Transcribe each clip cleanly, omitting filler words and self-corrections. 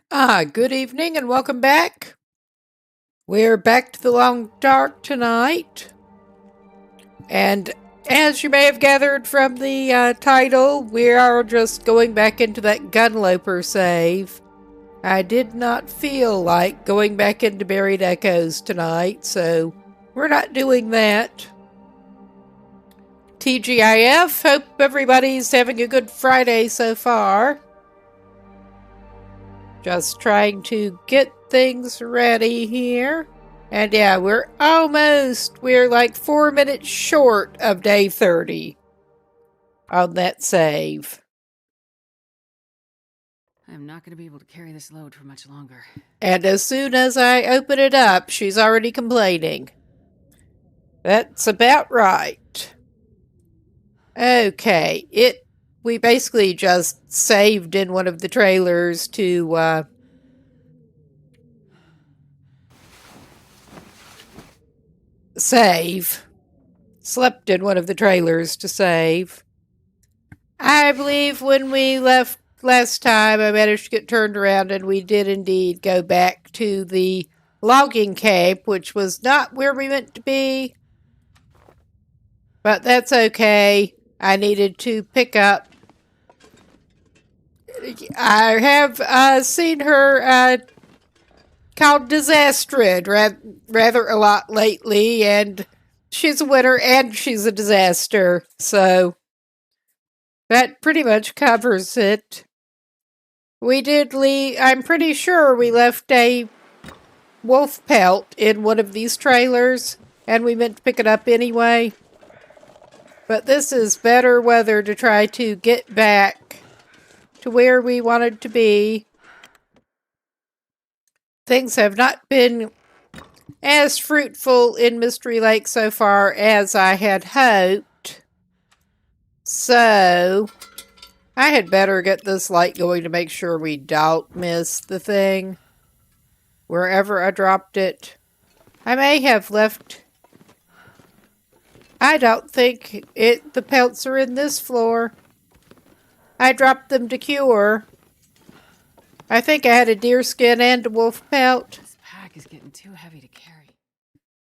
Good evening and welcome back. We're back to the Long Dark tonight. And as you may have gathered from the title, we are just going back into that Gunloper save. I did not feel like going back into Buried Echoes tonight, so we're not doing that. TGIF, hope everybody's having a good Friday so far. Just trying to get things ready here. And yeah, we're like 4 minutes short of day 30 on that save. I'm not going to be able to carry this load for much longer. And as soon as I open it up, she's already complaining. That's about right. Okay, we basically just saved in one of the trailers to save. Slept in one of the trailers to save. I believe when we left last time, I managed to get turned around, and we did indeed go back to the logging camp, which was not where we meant to be. But that's okay. I needed to pick up. I have seen her called Disastrid rather a lot lately, and she's a winner and she's a disaster, so that pretty much covers it. We did leave, I'm pretty sure we left a wolf pelt in one of these trailers, and we meant to pick it up anyway. But this is better weather to try to get back to where we wanted to be. Things have not been as fruitful in Mystery Lake so far as I had hoped. So I had better get this light going to make sure we don't miss the thing wherever I dropped it. I may have left. I don't think the pelts are in this floor. I dropped them to cure. I think I had a deer skin and a wolf pelt. This pack is getting too heavy to carry.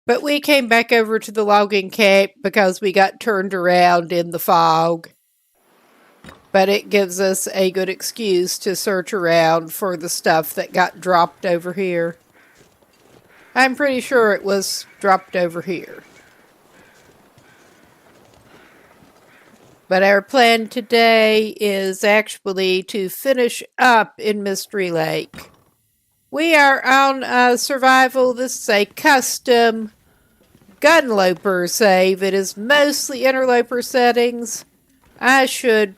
But we came back over to the logging camp because we got turned around in the fog. But it gives us a good excuse to search around for the stuff that got dropped over here. I'm pretty sure it was dropped over here. But our plan today is actually to finish up in Mystery Lake. We are on survival. This is a custom Gunloper save. It is mostly interloper settings. I should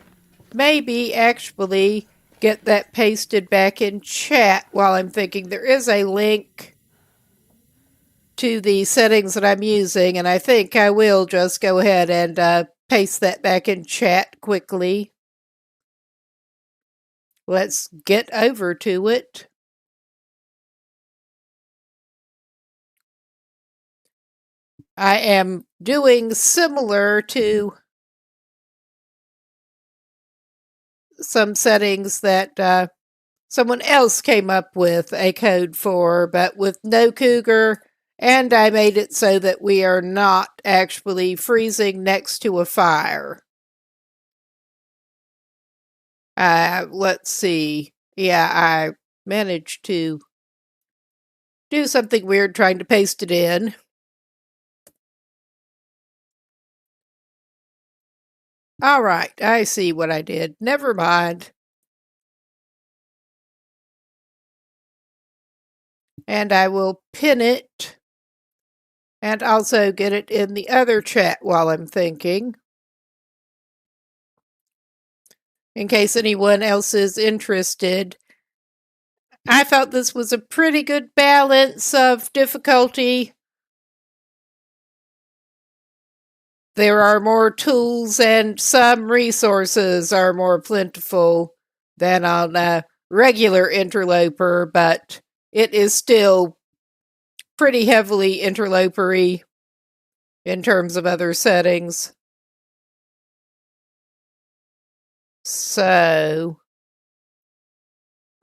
maybe actually get that pasted back in chat while I'm thinking. There is a link to the settings that I'm using, and I think I will just go ahead and paste that back in chat quickly. Let's get over to it. I am doing similar to some settings that someone else came up with a code for, but with no cougar, and I made it so that we are not actually freezing next to a fire. Let's see. Yeah, I managed to do something weird trying to paste it in. All right, I see what I did. Never mind. And I will pin it and also get it in the other chat while I'm thinking, in case anyone else is interested. I thought this was a pretty good balance of difficulty. There are more tools and some resources are more plentiful than on a regular interloper, but it is still pretty heavily interlopery in terms of other settings. So,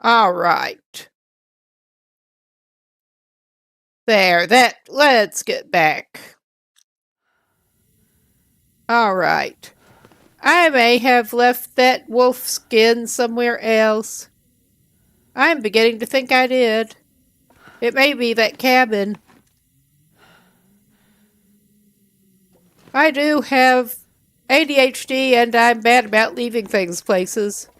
all right. There, let's get back. All right. I may have left that wolf skin somewhere else. I'm beginning to think I did. It may be that cabin. I do have ADHD and I'm bad about leaving things places.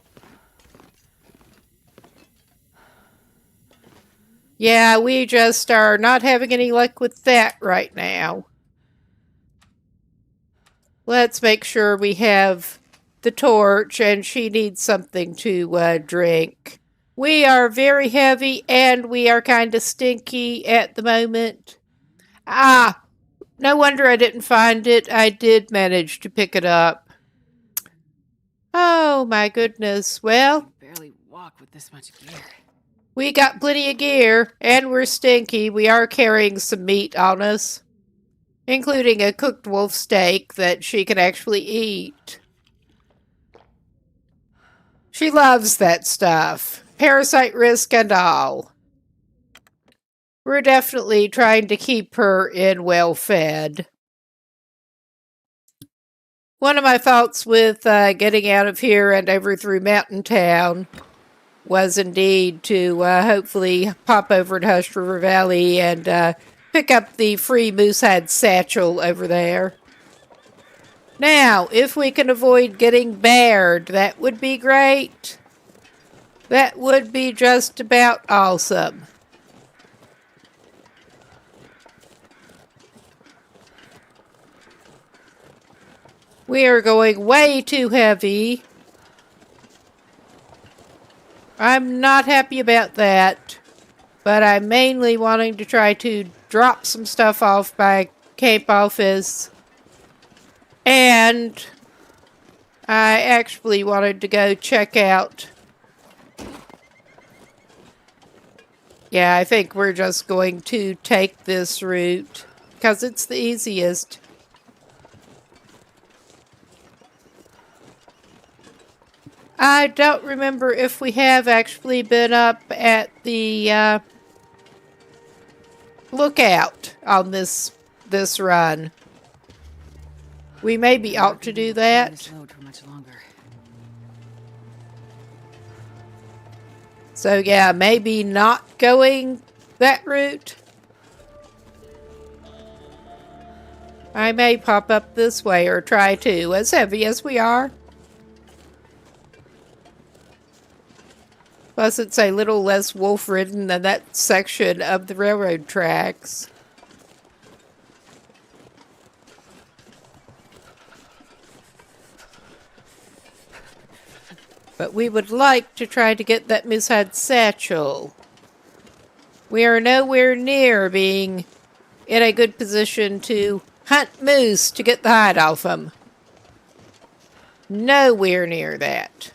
Yeah, we just are not having any luck with that right now. Let's make sure we have the torch, and she needs something to drink. We are very heavy, and we are kind of stinky at the moment. Ah, no wonder I didn't find it. I did manage to pick it up. Oh, my goodness. Well, I can barely walk with this much gear. we got plenty of gear, and we're stinky. We are carrying some meat on us, including a cooked wolf steak that she can actually eat. She loves that stuff, parasite risk and all. We're definitely trying to keep her in well fed. One of my thoughts with getting out of here and over through Mountain Town was indeed to hopefully pop over to Hush River Valley and pick up the free Moosehead satchel over there. Now, if we can avoid getting bared, that would be great. That would be just about awesome. We are going way too heavy. I'm not happy about that, but I'm mainly wanting to try to drop some stuff off by camp office. And I actually wanted to go check out. Yeah, I think we're just going to take this route because it's the easiest. I don't remember if we have actually been up at the lookout on this run. We maybe ought to do that. This load for much longer. So yeah, maybe not going that route. I may pop up this way or try to, as heavy as we are. Plus it's a little less wolf-ridden than that section of the railroad tracks. But we would like to try to get that Moosehead satchel. We are nowhere near being in a good position to hunt moose to get the hide off them. Nowhere near that.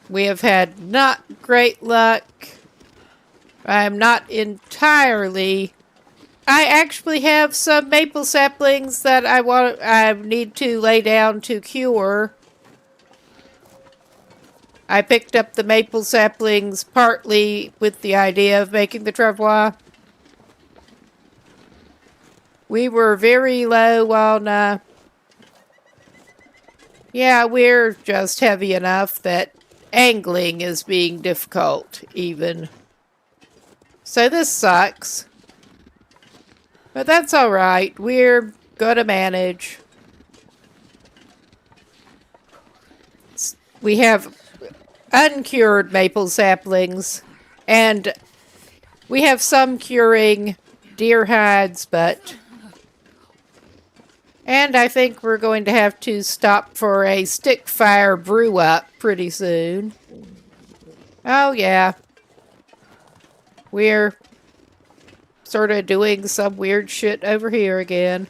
We have had not great luck. I'm not entirely... I actually have some maple saplings that I need to lay down to cure. I picked up the maple saplings partly with the idea of making the travois. We were very low on, yeah, we're just heavy enough that angling is being difficult, even. So this sucks. But that's alright. We're gonna manage. We have uncured maple saplings, and we have some curing deer hides, but... And I think we're going to have to stop for a stick fire brew up pretty soon. Oh yeah. We're sort of doing some weird shit over here again.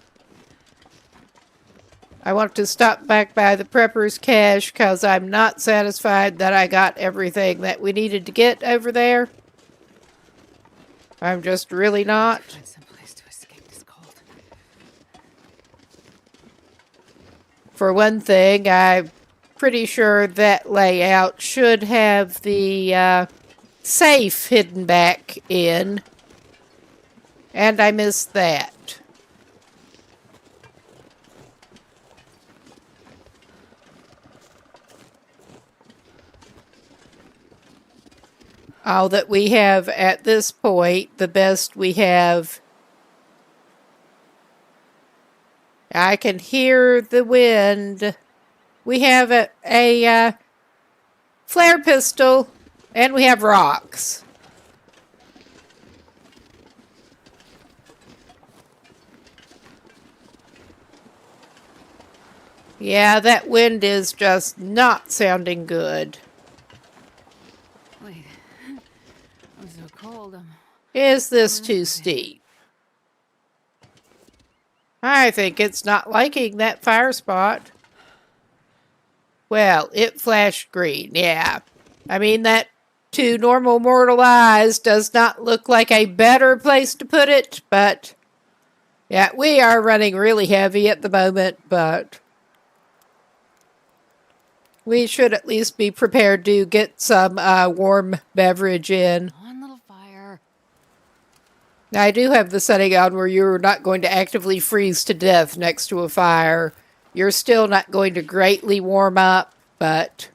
I want to stop back by the prepper's cache because I'm not satisfied that I got everything that we needed to get over there. I'm just really not. Find someplace to escape this cold. For one thing, I pretty sure that layout should have the safe hidden back in. And I missed that. All that we have at this point, the best we have. I can hear the wind. We have a flare pistol, and we have rocks. Yeah, that wind is just not sounding good. Wait. I'm so cold. Is this too steep? I think it's not liking that fire spot. Well, it flashed green, yeah. I mean, that to normal mortal eyes does not look like a better place to put it, but yeah, we are running really heavy at the moment, but we should at least be prepared to get some warm beverage in. One little fire. Now, I do have the setting on where you're not going to actively freeze to death next to a fire. You're still not going to greatly warm up, but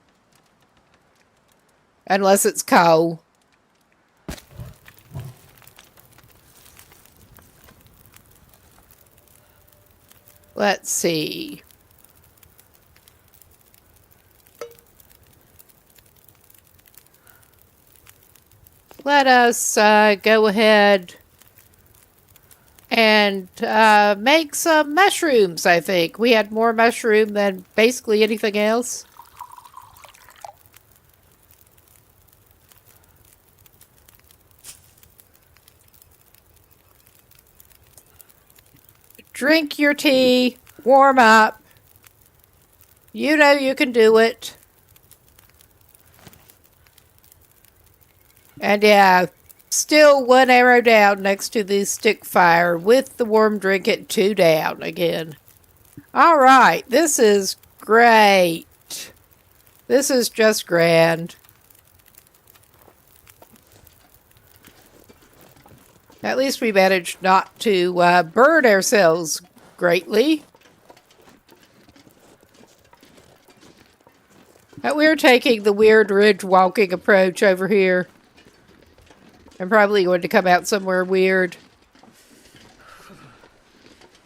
unless it's coal. Let's see. Let us go ahead and make some mushrooms, I think. We had more mushroom than basically anything else. Drink your tea, warm up. You know you can do it. And yeah, still 1 arrow down next to the stick fire with the warm drink at 2 down again. All right, this is great. This is just grand. At least we managed not to burn ourselves greatly. We're taking the weird ridge walking approach over here. I'm probably going to come out somewhere weird.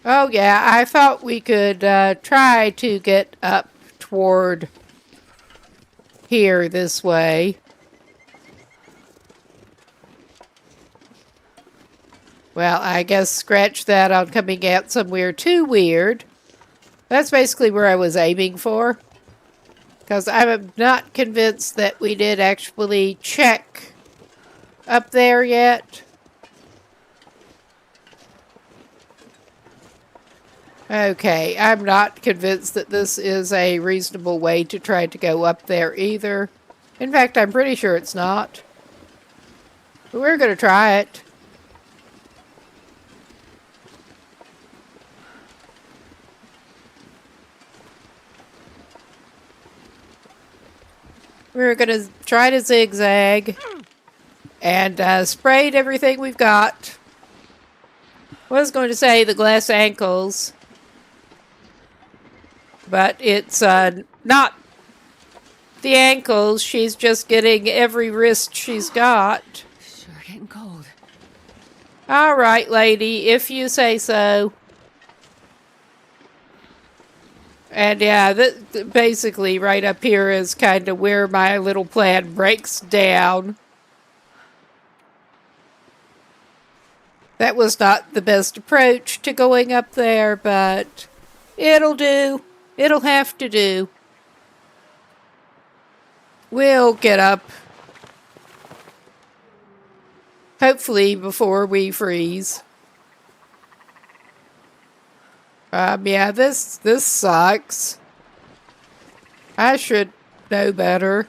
Oh yeah, I thought we could try to get up toward here this way. Well, I guess scratch that on coming out somewhere too weird. That's basically where I was aiming for. Because I'm not convinced that we did actually check up there yet. Okay, I'm not convinced that this is a reasonable way to try to go up there either. In fact, I'm pretty sure it's not. But we're going to try it. We're going to try to zigzag and sprayed everything we've got. I was going to say the glass ankles, but it's not the ankles. She's just getting every wrist she's got. Sure getting cold. All right, lady, if you say so. And yeah, basically right up here is kind of where my little plan breaks down. That was not the best approach to going up there, but it'll do. It'll have to do. We'll get up. Hopefully before we freeze. Yeah, this sucks. I should know better.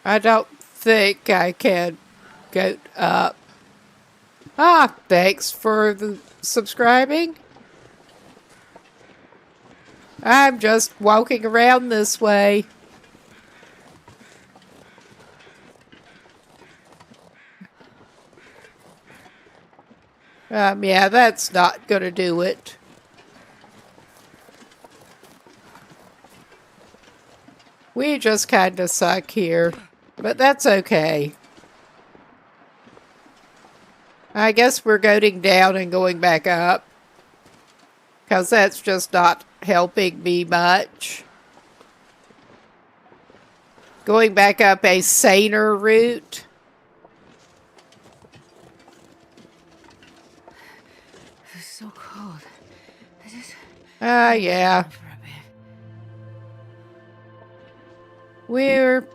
I don't think I can go up. Thanks for the subscribing. I'm just walking around this way. Yeah, that's not gonna do it. We just kinda suck here, but that's okay. I guess we're going down and going back up, because that's just not helping me much. Going back up a saner route. It's so cold. I just Yeah. for a bit. We're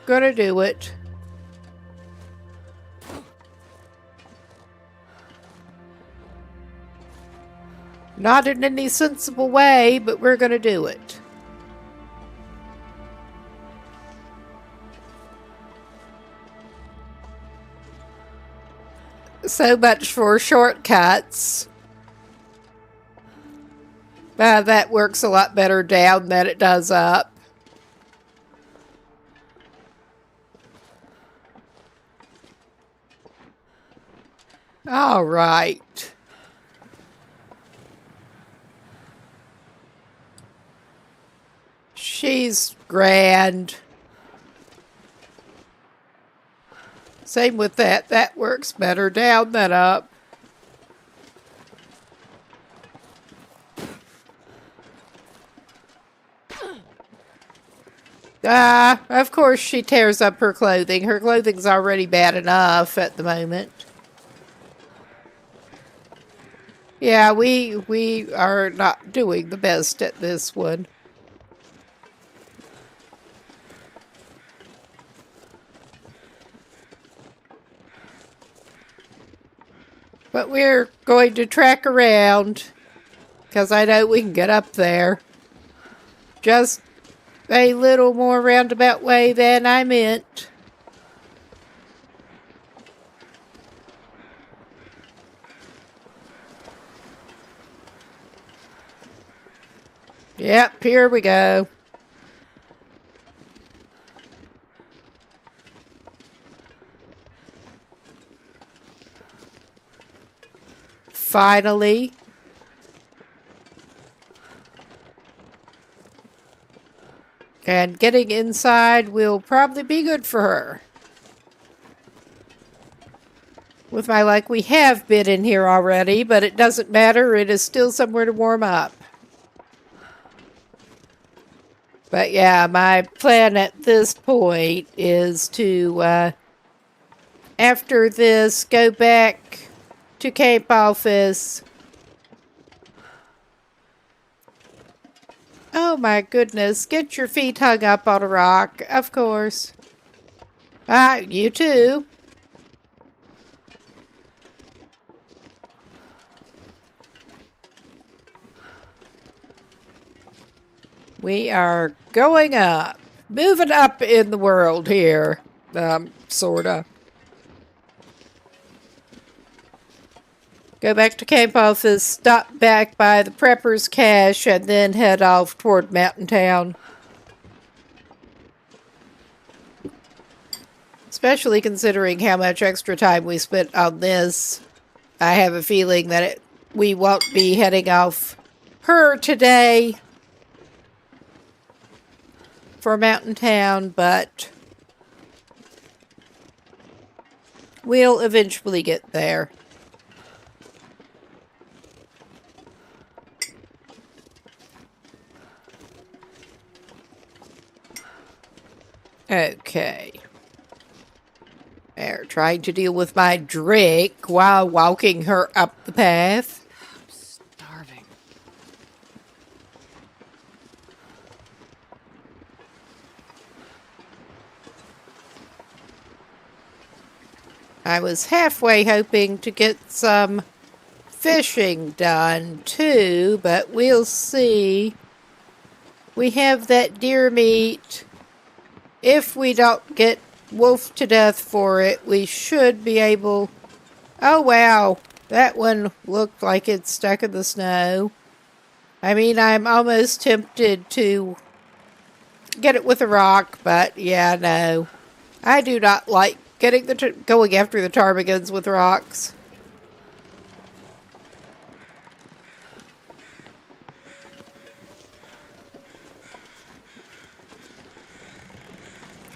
gonna do it. Not in any sensible way, but we're gonna do it. So much for shortcuts. That works a lot better down than it does up. All right. She's grand. Same with that. That works better down than up. Of course she tears up her clothing. Her clothing's already bad enough at the moment. Yeah, we are not doing the best at this one. But we're going to track around, because I know we can get up there. Just a little more roundabout way than I meant. Yep, here we go. Finally. And getting inside will probably be good for her. With my luck, we have been in here already, but it doesn't matter. It is still somewhere to warm up. But yeah, my plan at this point is to, after this, go back to camp office. Oh my goodness, get your feet hung up on a rock, of course. You too. We are going up. Moving up in the world here. Sorta. Go back to camp office, stop back by the prepper's cache, and then head off toward Mountain Town. Especially considering how much extra time we spent on this. I have a feeling that we won't be heading off her today for Mountain Town, but we'll eventually get there. Okay. They're trying to deal with my drink while walking her up the path. I'm starving. I was halfway hoping to get some fishing done too, but we'll see. We have that deer meat. If we don't get wolfed to death for it, we should be able... Oh wow, that one looked like it's stuck in the snow. I mean, I'm almost tempted to get it with a rock, but yeah, no. I do not like going after the ptarmigans with rocks.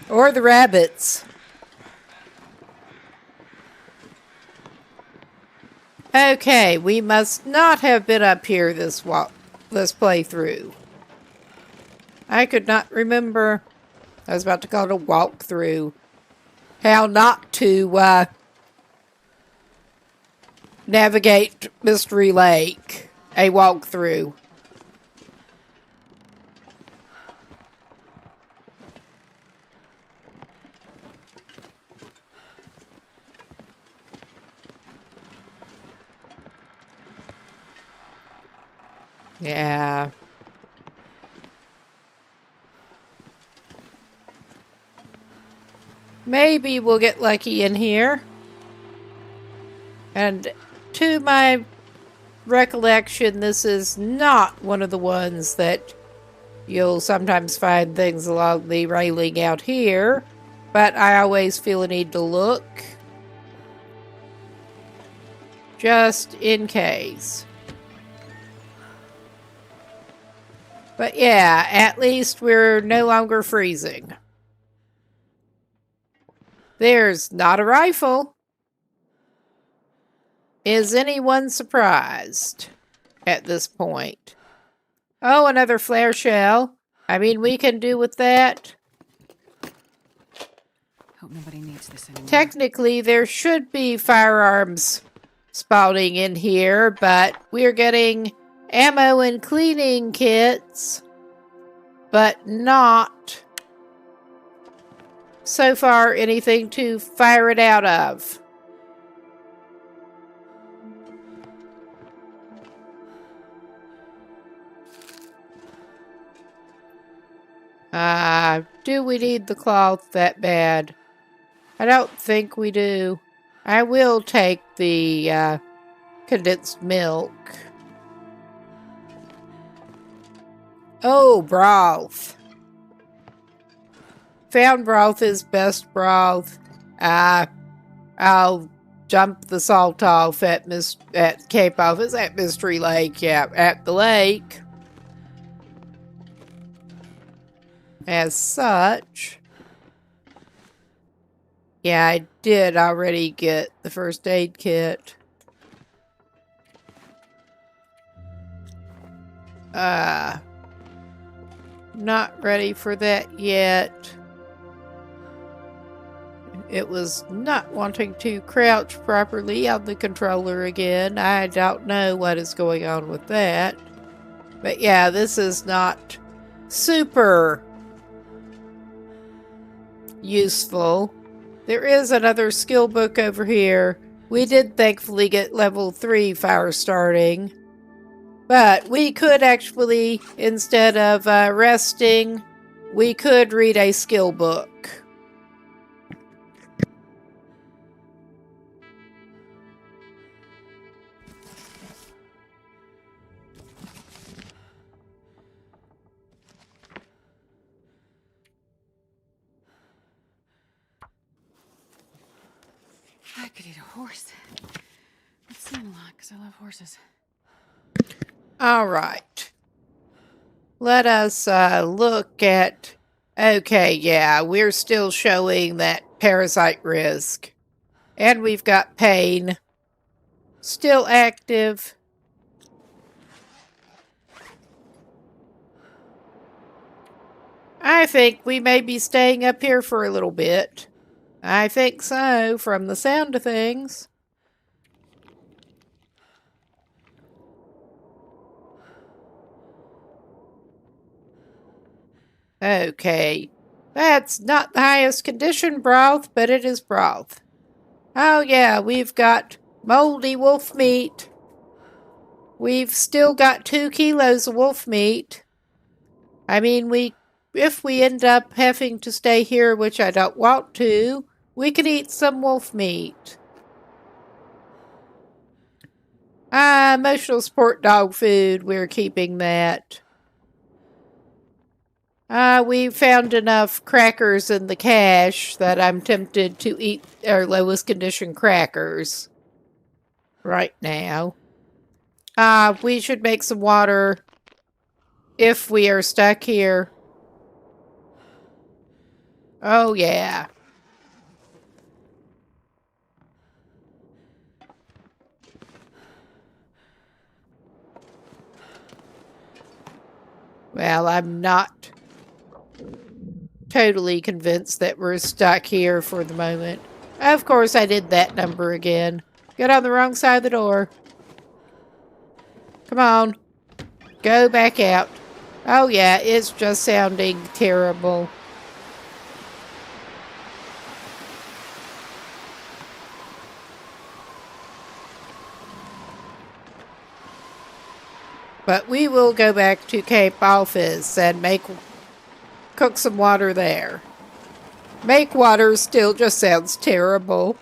Or the rabbits. Okay, we must not have been up here this playthrough. I could not remember. I was about to call it a walkthrough. How not to navigate Mystery Lake. A walkthrough. Yeah. Maybe we'll get lucky in here. And to my recollection, this is not one of the ones that you'll sometimes find things along the railing out here. But I always feel a need to look. Just in case. But yeah, at least we're no longer freezing. There's not a rifle. Is anyone surprised at this point? Oh, another flare shell. I mean, we can do with that. Hope nobody needs this anymore. Technically, there should be firearms spawning in here, but we're getting ammo and cleaning kits, but not so far anything to fire it out of. Do we need the cloth that bad? I don't think we do. I will take the condensed milk. Oh, broth. Found broth is best broth. I'll jump the salt off at Cape Office at Mystery Lake. Yeah, at the lake. As such, yeah, I did already get the first aid kit. Not ready for that yet. It was not wanting to crouch properly on the controller again. I don't know what is going on with that. But yeah, this is not super useful. There is another skill book over here. We did thankfully get level 3 fire starting. But we could actually, instead of resting, we could read a skill book. I could eat a horse. I've seen a lot because I love horses. All right. Let us look at... Okay, yeah, we're still showing that parasite risk. And we've got pain. Still active. I think we may be staying up here for a little bit. I think so, from the sound of things. Okay. That's not the highest condition broth, but it is broth. Oh yeah, we've got moldy wolf meat. We've still got 2 kilos of wolf meat. I mean, if we end up having to stay here, which I don't want to, we could eat some wolf meat. Emotional support dog food. We're keeping that. We found enough crackers in the cache that I'm tempted to eat our lowest condition crackers right now. We should make some water if we are stuck here. Oh, yeah. Well, I'm not totally convinced that we're stuck here for the moment. Of course, I did that number again. Get on the wrong side of the door. Come on. Go back out. Oh, yeah, it's just sounding terrible. But we will go back to Cape Office and cook some water there. Make water still just sounds terrible.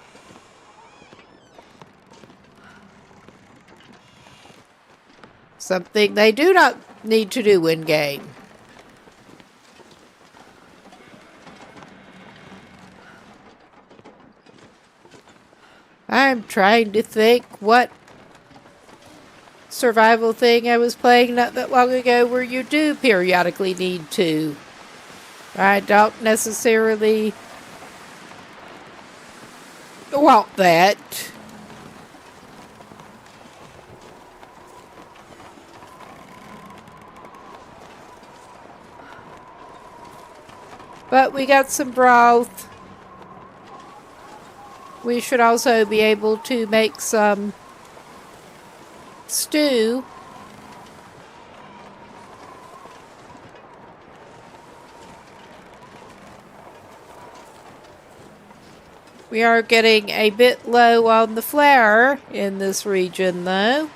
Something they do not need to do in game. I'm trying to think what survival thing I was playing not that long ago where you do periodically need to. I don't necessarily want that. But we got some broth. We should also be able to make some stew. We are getting a bit low on the flour in this region, though.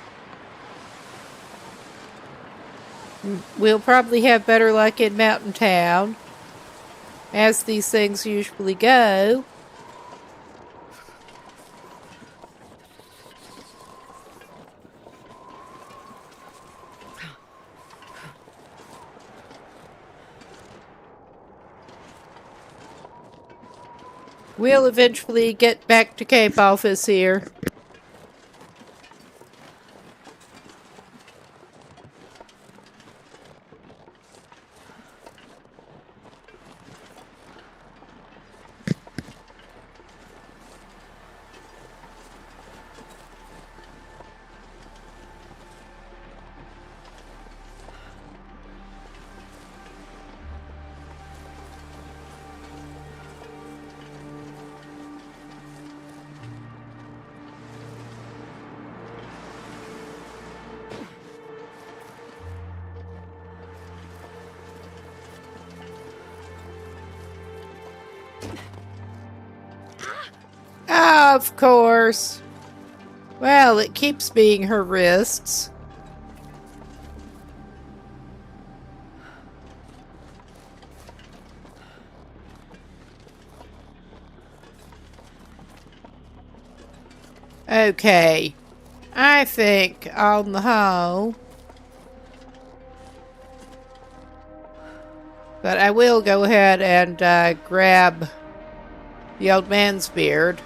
We'll probably have better luck in Mountain Town, as these things usually go. We'll eventually get back to Cape Office here. Of course. Well, it keeps being her wrists. Okay. I think on the whole but I will go ahead and grab the old man's beard.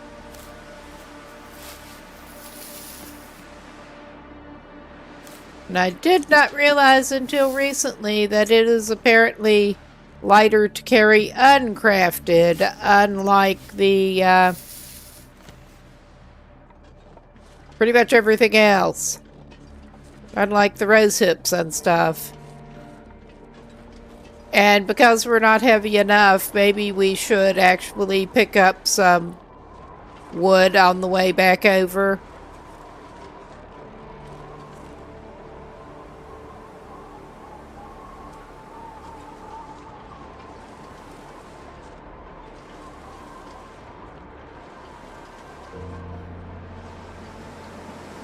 And I did not realize until recently that it is apparently lighter to carry uncrafted, unlike the pretty much everything else. Unlike the rose hips and stuff. And because we're not heavy enough, maybe we should actually pick up some wood on the way back over.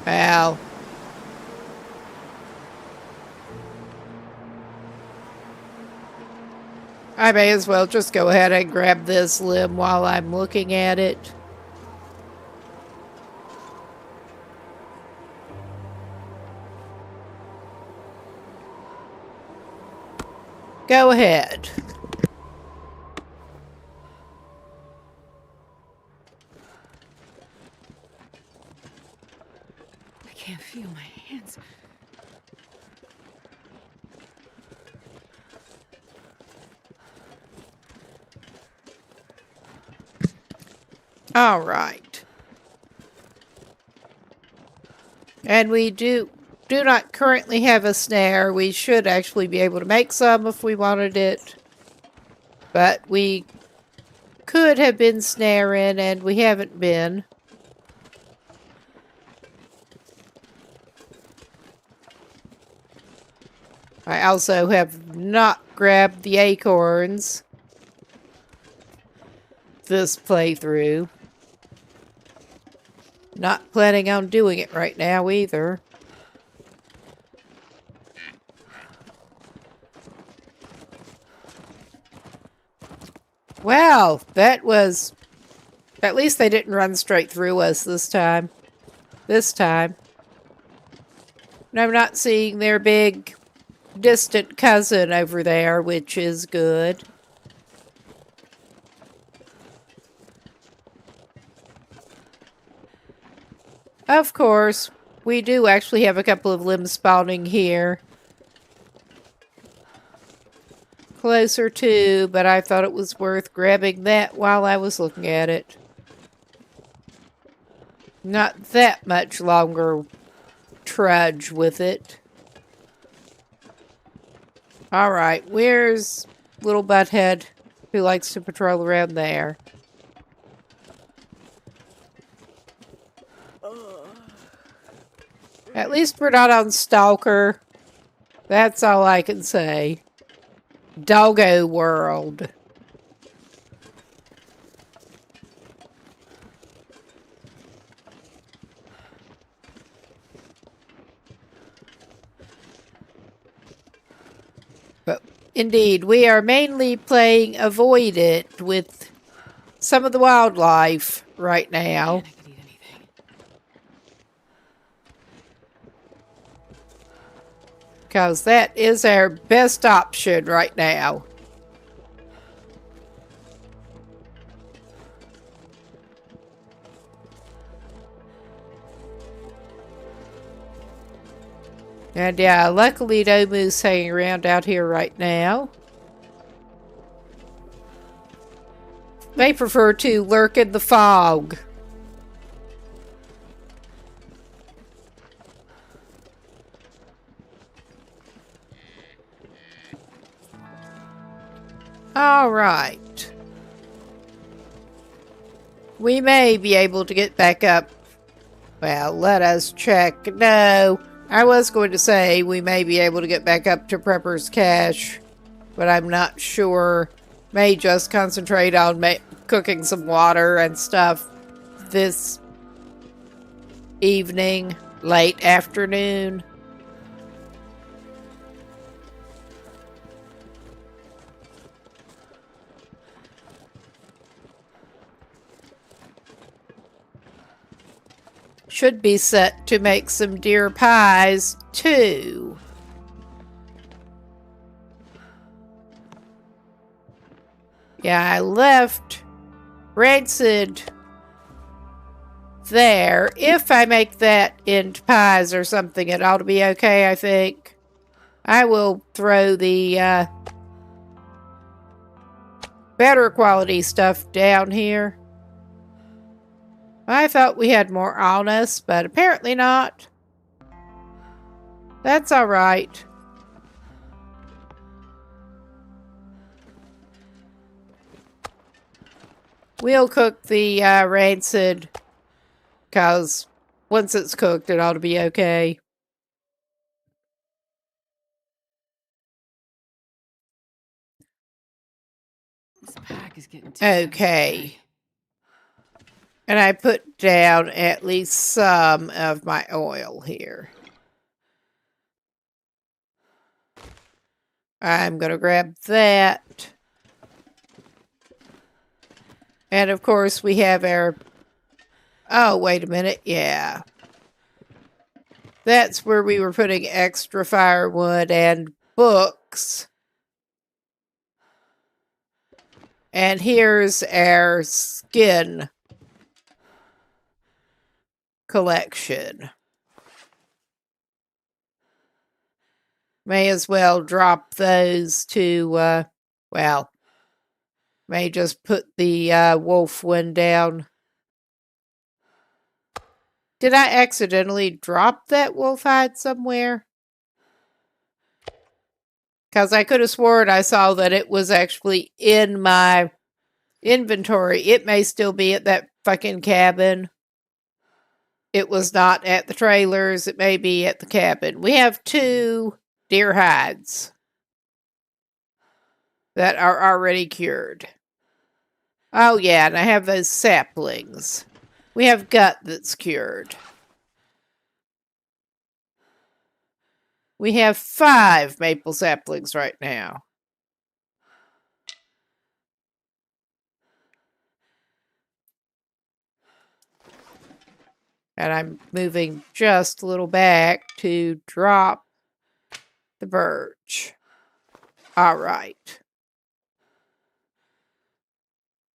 Well, I may as well just go ahead and grab this limb while I'm looking at it. Go ahead. I can't feel my hands. All right. And we do not currently have a snare. We should actually be able to make some if we wanted it. But we could have been snaring, and we haven't been. I also have not grabbed the acorns this playthrough. Not planning on doing it right now either. Well, that was... At least they didn't run straight through us this time. And I'm not seeing their big distant cousin over there, which is good. Of course, we do actually have a couple of limbs spawning here. Closer to, but I thought it was worth grabbing that while I was looking at it. Not that much longer trudge with it. Alright, where's little butthead who likes to patrol around there? At least we're not on Stalker. That's all I can say. Doggo world. But indeed, we are mainly playing Avoid It with some of the wildlife right now. I could eat anything. Because that is our best option right now. And yeah, luckily no moose hanging around out here right now. They prefer to lurk in the fog. All right. We may be able to get back up. Well, let us check. No, I was going to say we may be able to get back up to Prepper's Cache, but I'm not sure. May just concentrate on cooking some water and stuff this evening, late afternoon. Should be set to make some deer pies, too. Yeah, I left rancid there. If I make that into pies or something, it ought to be okay, I think. I will throw the better quality stuff down here. I thought we had more on us, but apparently not. That's alright. We'll cook the rancid, because once it's cooked, it ought to be okay. This pack is getting too Okay. And I put down at least some of my oil here. I'm going to grab that. And of course we have our... Oh, wait a minute. Yeah. That's where we were putting extra firewood and books. And here's our skin collection. May as well drop those to, well, may just put the wolf one down. Did I accidentally drop that wolf hide somewhere? Because I could have sworn I saw that it was actually in my inventory. It may still be at that fucking cabin. It was not at the trailers. It may be at the cabin. We have 2 deer hides that are already cured. Oh, yeah, and I have those saplings. We have gut that's cured. We have 5 maple saplings right now. And I'm moving just a little back to drop the birch. All right.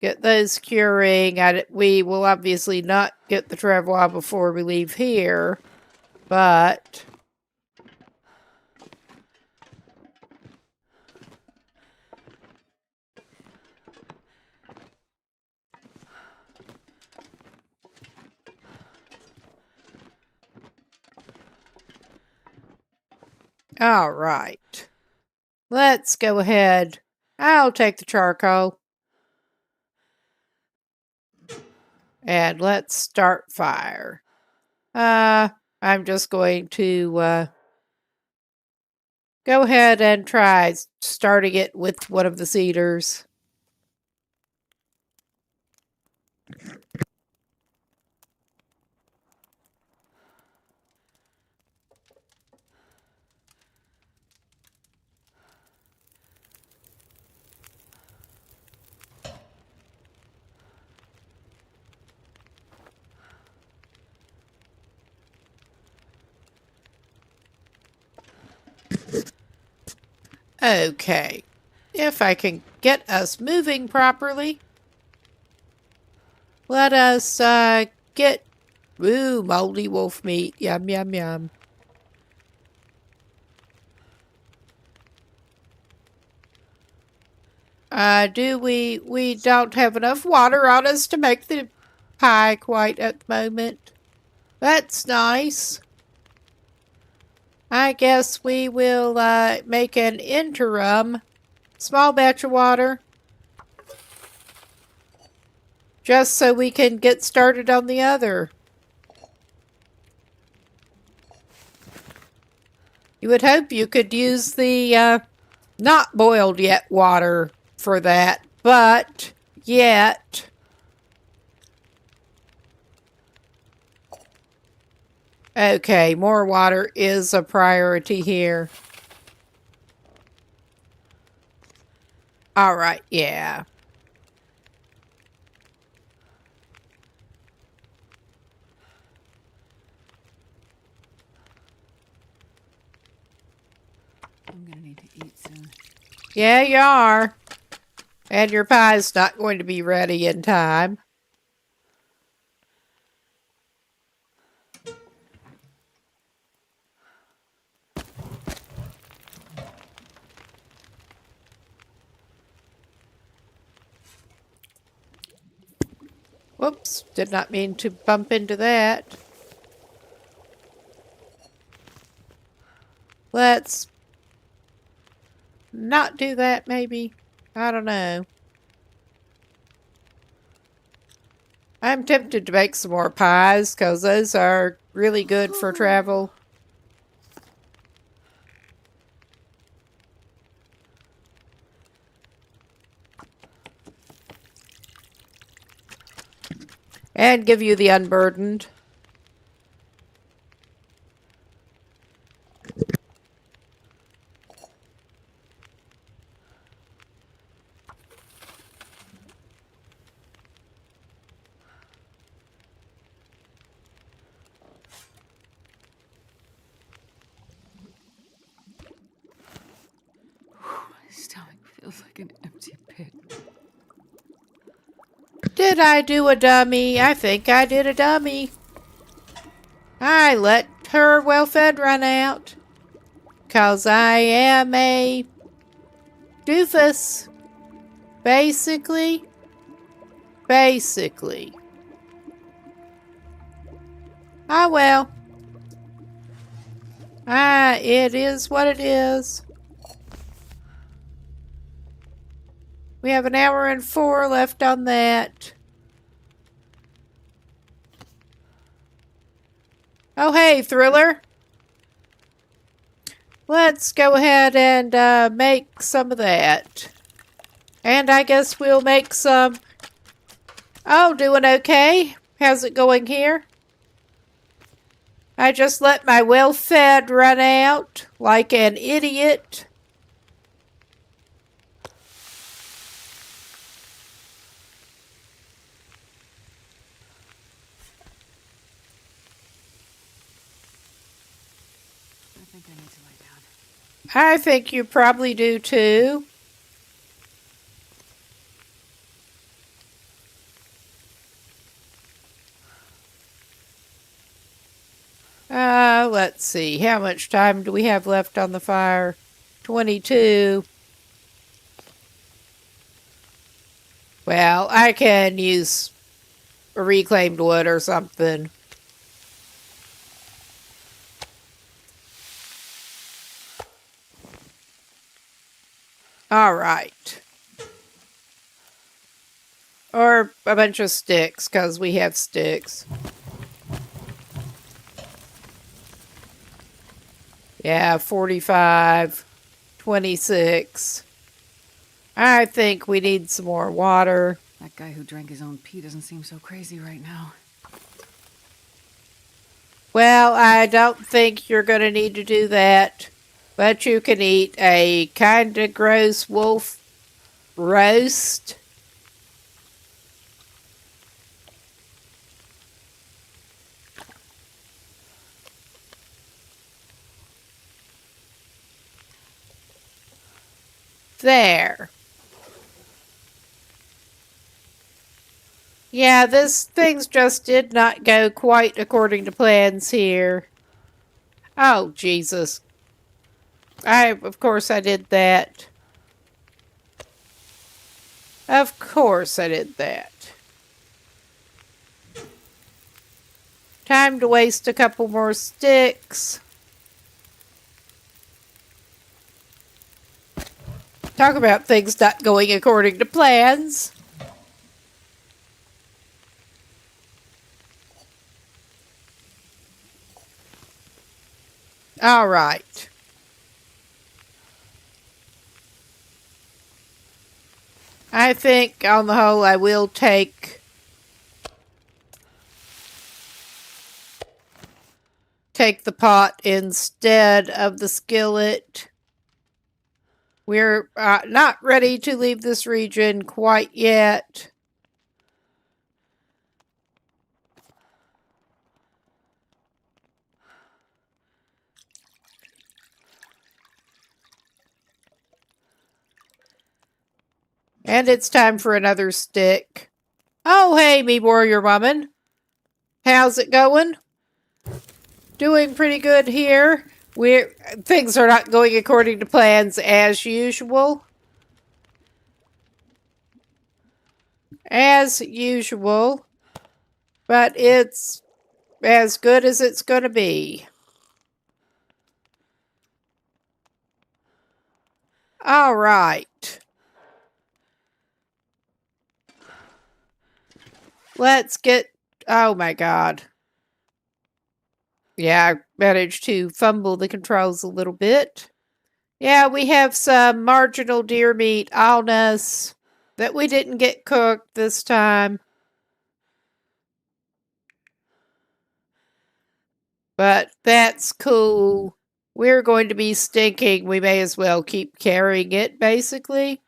Get those curing. We will obviously not get the travois before we leave here, but all right. Let's go ahead. I'll take the charcoal. And let's start fire. I'm just going to go ahead and try starting it with one of the cedars. Okay. If I can get us moving properly, let us get... Ooh, moldy wolf meat. Yum, yum, yum. We don't have enough water on us to make the pie quite at the moment. That's nice. I guess we will make an interim small batch of water just so we can get started on the other. You would hope you could use the not boiled yet water for that, but yet. Okay, more water is a priority here. All right, yeah. I'm gonna need to eat soon. Yeah, you are. And your pie's not going to be ready in time. Whoops, did not mean to bump into that. Let's not do that, maybe. I don't know. I'm tempted to make some more pies, because those are really good for travel. And give you the unburdened. My stomach feels like an empty pit. Did I do a dummy? I think I did a dummy. I let her well-fed run out. 'Cause I am a doofus. Basically. Ah, well. It is what it is. We have an hour and 4 left on that. Oh, hey, Thriller. Let's go ahead and make some of that. And I guess we'll make some... Oh, doing okay. How's it going here? I just let my well-fed run out like an idiot. I think I need to lay down. I think you probably do too. Let's see. How much time do we have left on the fire? 22. Well, I can use a reclaimed wood or something. All right. Or a bunch of sticks, because we have sticks. Yeah, 45, 26. I think we need some more water. That guy who drank his own pee doesn't seem so crazy right now. Well, I don't think you're going to need to do that. But you can eat a kind of gross wolf roast. There. Yeah, things just did not go quite according to plans here. Oh, Jesus. Of course I did that. Of course I did that. Time to waste a couple more sticks. Talk about things not going according to plans. All right. I think on the whole I will take the pot instead of the skillet. We're not ready to leave this region quite yet. And it's time for another stick. Oh, hey, me warrior woman. How's it going? Doing pretty good here. Things are not going according to plans as usual. As usual. But it's as good as it's going to be. All right. Let's get... Oh my god. Yeah, I managed to fumble the controls a little bit. Yeah, we have some marginal deer meat on us that we didn't get cooked this time. But that's cool. We're going to be stinking. We may as well keep carrying it, basically.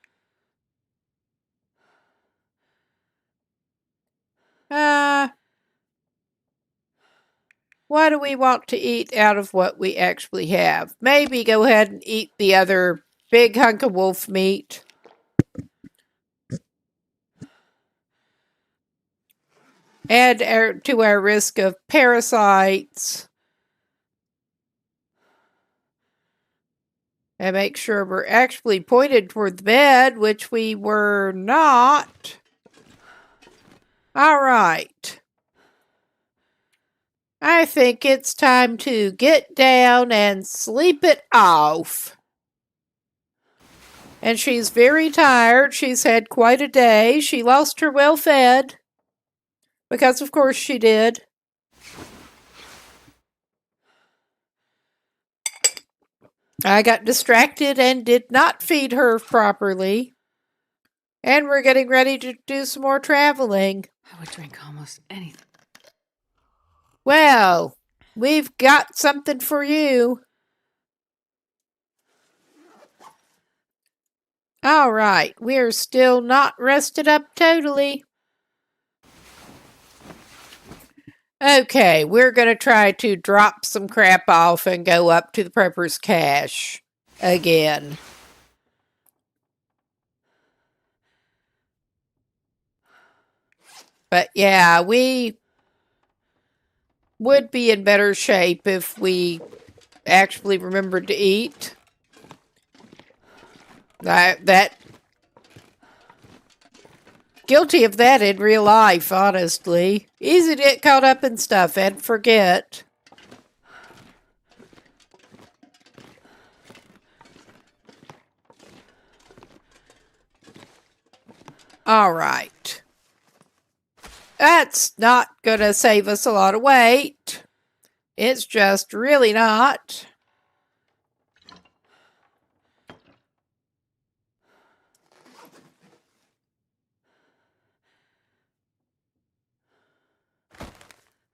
What do we want to eat out of what we actually have? Maybe go ahead and eat the other big hunk of wolf meat. Add to our risk of parasites. And make sure we're actually pointed toward the bed, which we were not. All right. I think it's time to get down and sleep it off. And she's very tired. She's had quite a day. She lost her well-fed. Because of course she did. I got distracted and did not feed her properly. And we're getting ready to do some more traveling. I would drink almost anything. Well, we've got something for you. All right, we're still not rested up totally. Okay, we're going to try to drop some crap off and go up to the prepper's cache again. But yeah, we would be in better shape if we actually remembered to eat. That guilty of that in real life, honestly. Easy to get caught up in stuff and forget. All right. That's not going to save us a lot of weight. It's just really not.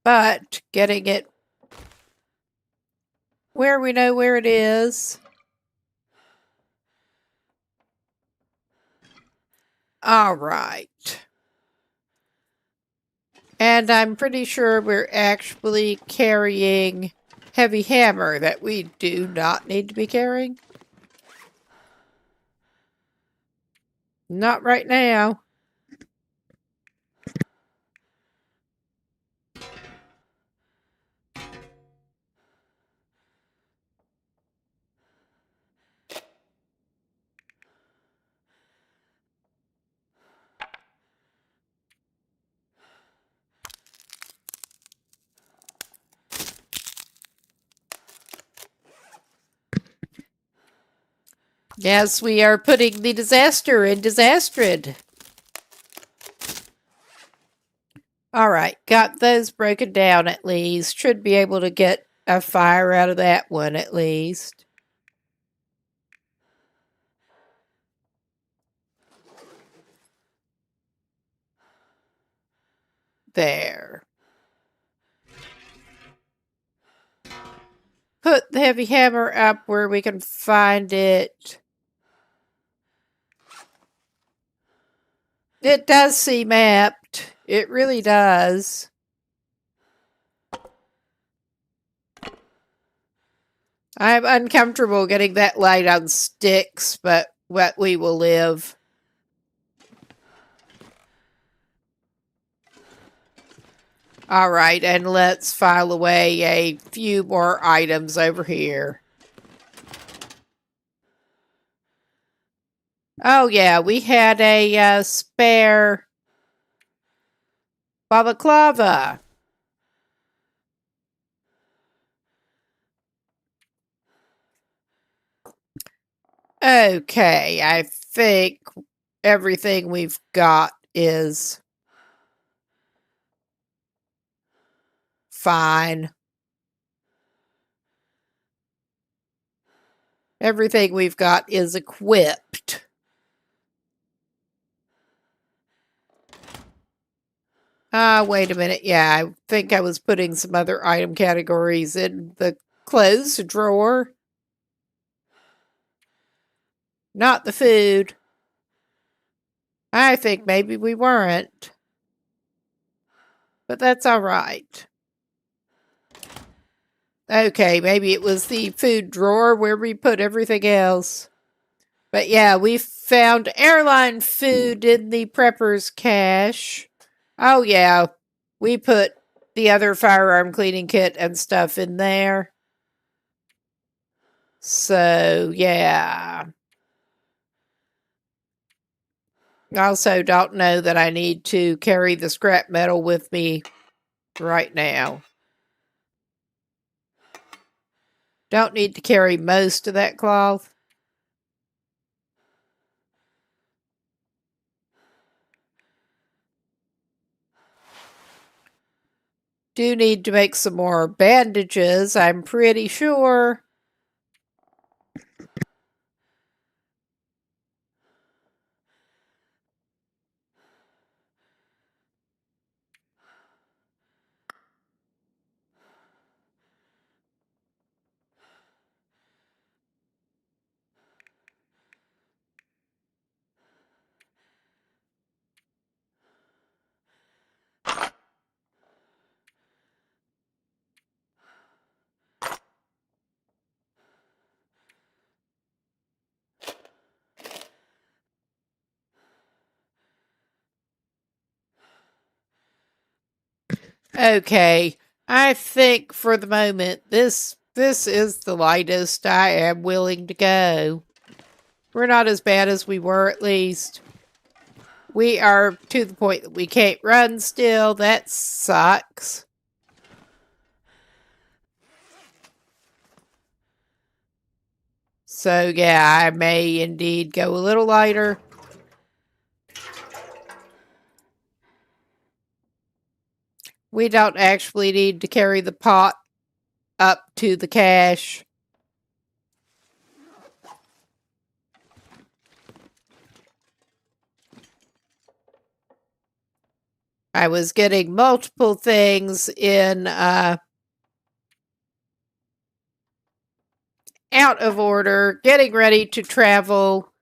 But getting it where we know where it is. All right. And I'm pretty sure we're actually carrying heavy hammer that we do not need to be carrying. Not right now. Yes, we are putting the disaster in disastered. All right, got those broken down at least. Should be able to get a fire out of that one at least. There. Put the heavy hammer up where we can find it. It does seem apt. It really does. I'm uncomfortable getting that light on sticks, but we will live. All right, and let's file away a few more items over here. Oh, yeah, we had a spare balaclava. Okay, I think everything we've got is fine. Everything we've got is equipped. Wait a minute. Yeah, I think I was putting some other item categories in the clothes drawer. Not the food. I think maybe we weren't. But that's all right. Okay, maybe it was the food drawer where we put everything else. But yeah, we found airline food in the prepper's cache. Oh yeah, we put the other firearm cleaning kit and stuff in there. So, yeah. I also don't know that I need to carry the scrap metal with me right now. Don't need to carry most of that cloth. Do need to make some more bandages, I'm pretty sure. Okay, I think for the moment this is the lightest I am willing to go. We're not as bad as we were, at least. We are to the point that we can't run still. That sucks. So yeah, I may indeed go a little lighter. We don't actually need to carry the pot up to the cache. I was getting multiple things in out of order, getting ready to travel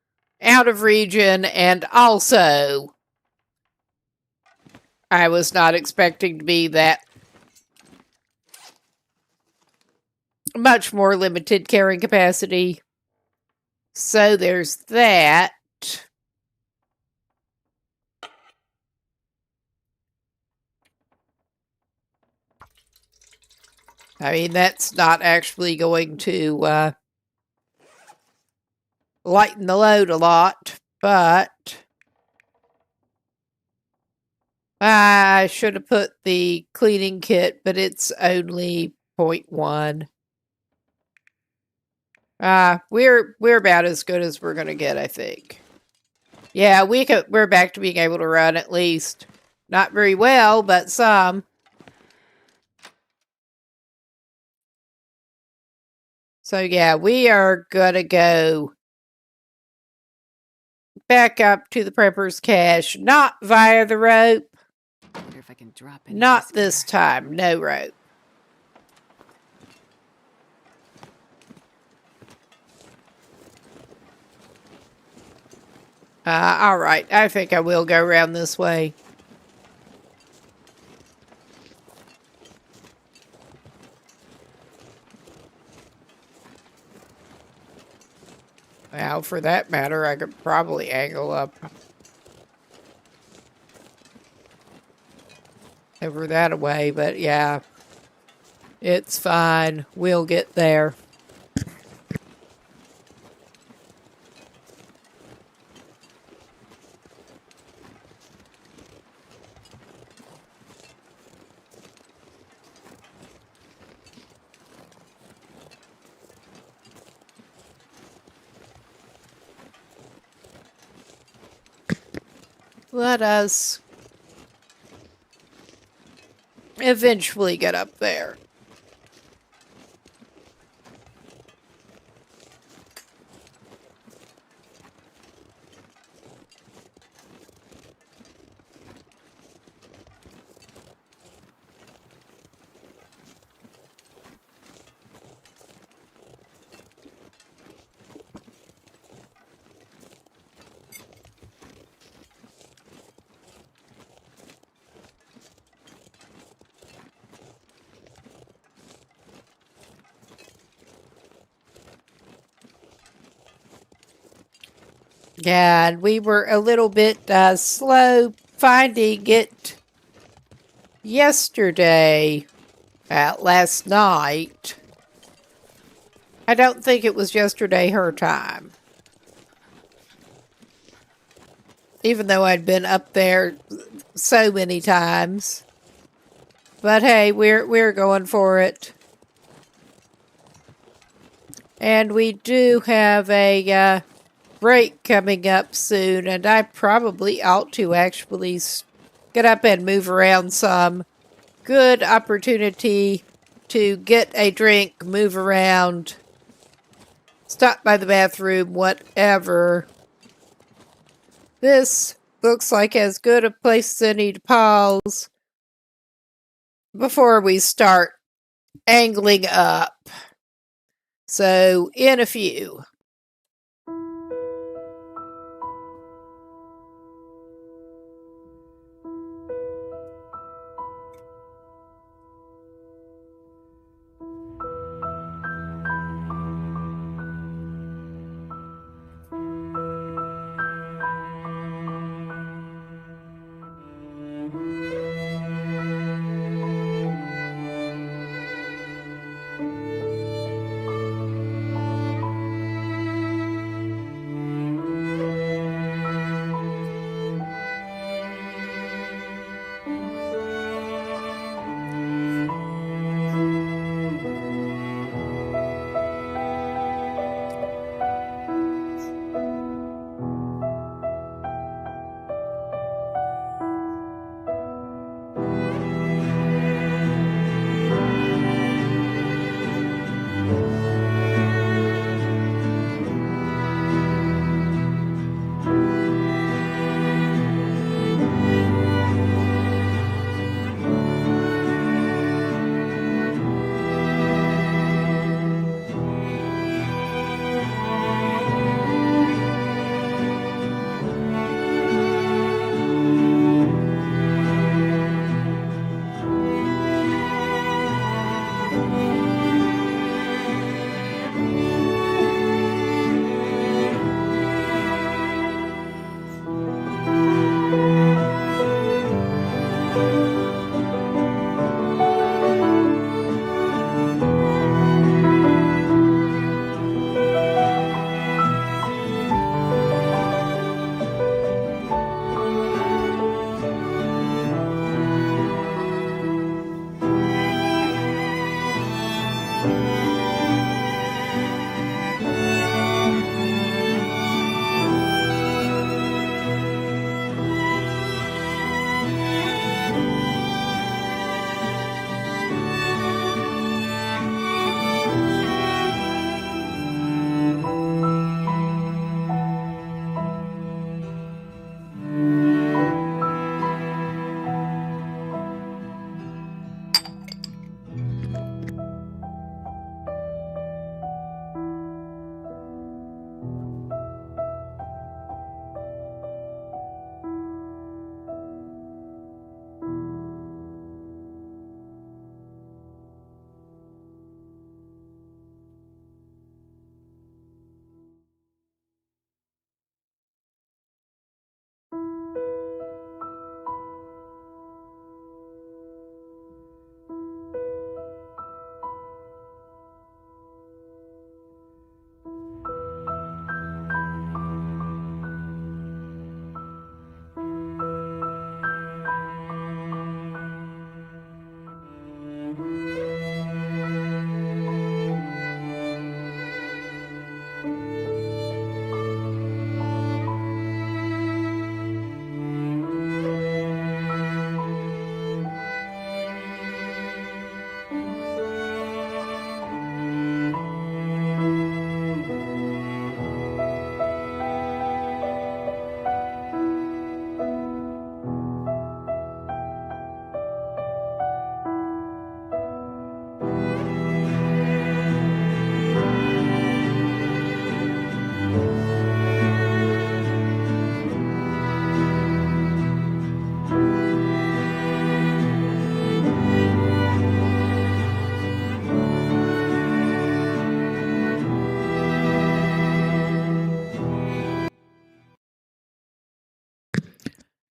out of region, and also I was not expecting to be that much more limited carrying capacity. So there's that. I mean, that's not actually going to lighten the load a lot, but I should have put the cleaning kit, but it's only 0.1. We're about as good as we're gonna get, I think. Yeah, we're back to being able to run at least. Not very well, but some. So yeah, we are gonna go back up to the prepper's cache, not via the rope. Wonder if I can drop any Not of this time, no rope. Alright, I think I will go around this way. Well, for that matter, I could probably angle up over that way, but yeah, it's fine. We'll get there. Let us eventually get up there. Yeah, and we were a little bit slow finding it. yesterday, last night. I don't think it was yesterday her time. Even though I'd been up there so many times. But hey, we're going for it. And we do have a break coming up soon, and I probably ought to actually get up and move around some. Good opportunity to get a drink, move around, stop by the bathroom, whatever. This looks like as good a place as any to pause before we start angling up. So, in a few.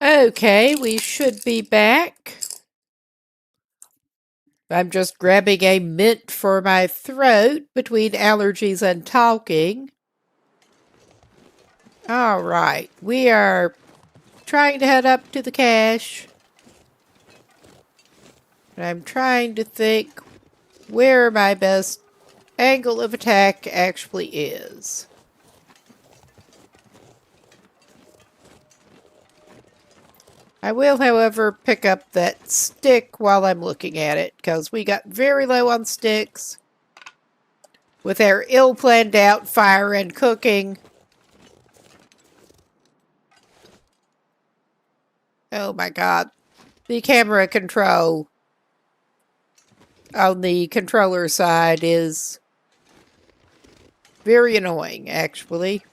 Okay, we should be back. I'm just grabbing a mint for my throat between allergies and talking. All right, we are trying to head up to the cache. And I'm trying to think where my best angle of attack actually is. I will, however, pick up that stick while I'm looking at it, because we got very low on sticks. With our ill-planned out fire and cooking. Oh my god. The camera control on the controller side is very annoying, actually.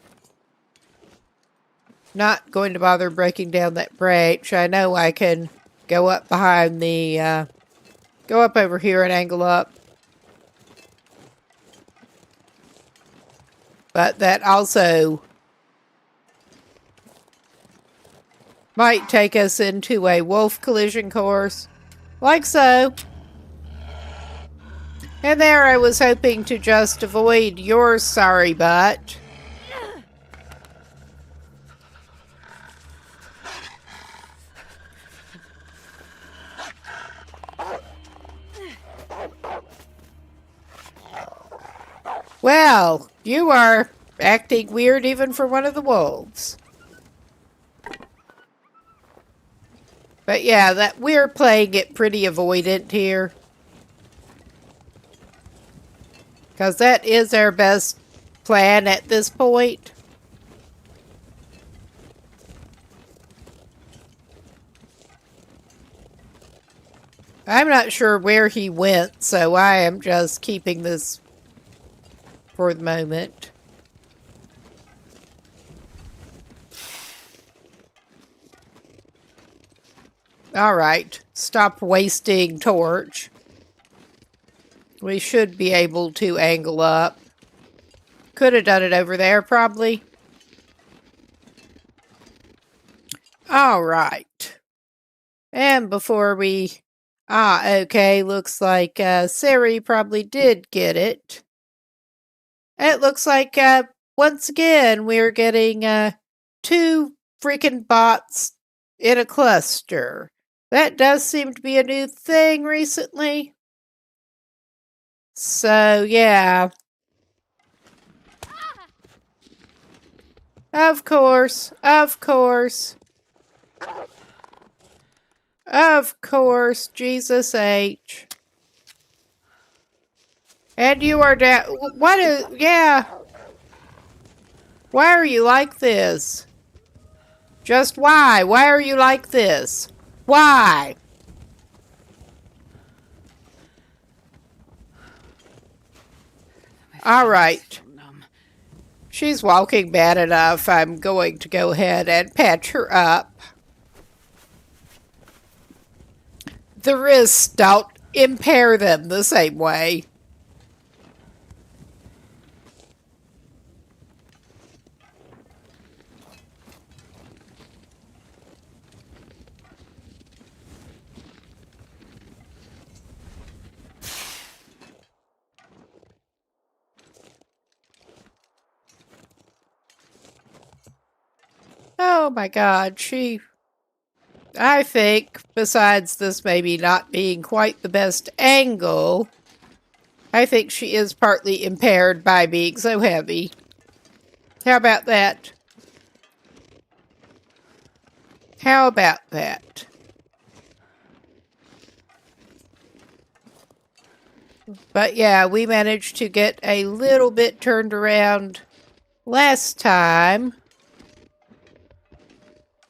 Not going to bother breaking down that branch. I know I can go up behind the, go up over here and angle up. But that also might take us into a wolf collision course. Like so. And there I was hoping to just avoid your sorry butt. Well, you are acting weird even for one of the wolves. But yeah, that we're playing it pretty avoidant here. Because that is our best plan at this point. I'm not sure where he went, so I am just keeping this for the moment. Alright, stop wasting torch. We should be able to angle up. Could have done it over there, probably. Alright. And before we... okay, looks like Sari probably did get it. It looks like, once again, we're getting 2 freaking bots in a cluster. That does seem to be a new thing recently. So, yeah. Of course, of course. Of course, Jesus H. And you are down. What is. Yeah. Why are you like this? Just why? Why are you like this? Why? Alright. She's walking bad enough. I'm going to go ahead and patch her up. The wrists don't impair them the same way. Oh my god, I think, besides this maybe not being quite the best angle, I think she is partly impaired by being so heavy. How about that? How about that? But yeah, we managed to get a little bit turned around last time.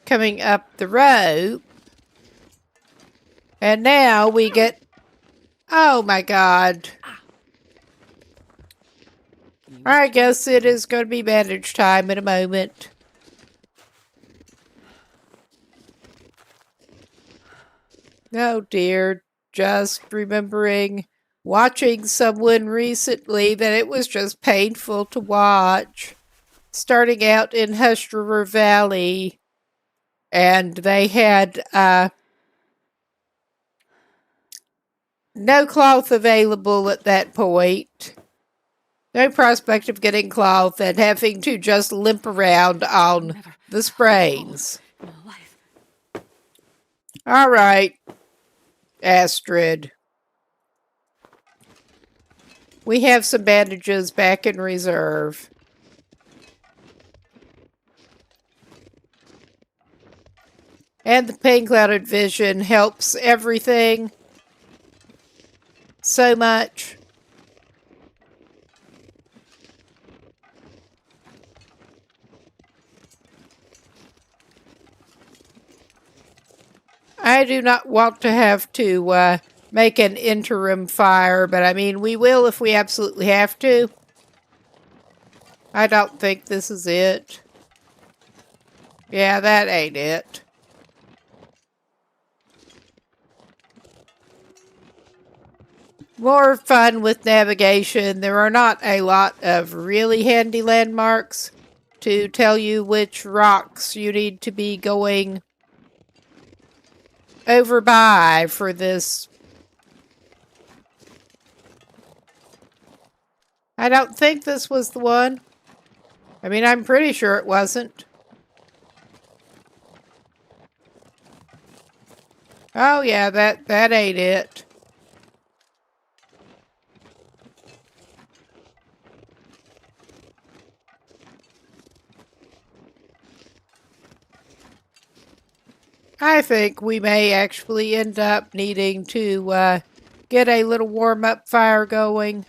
Coming up the road. And now we get... Oh my god. I guess it is going to be bandage time in a moment. Oh dear. Just remembering watching someone recently that it was just painful to watch. Starting out in Hush River Valley. And they had no cloth available at that point. No prospect of getting cloth and having to just limp around on Never the sprains. in my life. All right, Astrid. We have some bandages back in reserve. And the pain clouded vision helps everything so much. I do not want to have to make an interim fire, but I mean, we will if we absolutely have to. I don't think this is it. Yeah, that ain't it. More fun with navigation. There are not a lot of really handy landmarks to tell you which rocks you need to be going over by for this. I don't think this was the one. I mean, I'm pretty sure it wasn't. Oh yeah, that ain't it. I think we may actually end up needing to get a little warm-up fire going.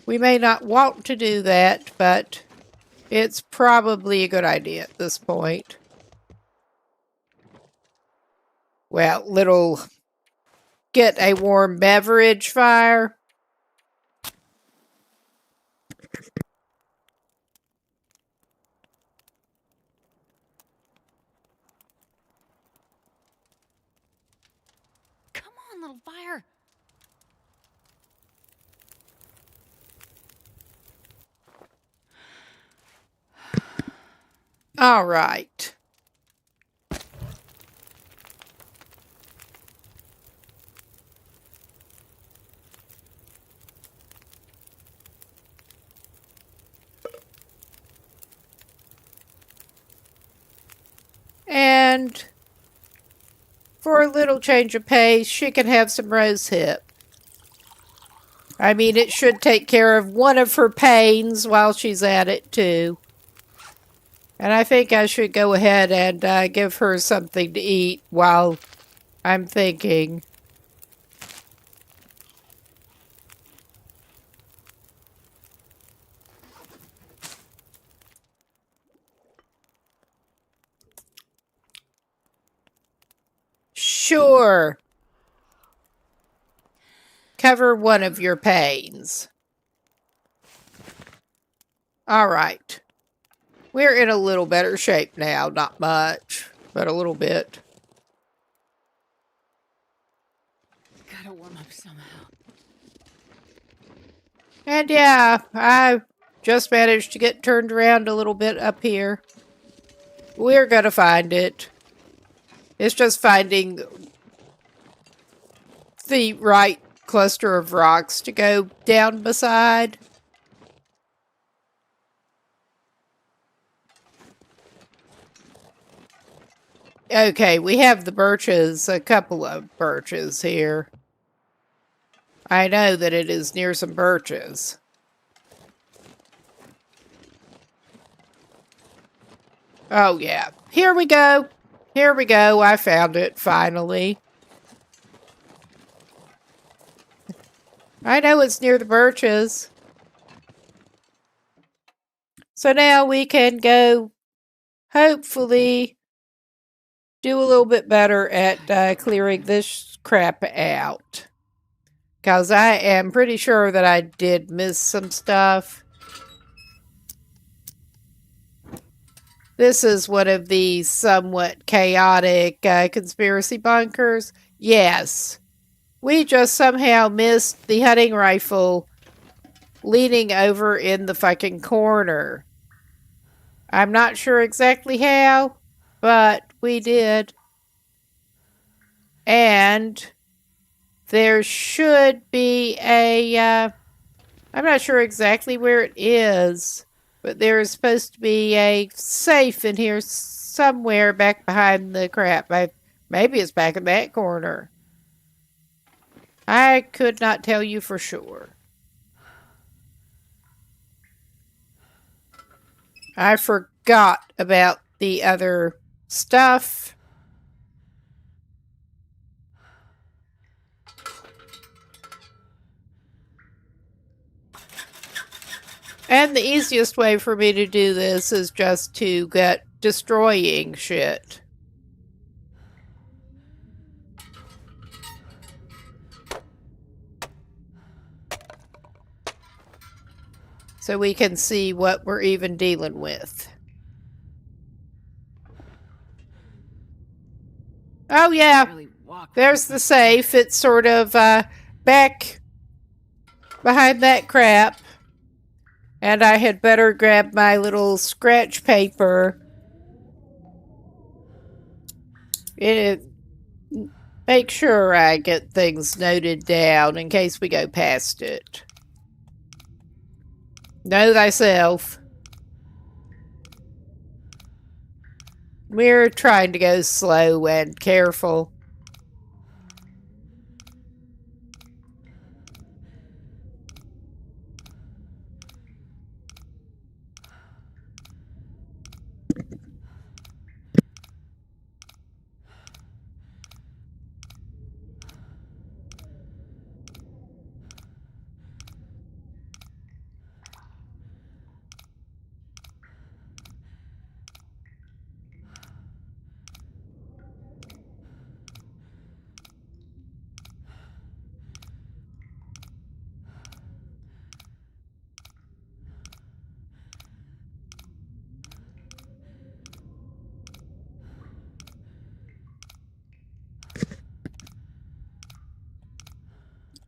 We may not want to do that, but it's probably a good idea at this point. Well, little get a warm beverage fire. Come on, little fire. All right. And for a little change of pace, she can have some rose hip. I mean, it should take care of one of her pains while she's at it, too. And I think I should go ahead and give her something to eat while I'm thinking. Sure. Cover one of your pains. All right. We're in a little better shape now. Not much, but a little bit. Gotta warm up somehow. And yeah, I just managed to get turned around a little bit up here. We're gonna find it. It's just finding the right cluster of rocks to go down beside. Okay, we have the birches, a couple of birches here. I know that it is near some birches. Oh yeah, here we go. Here we go, I found it finally. I know it's near the birches. So now we can go, hopefully, do a little bit better at clearing this crap out. Because I am pretty sure that I did miss some stuff. This is one of these somewhat chaotic conspiracy bunkers. Yes. We just somehow missed the hunting rifle leaning over in the fucking corner. I'm not sure exactly how, but we did. And there should be I'm not sure exactly where it is, but there is supposed to be a safe in here somewhere back behind the crap. Maybe it's back in that corner. I could not tell you for sure. I forgot about the other stuff. And the easiest way for me to do this is just to get destroying shit. So we can see what we're even dealing with. Oh yeah, there's the safe. It's sort of back behind that crap. And I had better grab my little scratch paper. Make sure I get things noted down in case we go past it. Know thyself. We're trying to go slow and careful.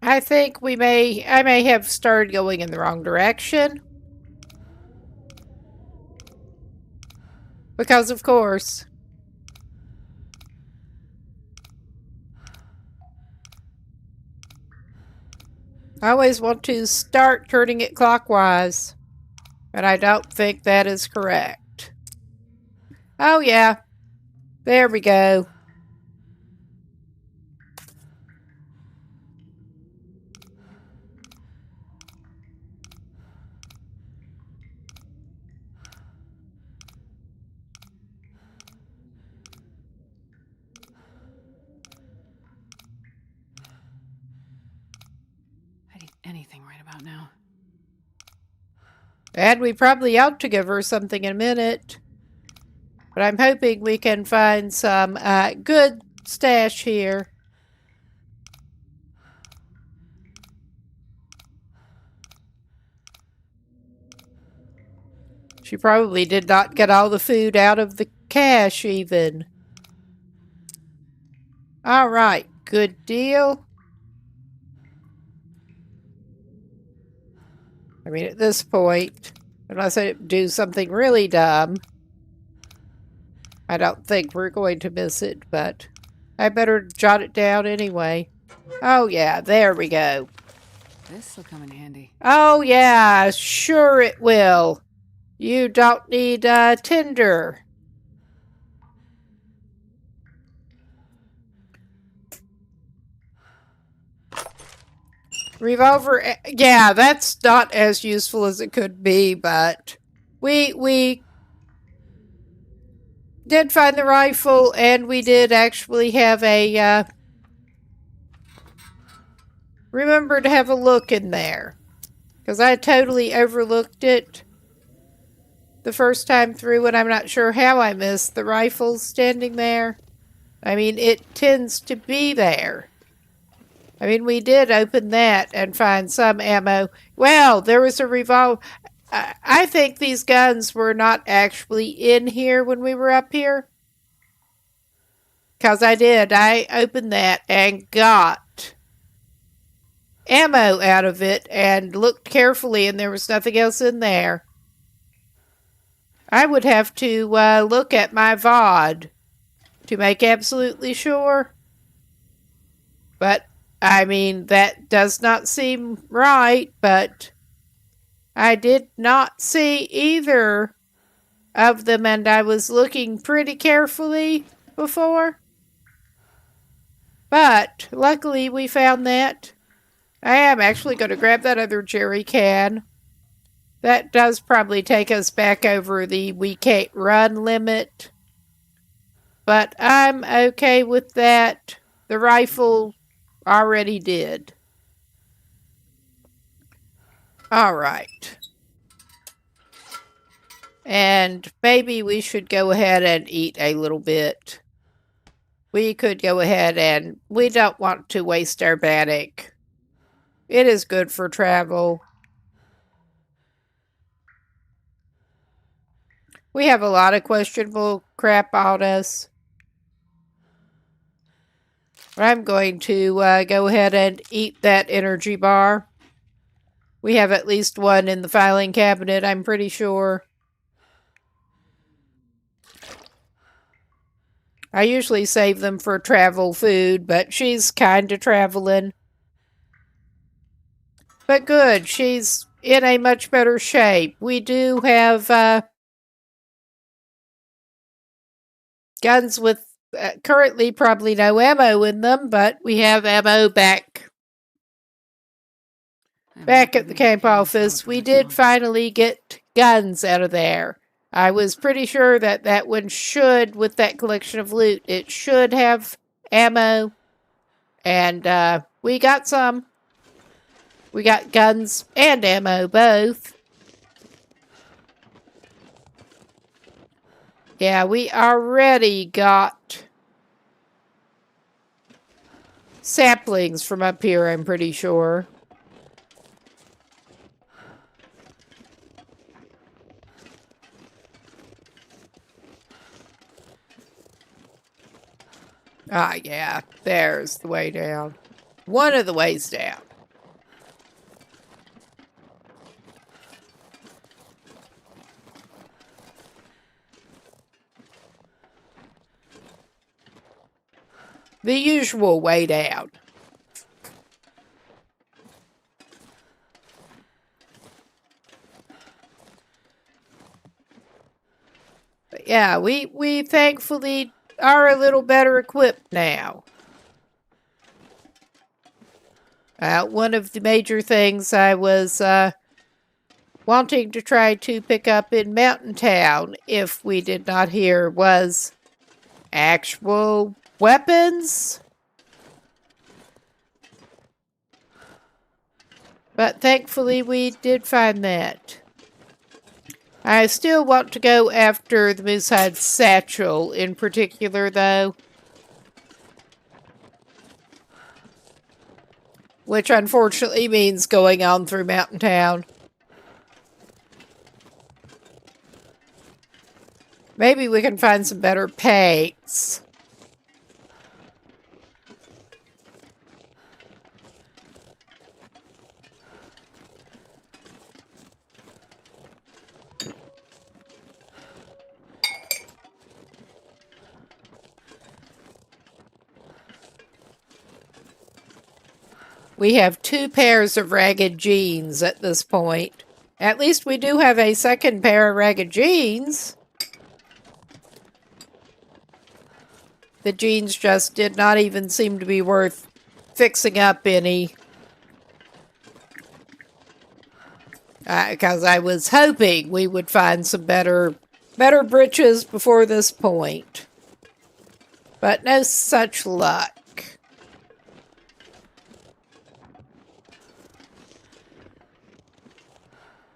I think I may have started going in the wrong direction. Because of course. I always want to start turning it clockwise. And I don't think that is correct. Oh yeah. There we go. I'd eat anything right about now. And we probably ought to give her something in a minute. But I'm hoping we can find some good stash here. She probably did not get all the food out of the cache even. All right, good deal. I mean, at this point, unless I do something really dumb, I don't think we're going to miss it, but I better jot it down anyway. Oh yeah, there we go. This'll come in handy. Oh yeah, sure it will. You don't need tinder. Revolver, yeah, that's not as useful as it could be, but we did find the rifle, and we did actually have a remember to have a look in there, because I totally overlooked it the first time through, and I'm not sure how I missed the rifle standing there. I mean, it tends to be there. I mean, we did open that and find some ammo. Well, there was a revolver. I think these guns were not actually in here when we were up here. Because I opened that and got ammo out of it and looked carefully, and there was nothing else in there. I would have to look at my VOD to make absolutely sure. But I mean, that does not seem right, but I did not see either of them, and I was looking pretty carefully before. But luckily we found that. I am actually going to grab that other jerry can. That does probably take us back over the we can't run limit. But I'm okay with that. The rifle already did. All right. And maybe we should go ahead and eat a little bit. We could go ahead and we don't want to waste our bannock. It is good for travel. We have a lot of questionable crap on us. I'm going to go ahead and eat that energy bar. We have at least one in the filing cabinet, I'm pretty sure. I usually save them for travel food, but she's kind of traveling. But good, she's in a much better shape. We do have guns with currently probably no ammo in them, but we have ammo back at the camp office. We did finally get guns out of there. I was pretty sure that that one should, with that collection of loot, it should have ammo. And we got some. We got guns and ammo both. Yeah, we already got saplings from up here, I'm pretty sure. Ah, yeah, there's the way down. One of the ways down. The usual way down. But yeah, we thankfully are a little better equipped now. One of the major things I was wanting to try to pick up in Mountain Town, if we did not hear, was actual weapons. But thankfully we did find that. I still want to go after the Moosehide Satchel in particular, though. Which unfortunately means going on through Mountain Town. Maybe we can find some better paints. We have 2 pairs of ragged jeans at this point. At least we do have a second pair of ragged jeans. The jeans just did not even seem to be worth fixing up any. Because I was hoping we would find some better breeches before this point. But no such luck.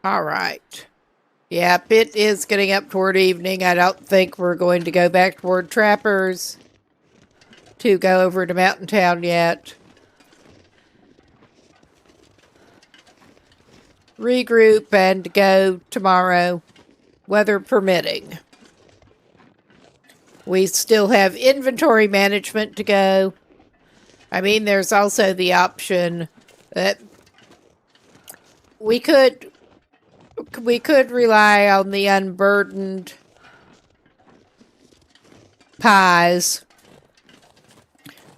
All right. Yep, it is getting up toward evening. I don't think we're going to go back toward Trappers to go over to Mountain Town yet. Regroup and go tomorrow, weather permitting. We still have inventory management to go. I mean, there's also the option that we could rely on the unburdened pies,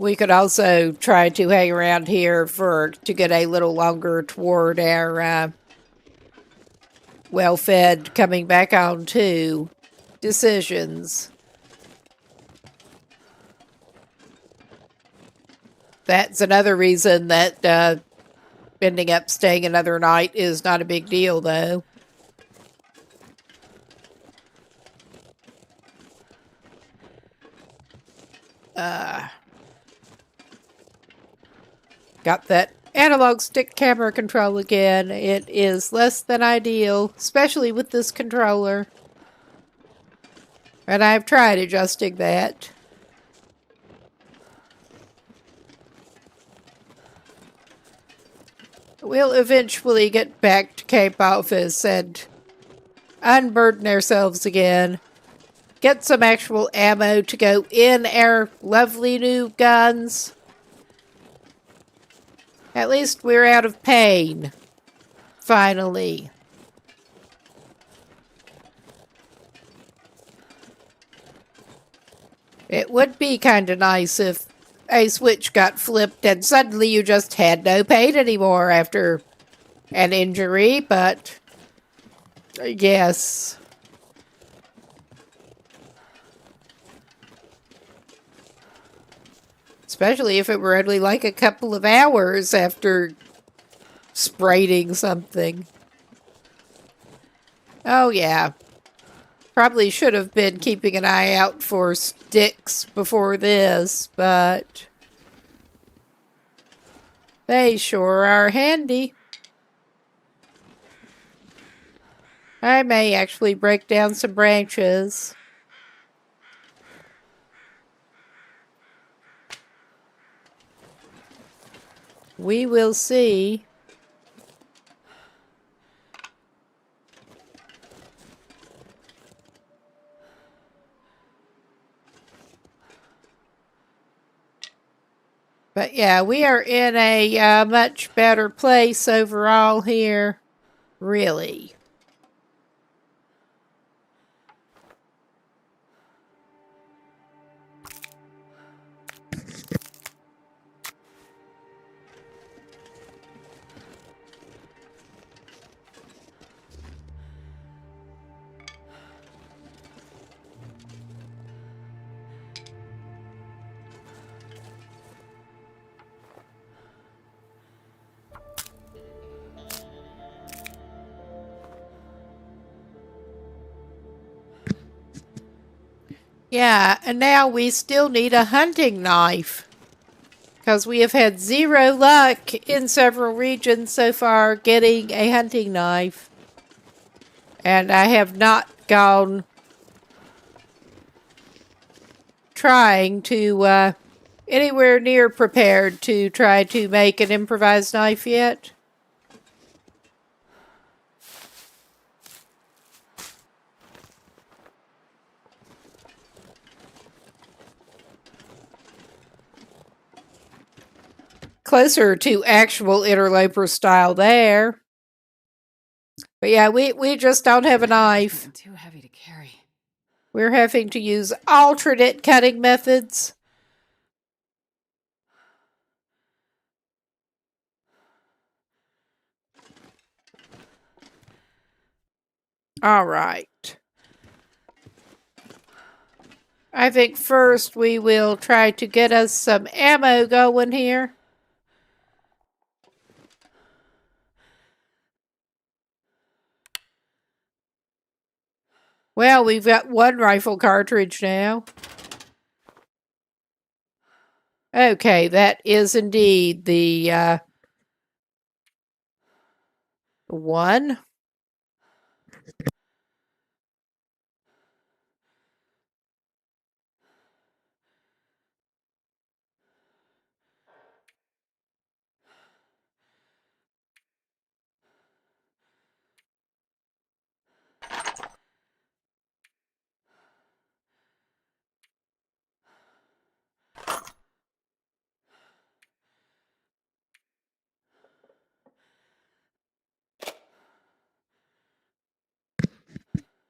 We could also try to hang around here to get a little longer toward our well-fed coming back on to decisions. That's another reason that ending up staying another night is not a big deal, though. Got that analog stick camera control again. It is less than ideal, especially with this controller. And I've tried adjusting that. We'll eventually get back to Cape Office and unburden ourselves again. Get some actual ammo to go in our lovely new guns. At least we're out of pain. Finally. It would be kind of nice if a switch got flipped and suddenly you just had no pain anymore after an injury, but yes. Especially if it were only like a couple of hours after spraining something. Oh, yeah. Probably should have been keeping an eye out for sticks before this, but they sure are handy. I may actually break down some branches. We will see. But yeah, we are in a much better place overall here. Really. Yeah, and now we still need a hunting knife. Because we have had zero luck in several regions so far getting a hunting knife. And I have not gone trying to anywhere near prepared to try to make an improvised knife yet. Closer to actual interloper style there. But yeah, we just don't have a knife. It's too heavy to carry. We're having to use alternate cutting methods. All right. I think first we will try to get us some ammo going here. Well, we've got one rifle cartridge now. Okay, that is indeed the one.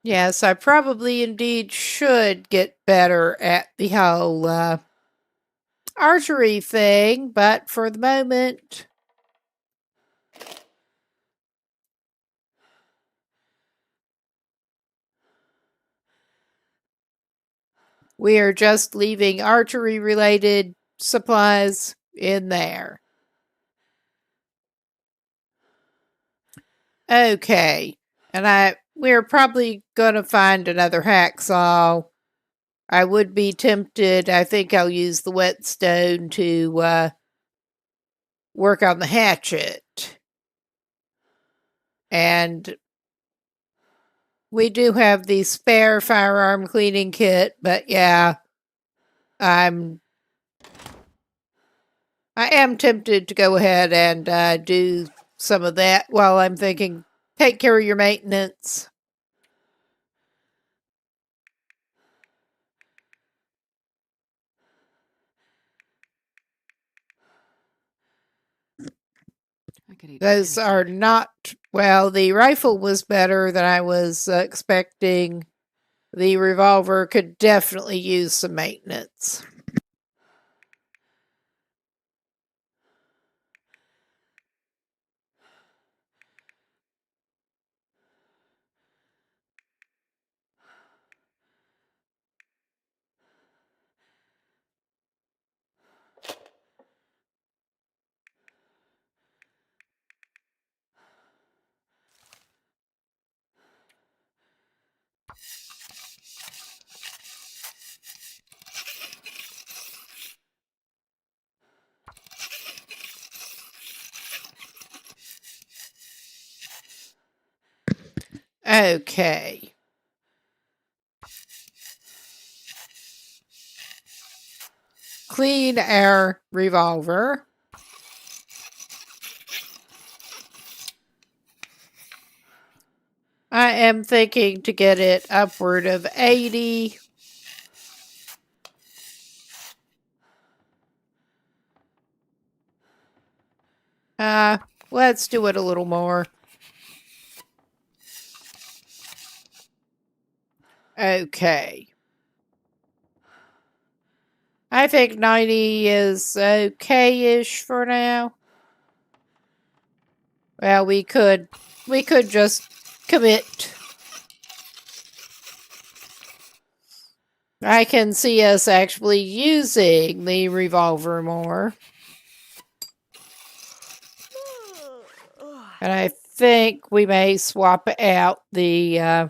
Yes, I probably indeed should get better at the whole archery thing, but for the moment, we are just leaving archery related supplies in there. Okay. And we're probably going to find another hacksaw. I would be tempted. I think I'll use the whetstone to work on the hatchet. And we do have the spare firearm cleaning kit, but yeah, I am tempted to go ahead and do some of that while I'm thinking, take care of your maintenance. I could eat Those potato are salad. not, well, the rifle was better than I was expecting. The revolver could definitely use some maintenance. Okay. Clean our revolver. I am thinking to get it upward of 80. Let's do it a little more. Okay. I think 90 is okay-ish for now. Well, we could just commit. I can see us actually using the revolver more. And I think we may swap out the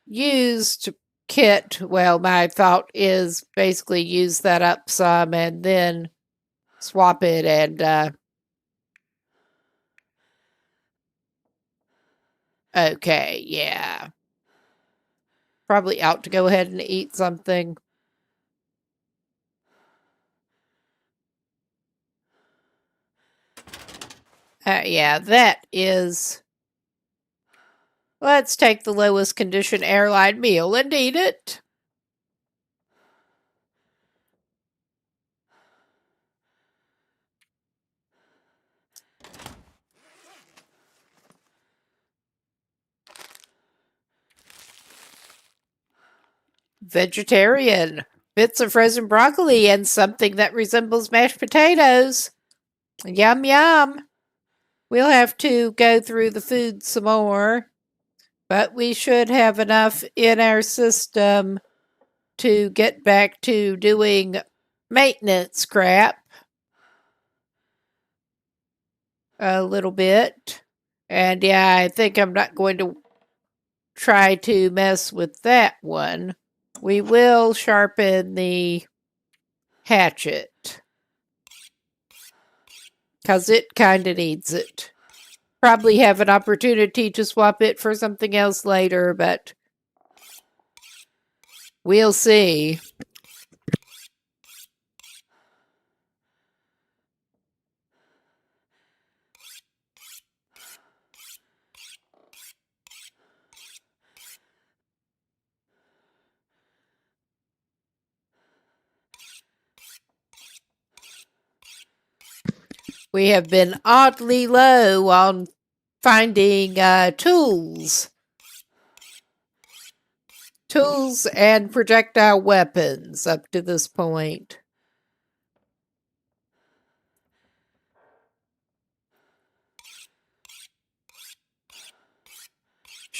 used kit. Well, my thought is basically use that up some and then swap it and okay, yeah. Probably out to go ahead and eat something. Yeah, that is. Let's take the lowest condition airline meal and eat it. Vegetarian. Bits of frozen broccoli and something that resembles mashed potatoes. Yum, yum. We'll have to go through the food some more, but we should have enough in our system to get back to doing maintenance crap a little bit. And yeah, I think I'm not going to try to mess with that one. We will sharpen the hatchet because it kind of needs it. Probably have an opportunity to swap it for something else later, but we'll see. We have been oddly low on finding tools and projectile weapons up to this point.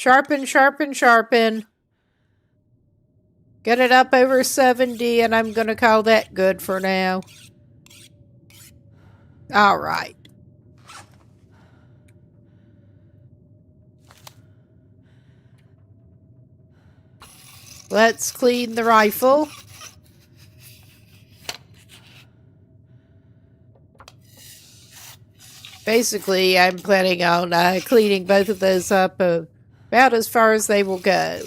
Sharpen, sharpen, sharpen. Get it up over 70, and I'm going to call that good for now. All right. Let's clean the rifle. Basically, I'm planning on cleaning both of those up about as far as they will go.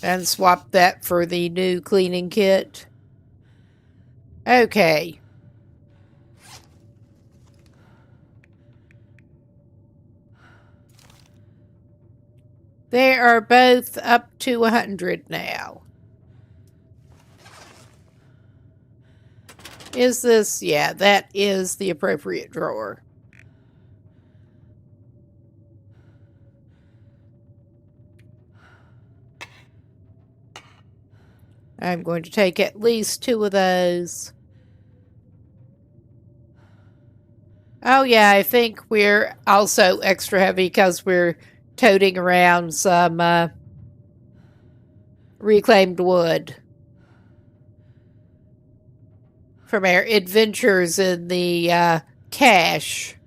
And swap that for the new cleaning kit. Okay. They are both up to 100 now. Is this? Yeah, that is the appropriate drawer. I'm going to take at least 2 of those. Oh yeah, I think we're also extra heavy because we're toting around some reclaimed wood from our adventures in the cache.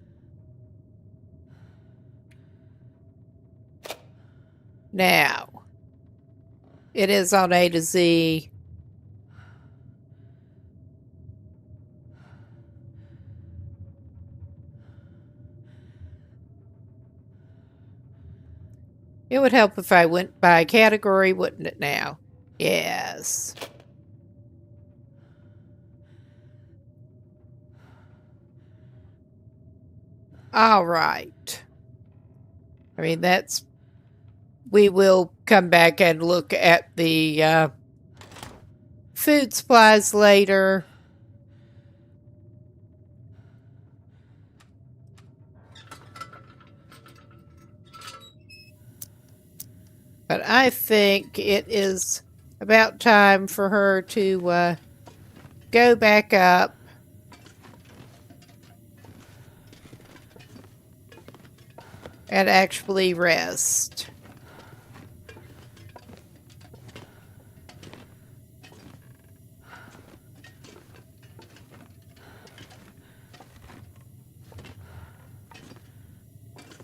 Now, it is on A to Z. It would help if I went by category, wouldn't it now? Yes. All right. I mean, that's... We will come back and look at the food supplies later. But I think it is about time for her to go back up. And actually rest.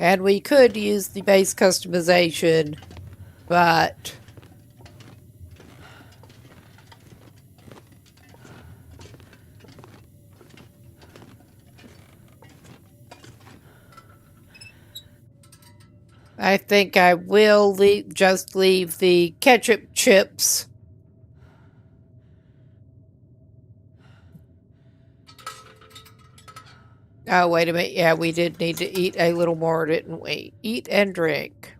And we could use the base customization, but I think I will just leave the ketchup chips. Oh, wait a minute. Yeah, we did need to eat a little more, didn't we? Eat and drink.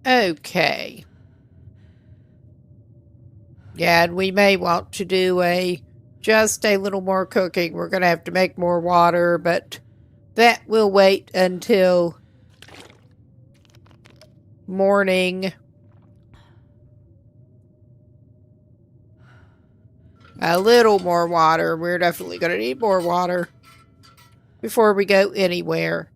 Okay. Yeah, and we may want to do just a little more cooking. We're going to have to make more water, but that will wait until morning. A little more water. We're definitely going to need more water before we go anywhere.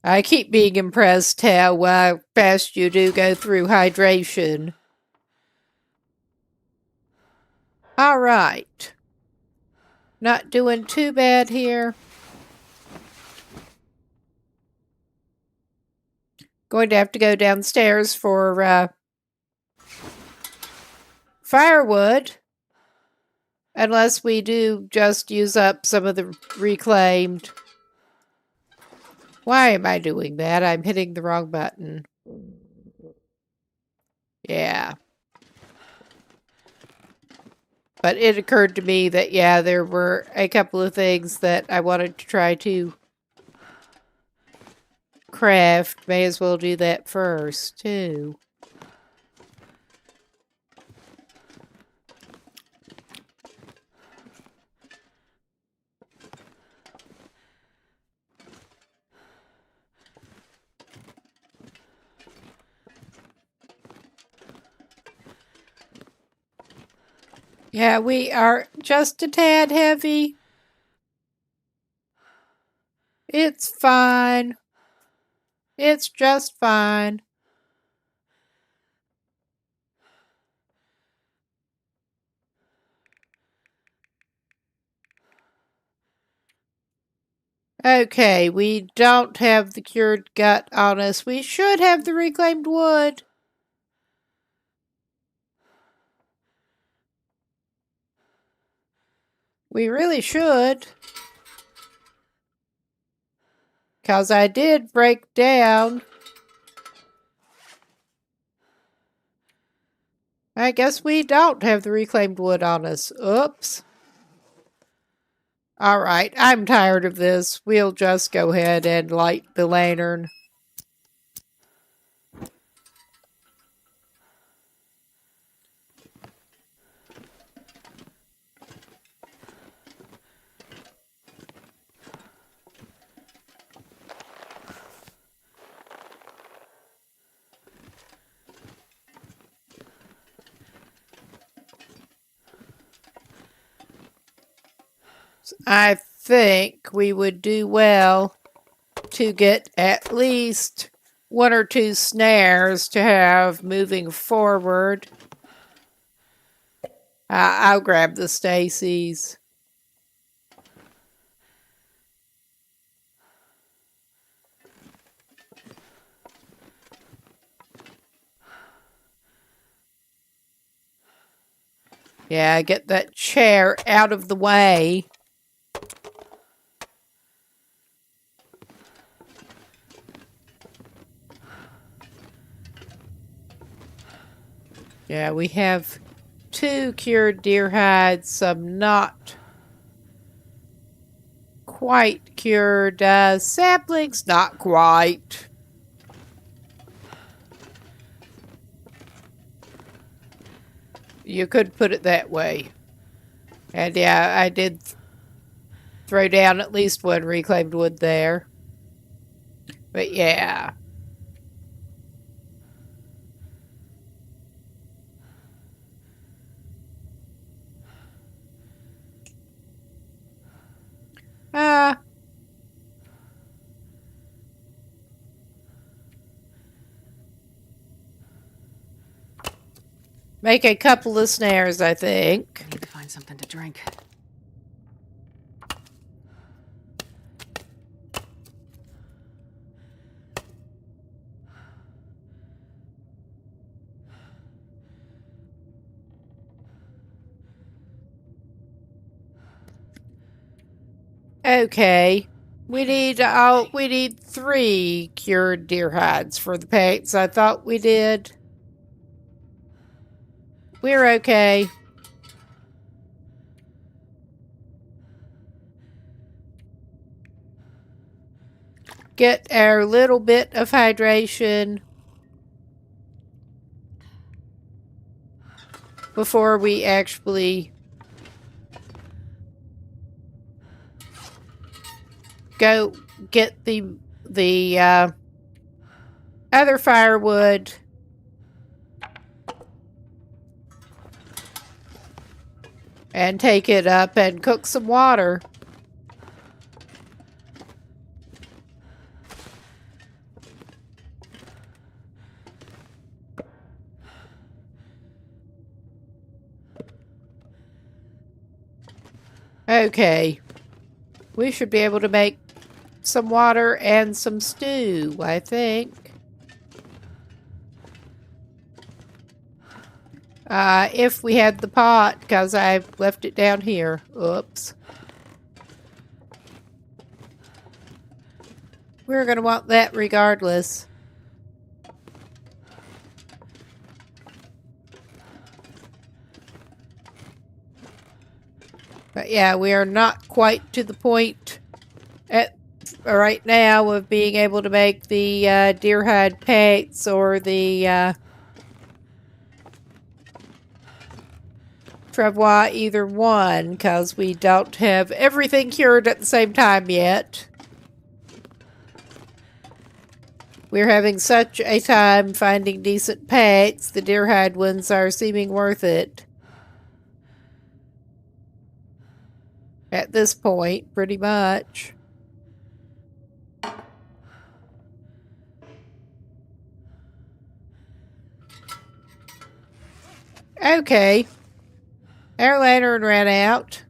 I keep being impressed how fast you do go through hydration. All right. Not doing too bad here. Going to have to go downstairs for firewood. Unless we do just use up some of the reclaimed. Why am I doing that? I'm hitting the wrong button. Yeah. But it occurred to me that, yeah, there were a couple of things that I wanted to try to craft. May as well do that first, too. Yeah, we are just a tad heavy. It's fine. It's just fine. Okay, we don't have the cured gut on us. We should have the reclaimed wood. We really should. Because I did break down. I guess we don't have the reclaimed wood on us. Oops. Alright, I'm tired of this. We'll just go ahead and light the lantern. I think we would do well to get at least 1 or 2 snares to have moving forward. I'll grab the Stacy's. Yeah, get that chair out of the way. Yeah, we have 2 cured deer hides, some not quite cured saplings, not quite. You could put it that way. And yeah, I did throw down at least 1 reclaimed wood there. But yeah. Make a couple of snares, I think. I need to find something to drink. Okay. We need 3 cured deer hides for the paints. I thought we did. We're okay. Get our little bit of hydration before we actually go get the other firewood. And take it up and cook some water. Okay. We should be able to make some water and some stew, I think. If we had the pot, because I left it down here. Oops. We're going to want that regardless. But yeah, we are not quite to the point at right now of being able to make the deer hide packs or the Travois either one, because we don't have everything cured at the same time yet. We're having such a time finding decent packs, the deer hide ones are seeming worth it. At this point, pretty much. Okay. Our lantern ran out.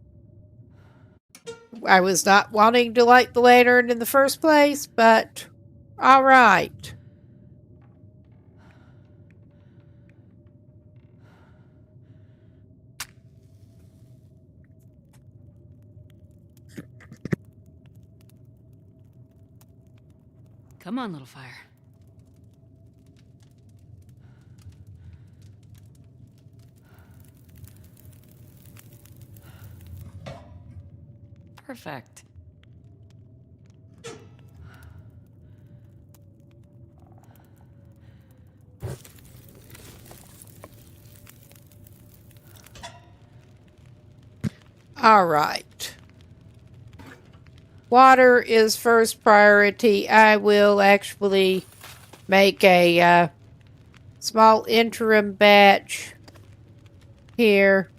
I was not wanting to light the lantern in the first place, but all right. Come on, little fire. Perfect. All right. Water is first priority. I will actually make a small interim batch here.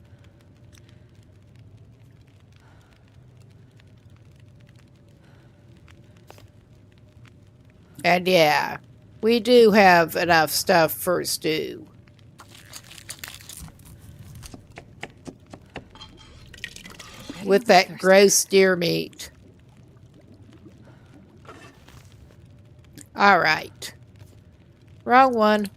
And yeah, we do have enough stuff for a stew. With that gross deer meat. All right. Wrong one.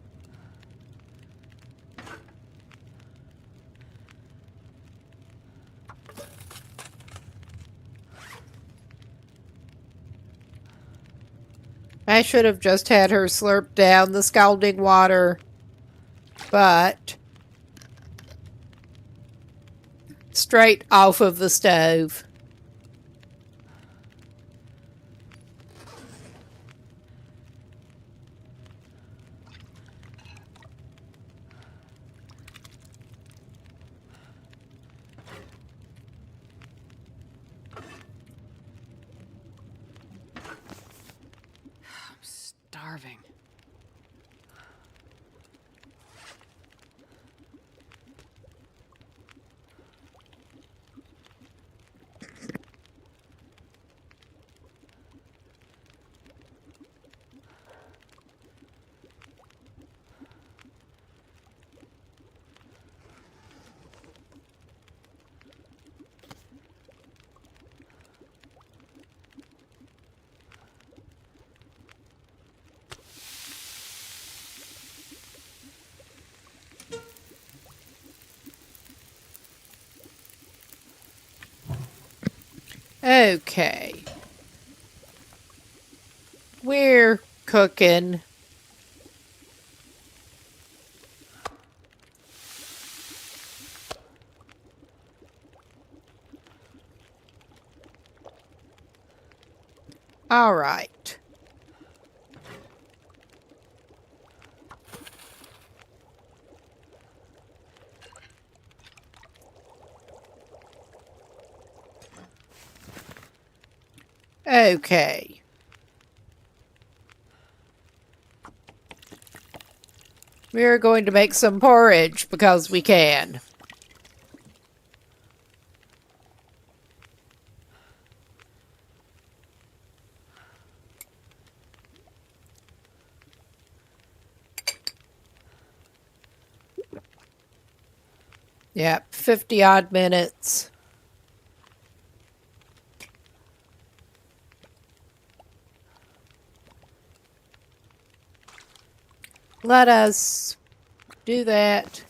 I should have just had her slurp down the scalding water, but straight off of the stove. I'm starving. Okay. We're cooking. All right. Okay. We're going to make some porridge because we can. Yep, 50 odd minutes. Let us do that.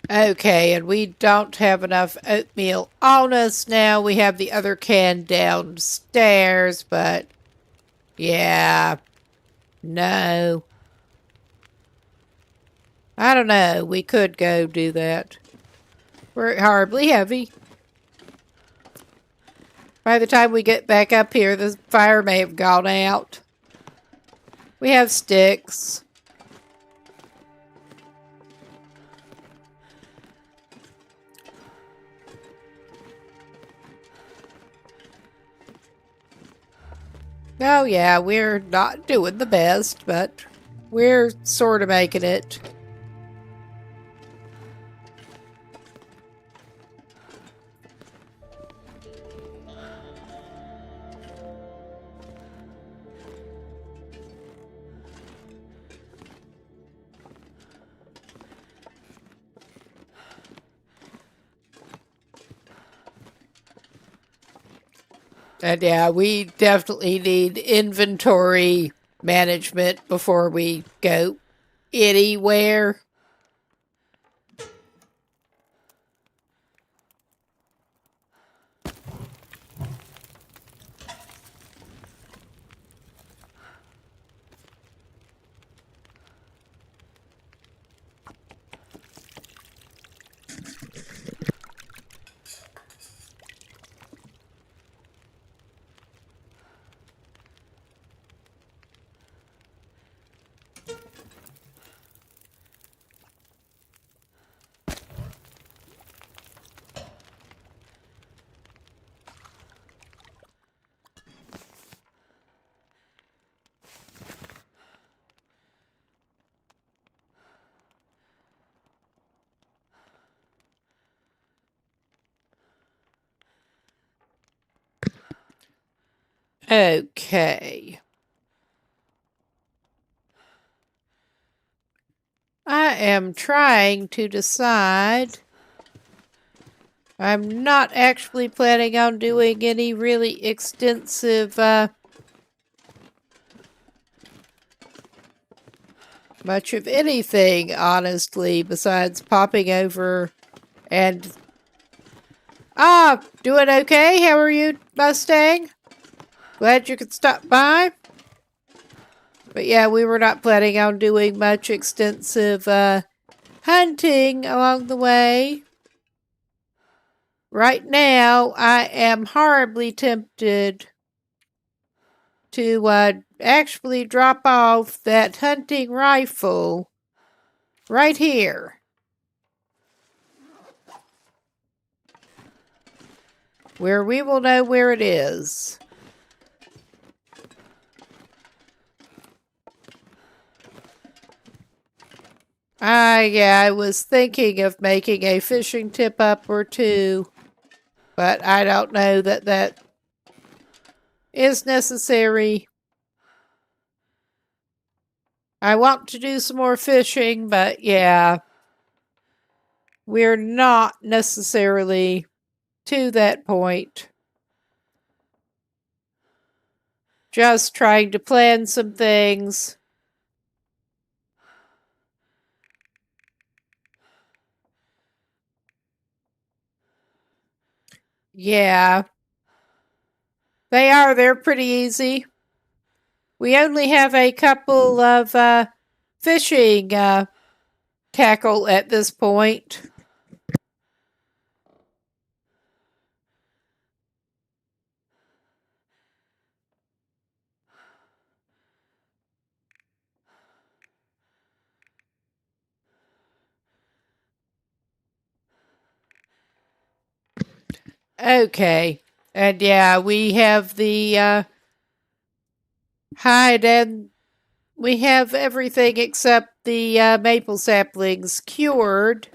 Okay, and we don't have enough oatmeal on us now. We have the other can downstairs, but yeah, no. I don't know. We could go do that. We're horribly heavy. By the time we get back up here, the fire may have gone out. We have sticks. Oh, yeah, we're not doing the best, but we're sort of making it. And yeah, we definitely need inventory management before we go anywhere. Okay. I am trying to decide. I'm not actually planning on doing any really extensive, much of anything, honestly, besides popping over and... Ah, doing okay? How are you, Mustang? Glad you could stop by. But yeah, we were not planning on doing much extensive, hunting along the way. Right now, I am horribly tempted to actually drop off that hunting rifle right here, where we will know where it is. Yeah, I was thinking of making a fishing tip up or two, but I don't know that that is necessary. I want to do some more fishing, but yeah, we're not necessarily to that point. Just trying to plan some things. Yeah, they are. They're pretty easy. We only have a couple of fishing tackle at this point. Okay. And yeah, we have the hide and we have everything except the maple saplings cured.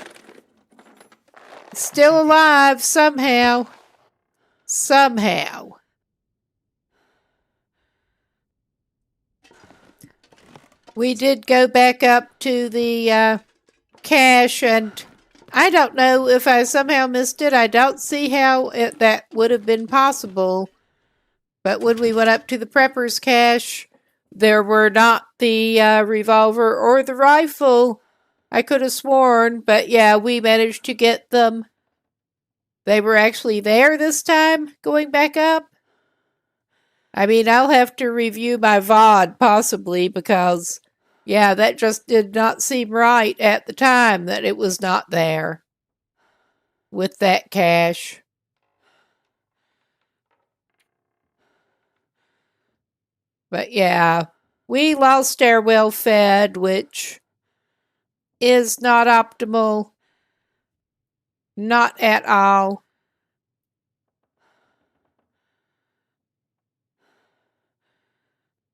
Still alive somehow. Somehow. We did go back up to the cache, and I don't know if I somehow missed it. I don't see how that would have been possible. But when we went up to the prepper's cache, there were not the revolver or the rifle I could have sworn, but yeah, we managed to get them. They were actually there this time, going back up. I mean, I'll have to review my VOD possibly because, yeah, that just did not seem right at the time that it was not there with that cache. But yeah, we lost our well fed, which is not optimal. Not at all.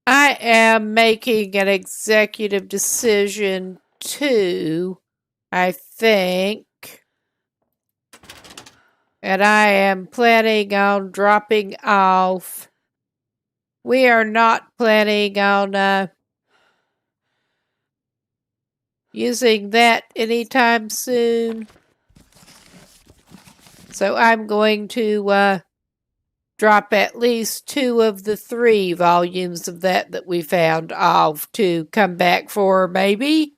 I am making an executive decision too, I think. And I am planning on dropping off. We are not planning on using that anytime soon. So I'm going to drop at least 2 of the 3 volumes of that we found off to come back for maybe.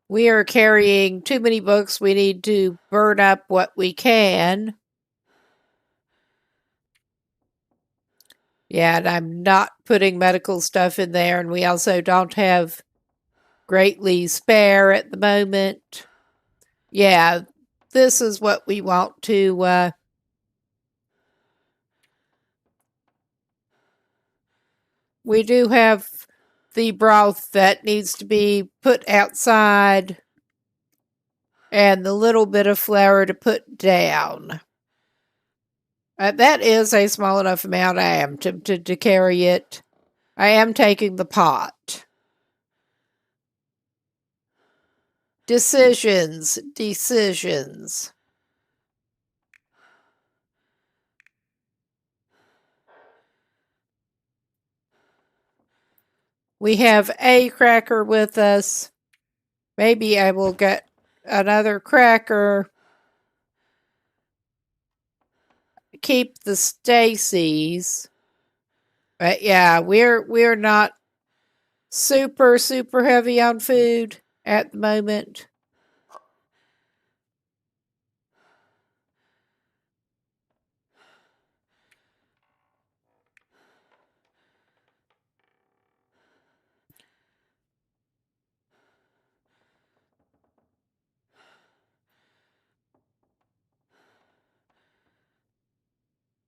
We are carrying too many books. We need to burn up what we can. Yeah, and I'm not putting medical stuff in there, and we also don't have greatly spare at the moment. Yeah, this is what we want to we do have the broth that needs to be put outside and the little bit of flour to put down. That is a small enough amount. I am tempted to carry it. I am taking the pot. Decisions. We have a cracker with us. Maybe I will get another cracker. Keep the Stacy's. But yeah, we're not super heavy on food at the moment.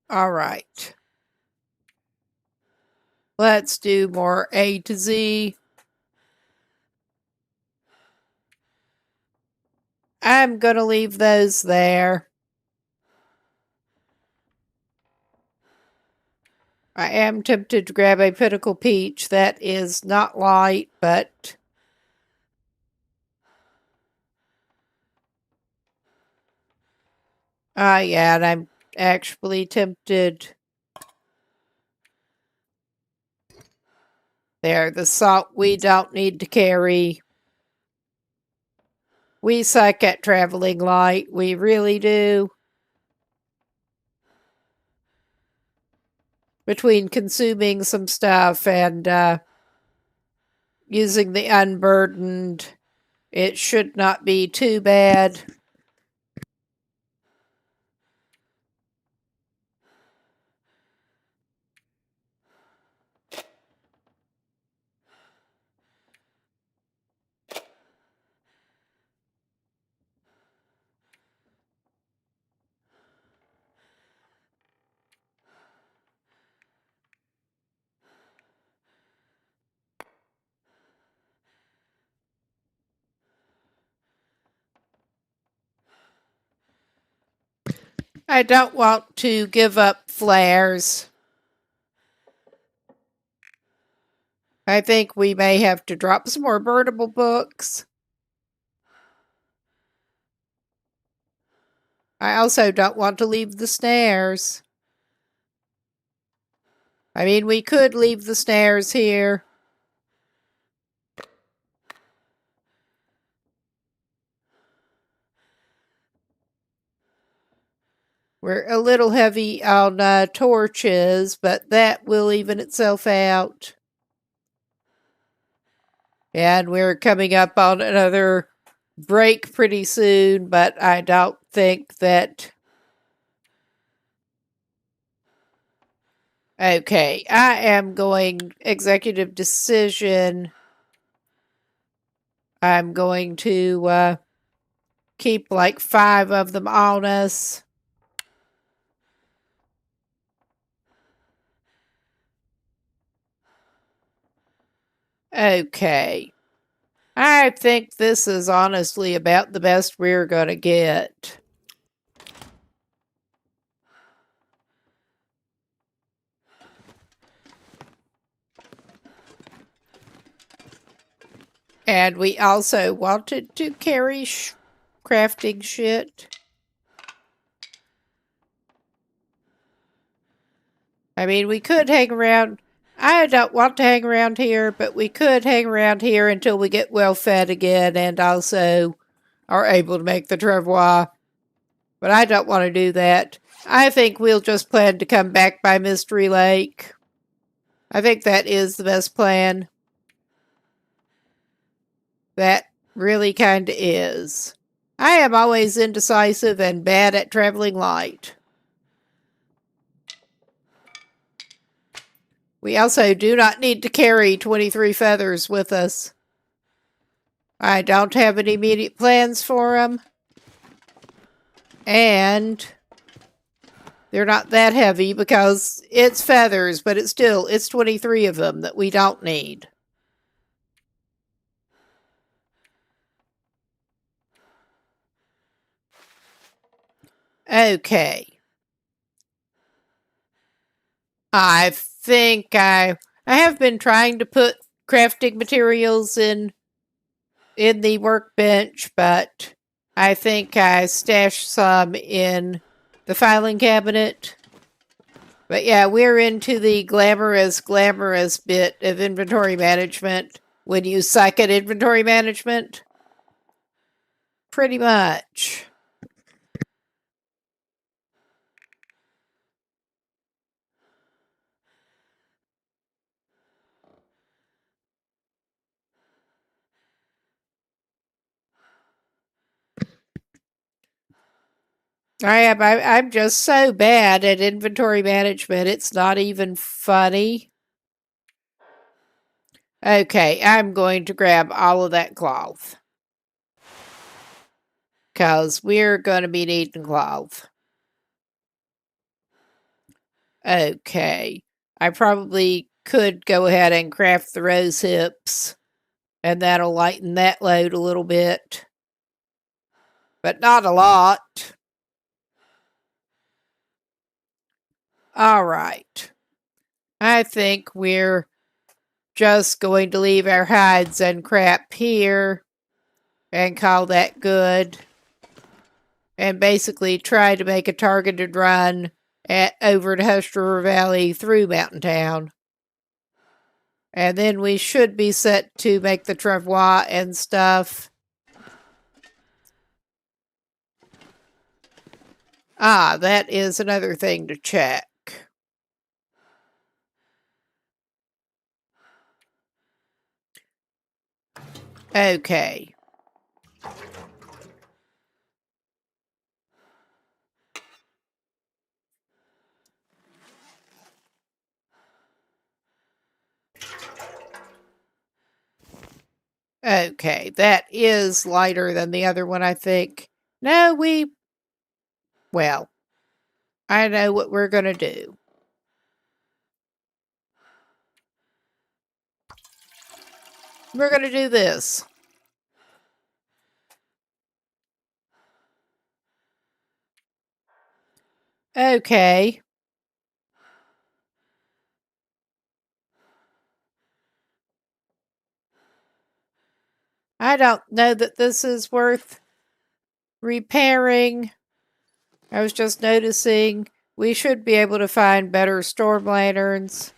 All right. Let's do more A to Z. I'm going to leave those there. I am tempted to grab a Pinnacle Peach. That is not light, but yeah, and I'm actually tempted. There, the salt we don't need to carry. We suck at traveling light. We really do. Between consuming some stuff and using the unburdened, it should not be too bad. I don't want to give up flares. I think we may have to drop some more burnable books. I also don't want to leave the snares. I mean, we could leave the snares here. We're a little heavy on torches, but that will even itself out. And we're coming up on another break pretty soon, but I don't think that... Okay, I am going executive decision. I'm going to keep like 5 of them on us. Okay. I think this is honestly about the best we're going to get. And we also wanted to carry crafting shit. I mean, we could hang around. I don't want to hang around here, but we could hang around here until we get well fed again and also are able to make the travois. But I don't want to do that. I think we'll just plan to come back by Mystery Lake. I think that is the best plan. That really kind of is. I am always indecisive and bad at traveling light. We also do not need to carry 23 feathers with us. I don't have any immediate plans for them. And they're not that heavy because it's feathers, but it's 23 of them that we don't need. Okay. I think I have been trying to put crafting materials in the workbench, but I think I stashed some in the filing cabinet. But yeah, we're into the glamorous bit of inventory management when you suck at inventory management. Pretty much. I'm just so bad at inventory management, it's not even funny. Okay, I'm going to grab all of that cloth. Because we're going to be needing cloth. Okay, I probably could go ahead and craft the rose hips. And that'll lighten that load a little bit. But not a lot. All right. I think we're just going to leave our hides and crap here and call that good. And basically try to make a targeted run over to Hush River Valley through Mountain Town. And then we should be set to make the travois and stuff. Ah, that is another thing to check. Okay. Okay, that is lighter than the other one, I think. No, well, I know what we're going to do. We're going to do this. Okay. I don't know that this is worth repairing. I was just noticing we should be able to find better storm lanterns.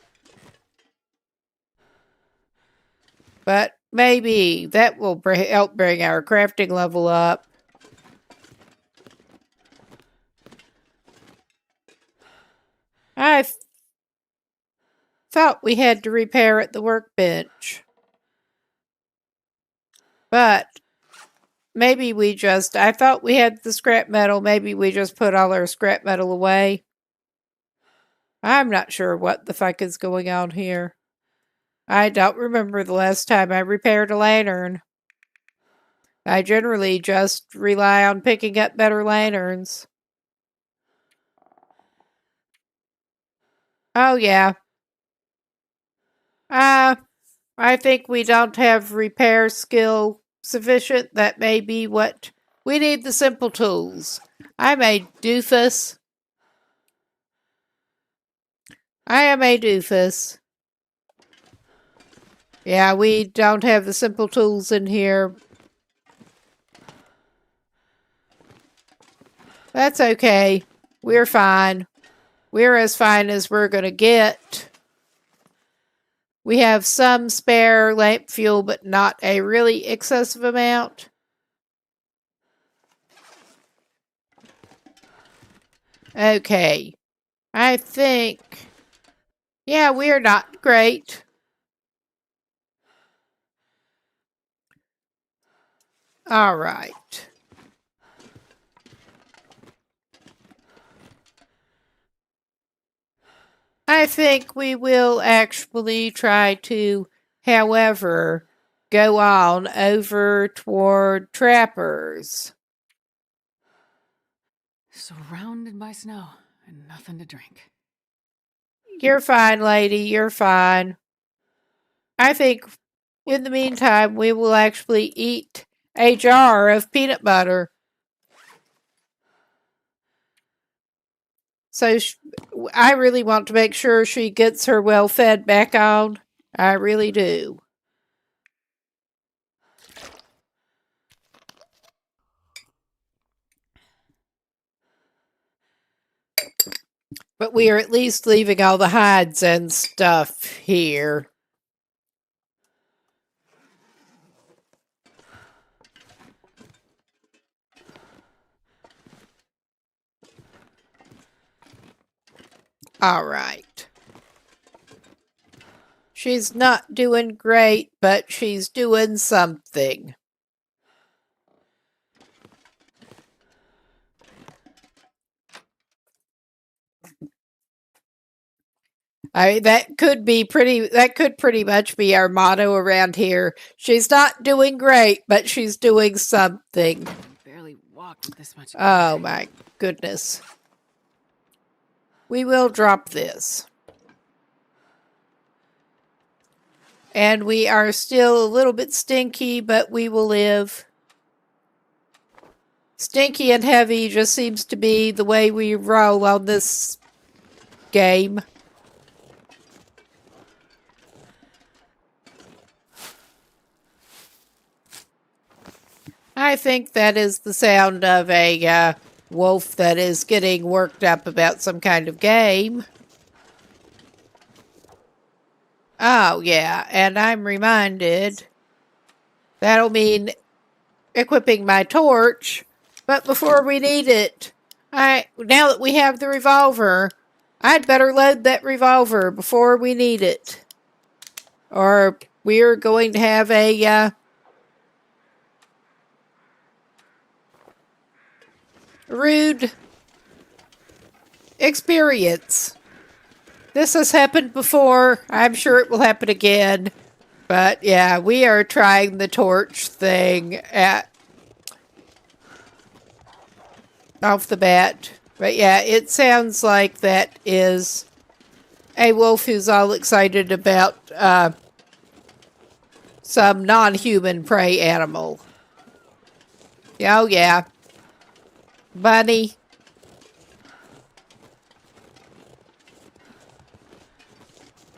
But maybe that will help bring our crafting level up. I thought we had to repair at the workbench. But maybe I thought we had the scrap metal. Maybe we just put all our scrap metal away. I'm not sure what the fuck is going on here. I don't remember the last time I repaired a lantern. I generally just rely on picking up better lanterns. Oh, yeah. I think we don't have repair skill sufficient. That may be what we need. The simple tools. I'm a doofus. I am a doofus. Yeah, we don't have the simple tools in here. That's okay. We're fine. We're as fine as we're going to get. We have some spare lamp fuel, but not a really excessive amount. Okay. I think... Yeah, we're not great. All right. I think we will actually try to, however, go on over toward trappers. Surrounded by snow and nothing to drink. You're fine, lady. You're fine. I think in the meantime, we will actually eat a jar of peanut butter. So I really want to make sure she gets her well fed back on. I really do. But we are at least leaving all the hides and stuff here. All right. She's not doing great, but she's doing something. That could pretty much be our motto around here. She's not doing great, but she's doing something. Barely walked with this much. Oh my goodness. We will drop this. And we are still a little bit stinky, but we will live. Stinky and heavy just seems to be the way we roll on this game. I think that is the sound of a wolf that is getting worked up about some kind of game. Oh, yeah, and I'm reminded that'll mean equipping my torch, but before we need it, now that we have the revolver, I'd better load that revolver before we need it. Or we're going to have a rude experience. This has happened before. I'm sure it will happen again. But yeah, we are trying the torch thing off the bat. But yeah, it sounds like that is a wolf who's all excited about some non-human prey animal. Oh yeah. Bunny.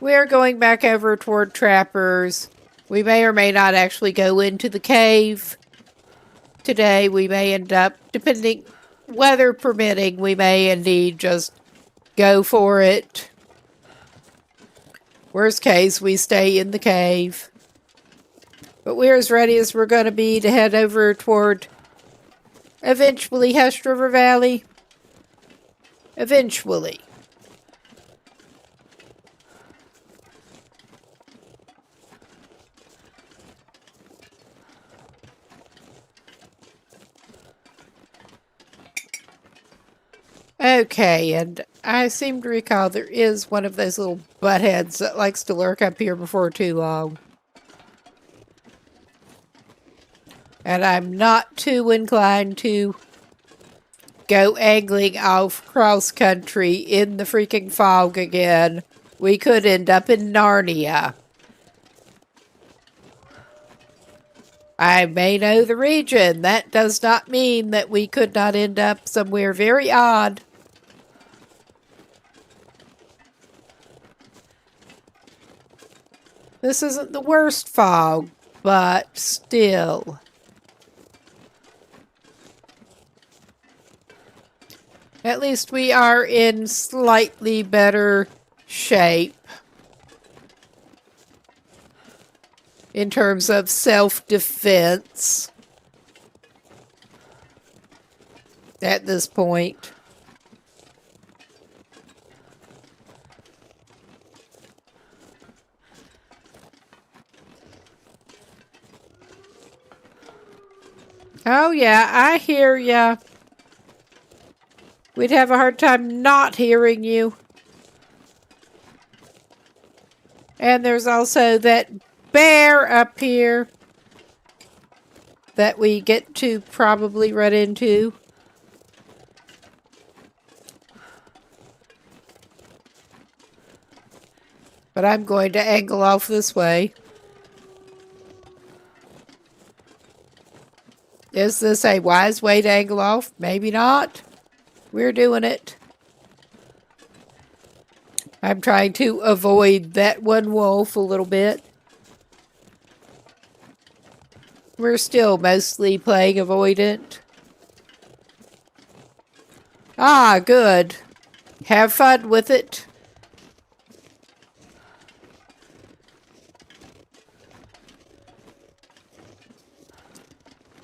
We're going back over toward trappers. We may or may not actually go into the cave today. We may end up, depending, weather permitting, we may indeed just go for it. Worst case, we stay in the cave. But we're as ready as we're going to be to head over toward, eventually, Hush River Valley. Eventually. Okay, and I seem to recall there is one of those little buttheads that likes to lurk up here before too long. And I'm not too inclined to go angling off cross country in the freaking fog again. We could end up in Narnia. I may know the region. That does not mean that we could not end up somewhere very odd. This isn't the worst fog, but still. At least we are in slightly better shape in terms of self-defense at this point. Oh yeah, I hear ya. We'd have a hard time not hearing you. And there's also that bear up here that we get to probably run into. But I'm going to angle off this way. Is this a wise way to angle off? Maybe not. We're doing it. I'm trying to avoid that one wolf a little bit. We're still mostly playing avoidant. Ah, good. Have fun with it.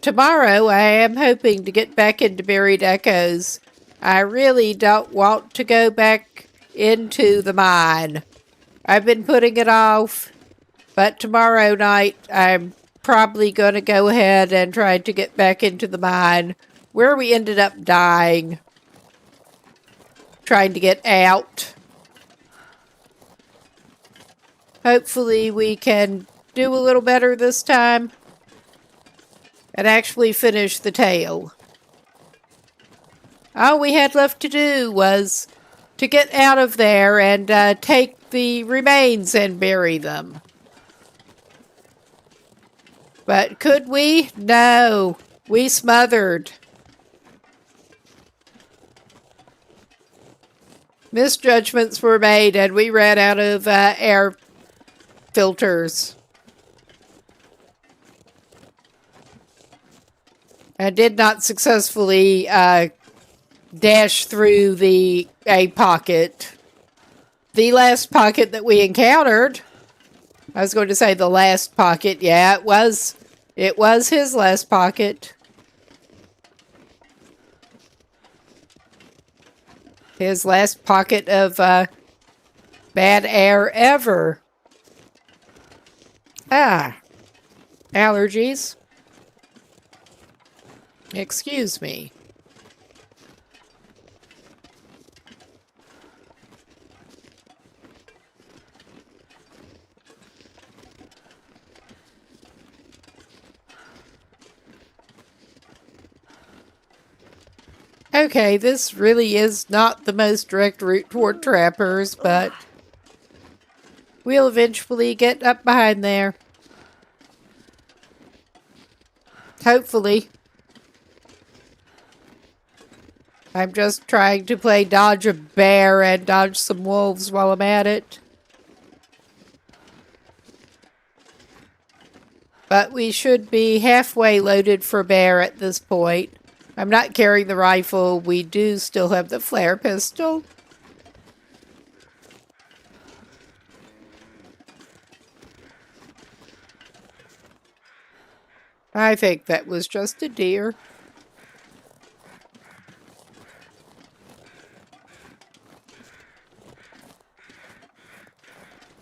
Tomorrow I am hoping to get back into Buried Echoes. I really don't want to go back into the mine. I've been putting it off, but tomorrow night I'm probably going to go ahead and try to get back into the mine where we ended up dying. Trying to get out. Hopefully we can do a little better this time and actually finish the tale. All we had left to do was to get out of there and take the remains and bury them. But could we? No. We smothered. Misjudgments were made and we ran out of air filters. I did not successfully dash through a pocket. The last pocket that we encountered, I was going to say the last pocket. Yeah, it was his last pocket. His last pocket of bad air ever. Ah, allergies. Excuse me. Okay, this really is not the most direct route toward trappers, but we'll eventually get up behind there. Hopefully. I'm just trying to play dodge a bear and dodge some wolves while I'm at it. But we should be halfway loaded for bear at this point. I'm not carrying the rifle. We do still have the flare pistol. I think that was just a deer.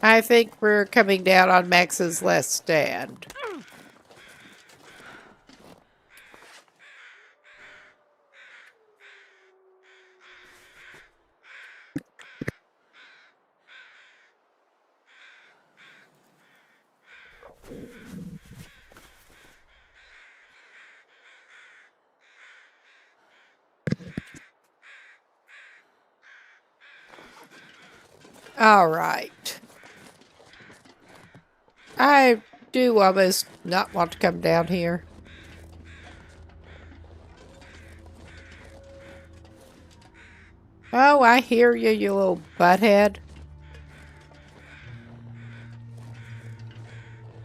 I think we're coming down on Max's last stand. All right. I do almost not want to come down here. Oh, I hear you, you little butthead.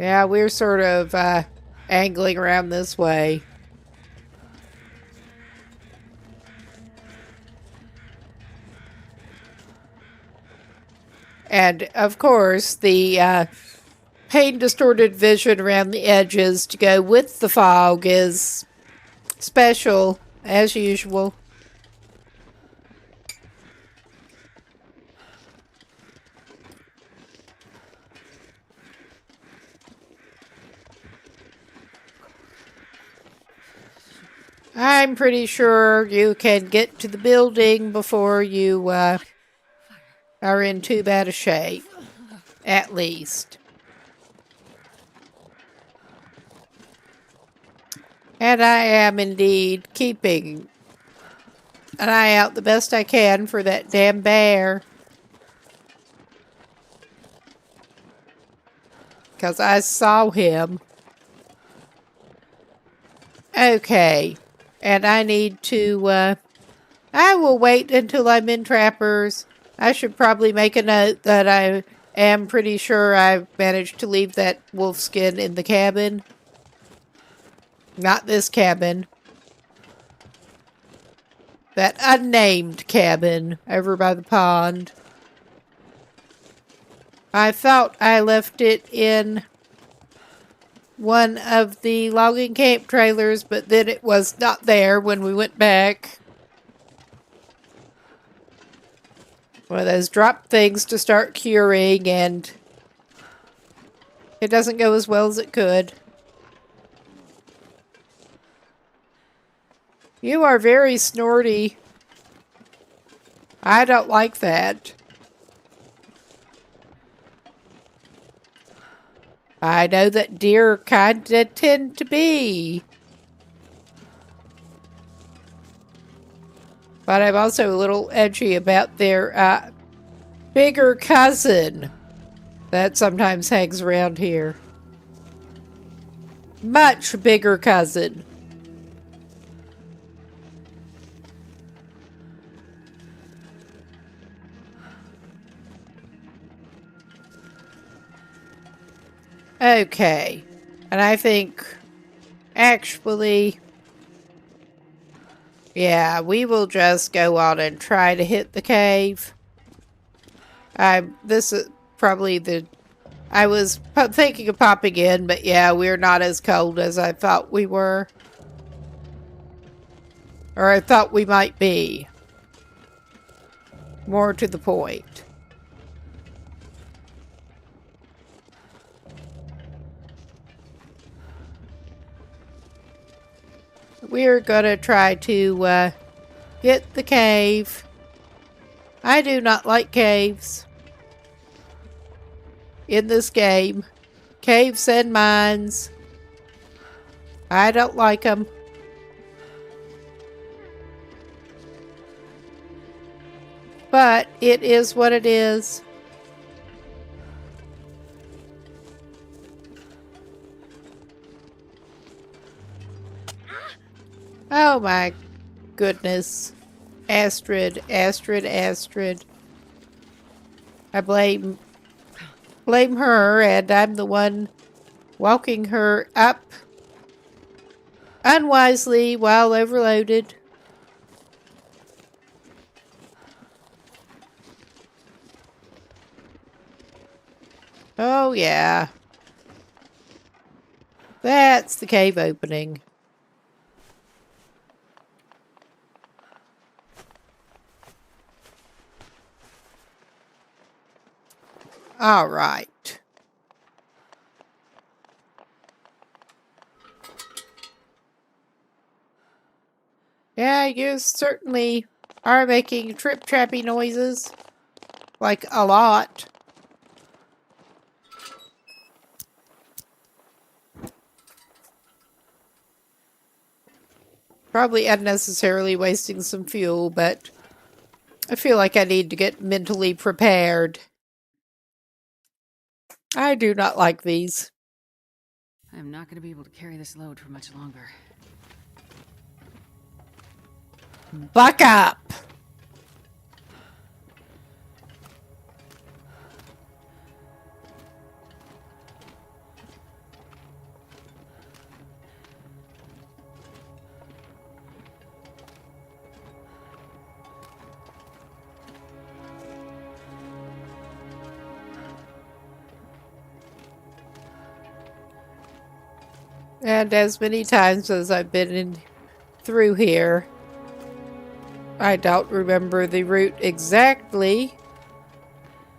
Yeah, we're sort of angling around this way. And of course, the pain distorted vision around the edges to go with the fog is special, as usual. I'm pretty sure you can get to the building before you are in too bad a shape, at least. And I am indeed keeping an eye out the best I can for that damn bear. Because I saw him. Okay. And I need to, I will wait until I'm in Trappers. I should probably make a note that I am pretty sure I've managed to leave that wolf skin in the cabin. Not this cabin. That unnamed cabin over by the pond. I thought I left it in one of the logging camp trailers, but then it was not there when we went back. One of those drop things to start curing, and it doesn't go as well as it could. You are very snorty. I don't like that. I know that deer kinda tend to be. But I'm also a little edgy about their bigger cousin that sometimes hangs around here. Much bigger cousin. Okay. And I think, actually, yeah, we will just go on and try to hit the cave. This is probably I was thinking of popping in, but yeah, we're not as cold as I thought we were. Or I thought we might be. More to the point. We're gonna try to get the cave. I do not like caves in this game. Caves and mines. I don't like them. But it is what it is. Oh my goodness. Astrid, Astrid, Astrid. I blame her, and I'm the one walking her up unwisely while overloaded. Oh yeah. That's the cave opening. All right. Yeah, you certainly are making trip-trappy noises. Like, a lot. Probably unnecessarily wasting some fuel, but I feel like I need to get mentally prepared. I do not like these. I am not going to be able to carry this load for much longer. Buck up! And as many times as I've been through here, I don't remember the route exactly,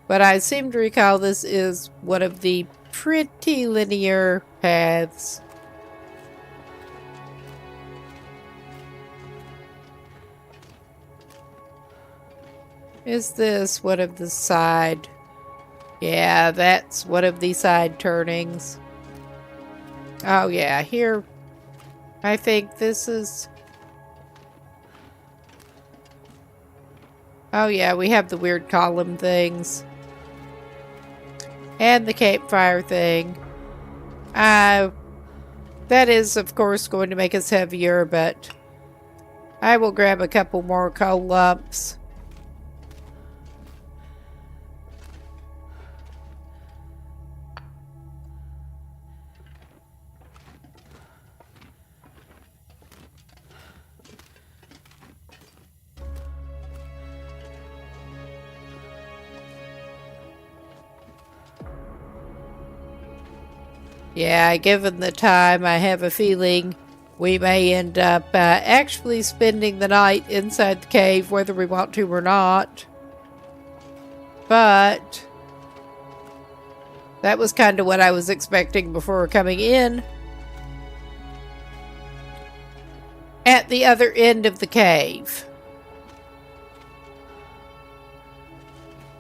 but I seem to recall this is one of the pretty linear paths. Is this one of the side? Yeah, that's one of the side turnings. Oh yeah, here, I think this is... Oh yeah, we have the weird column things. And the campfire thing. That is, of course, going to make us heavier, but I will grab a couple more coal lumps. Yeah, given the time, I have a feeling we may end up actually spending the night inside the cave, whether we want to or not. But that was kind of what I was expecting before coming in. At the other end of the cave.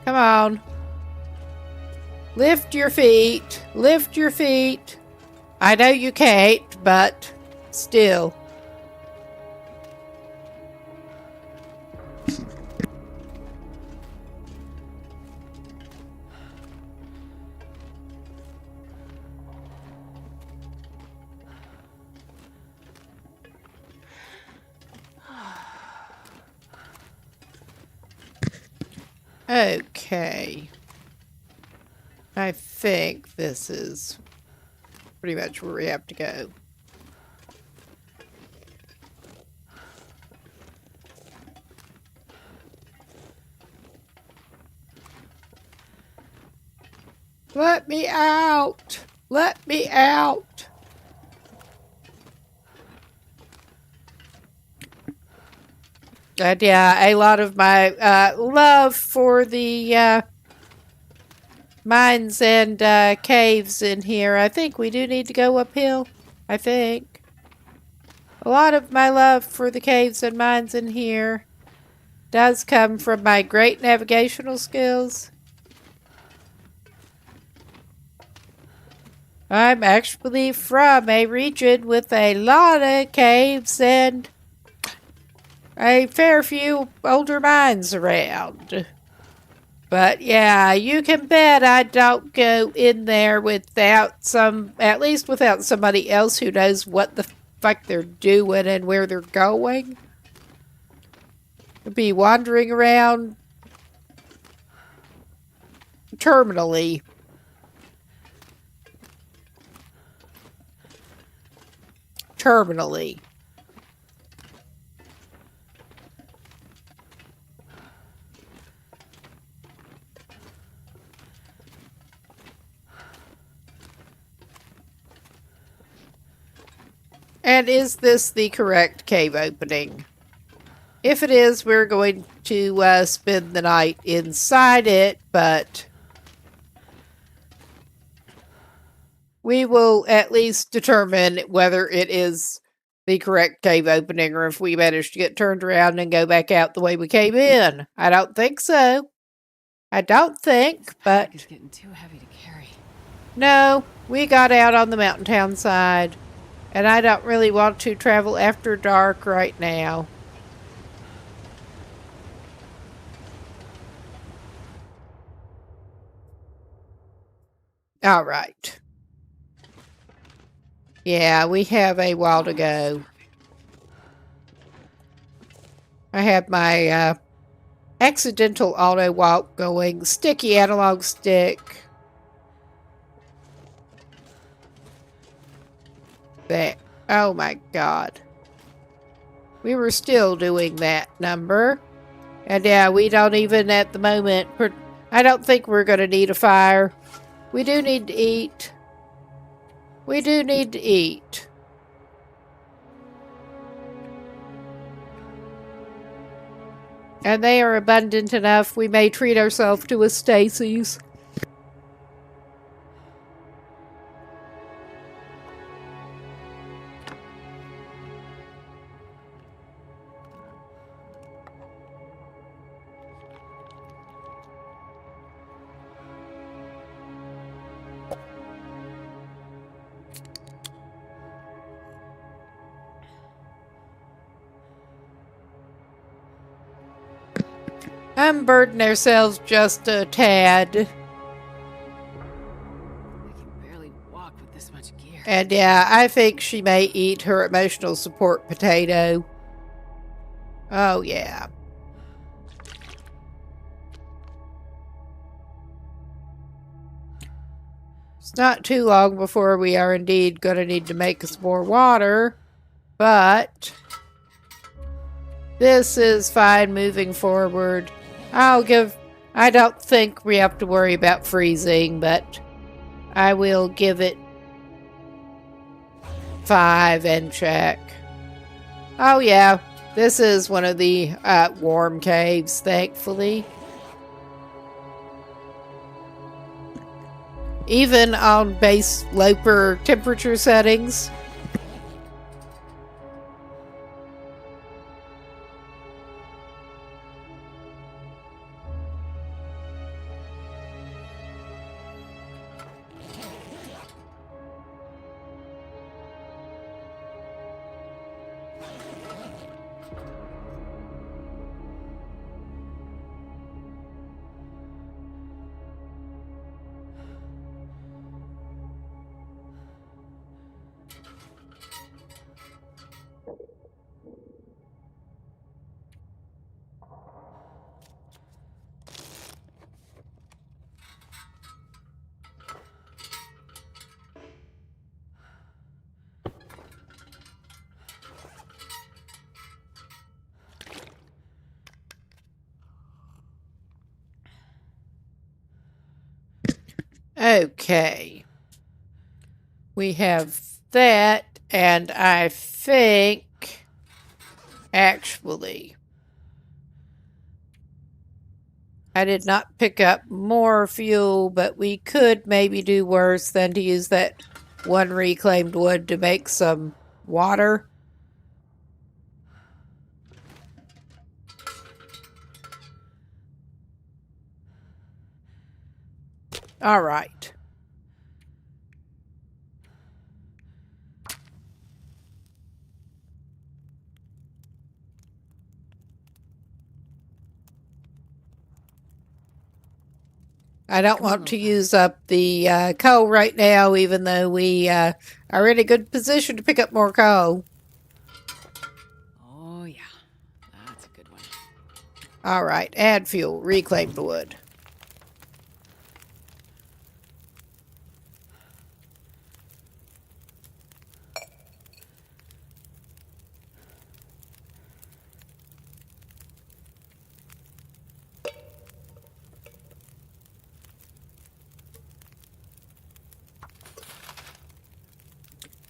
Come on. Lift your feet. Lift your feet. I know you can't, but still. Okay. I think this is pretty much where we have to go. Let me out! Let me out! And yeah, a lot of my love for the mines and caves in here. I think we do need to go uphill. I think. A lot of my love for the caves and mines in here does come from my great navigational skills. I'm actually from a region with a lot of caves and a fair few older mines around. But yeah, you can bet I don't go in there without at least without somebody else who knows what the fuck they're doing and where they're going. I'd be wandering around terminally. Terminally. And is this the correct cave opening? If it is, we're going to spend the night inside it, but we will at least determine whether it is the correct cave opening or if we manage to get turned around and go back out the way we came in. I don't think so. I don't think, but... It's getting too heavy to carry. No, we got out on the mountain town side. And I don't really want to travel after dark right now. All right. Yeah, we have a while to go. I have my accidental auto walk going, sticky analog stick. There. Oh my god. We were still doing that number. And yeah, we don't even at the moment. I don't think we're going to need a fire. We do need to eat. We do need to eat. And they are abundant enough, we may treat ourselves to a Stacy's. Unburden ourselves just a tad. I can barely walk with this much gear. And yeah, I think she may eat her emotional support potato. Oh yeah. It's not too long before we are indeed going to need to make some more water. But this is fine moving forward. I don't think we have to worry about freezing, but I will give it 5 and check. Oh yeah, this is one of the warm caves, thankfully. Even on base Loper temperature settings. Okay. We have that, and I think, actually, I did not pick up more fuel, but we could maybe do worse than to use that one reclaimed wood to make some water. All right. I don't want to use up the coal right now, even though we are in a good position to pick up more coal. Oh, yeah. That's a good one. All right, add fuel, reclaim the wood.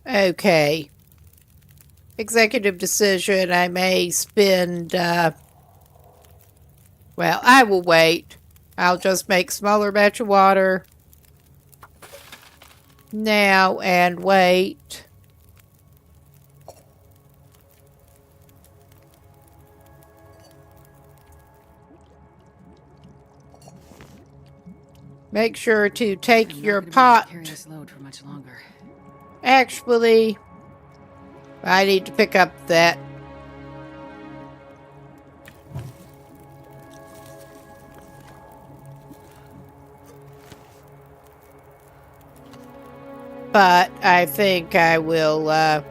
Okay. Executive decision. I may spend, well, I will wait. I'll just make smaller batch of water now and wait. Make sure to take your pot. Carry this load for much longer. Actually, I need to pick up that. But I think I will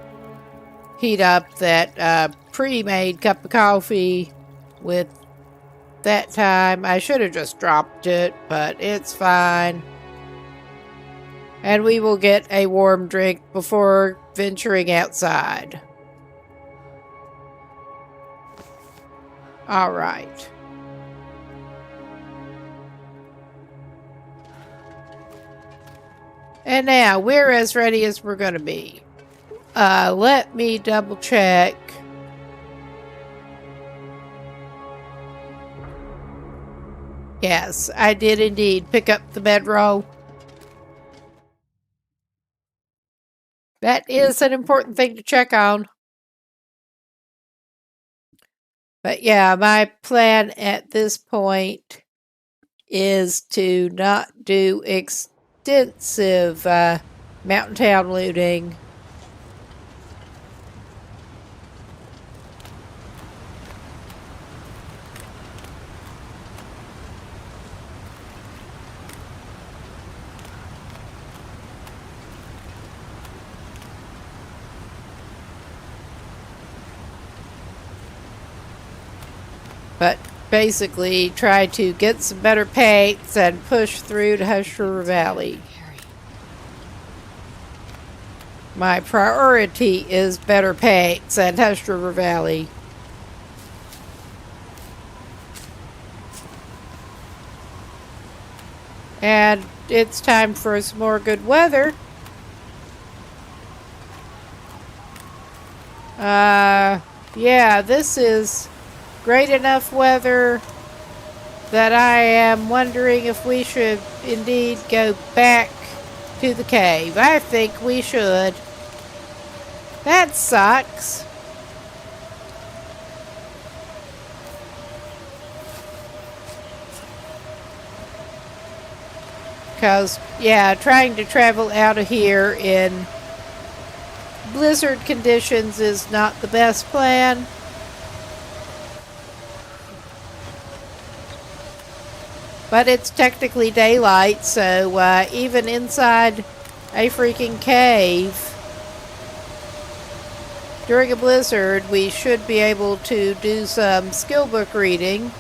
heat up that pre-made cup of coffee with that time. I should have just dropped it, but it's fine. And we will get a warm drink before venturing outside. All right. And now, we're as ready as we're going to be. Let me double check. Yes, I did indeed pick up the bedroll. That is an important thing to check on. But yeah, my plan at this point is to not do extensive mountain town looting. But basically try to get some better paints and push through to Hush River Valley. My priority is better paints and Hush River Valley. And it's time for some more good weather. Yeah, this is great enough weather that I am wondering if we should indeed go back to the cave. I think we should. That sucks. Because, yeah, trying to travel out of here in blizzard conditions is not the best plan. But it's technically daylight, so even inside a freaking cave during a blizzard, we should be able to do some skill book reading.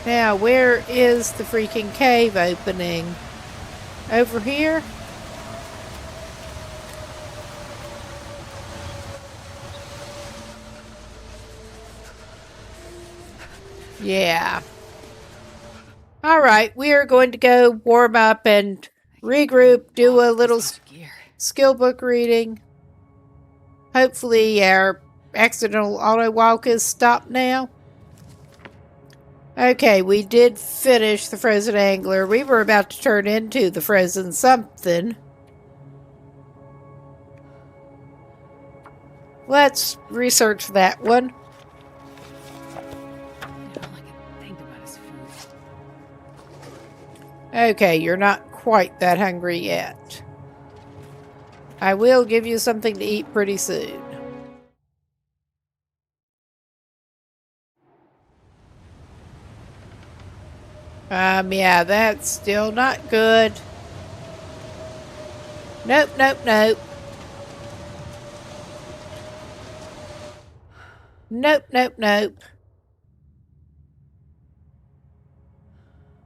Now, where is the freaking cave opening? Over here? Yeah. Alright, we are going to go warm up and regroup, do a little skill book reading. Hopefully our accidental auto walk is stopped now. Okay, we did finish the frozen angler. We were about to turn into the frozen something. Let's research that one. Okay, you're not quite that hungry yet. I will give you something to eat pretty soon. Yeah, that's still not good. Nope, nope, nope. Nope, nope, nope.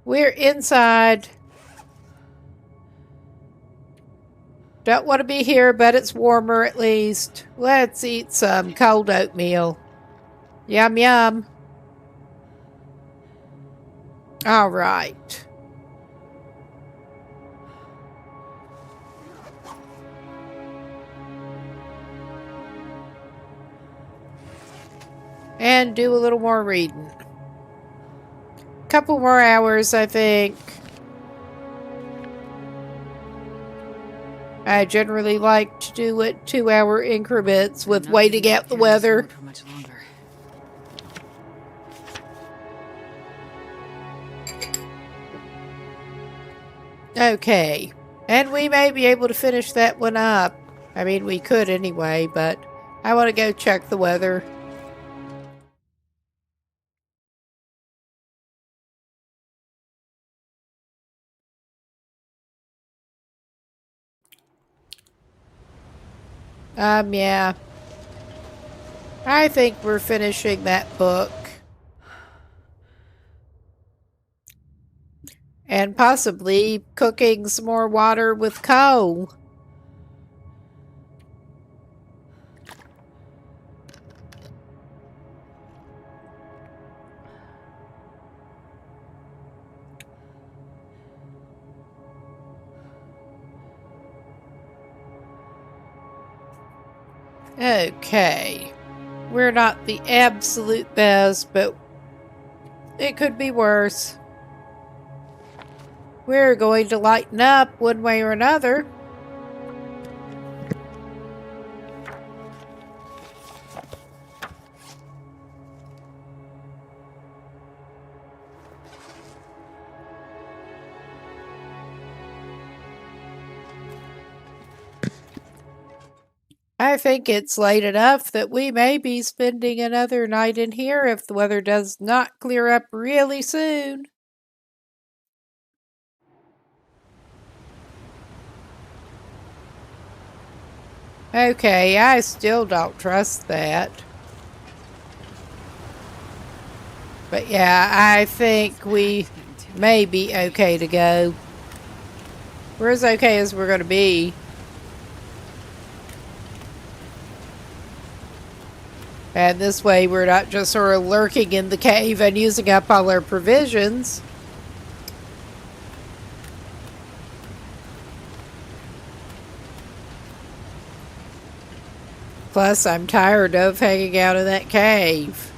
We're inside. Don't want to be here, but it's warmer at least. Let's eat some cold oatmeal. Yum, yum. All right. And do a little more reading. Couple more hours, I think. I generally like to do it 2-hour increments with waiting out the weather. Okay. And we may be able to finish that one up. I mean, we could anyway, but I want to go check the weather. Yeah. I think we're finishing that book. And possibly cooking some more water with coal. Okay. We're not the absolute best, but it could be worse. We're going to lighten up one way or another. I think it's late enough that we may be spending another night in here if the weather does not clear up really soon. Okay, I still don't trust that. But yeah, I think we may be okay to go. We're as okay as we're going to be. And this way we're not just sort of lurking in the cave and using up all our provisions. Plus, I'm tired of hanging out in that cave.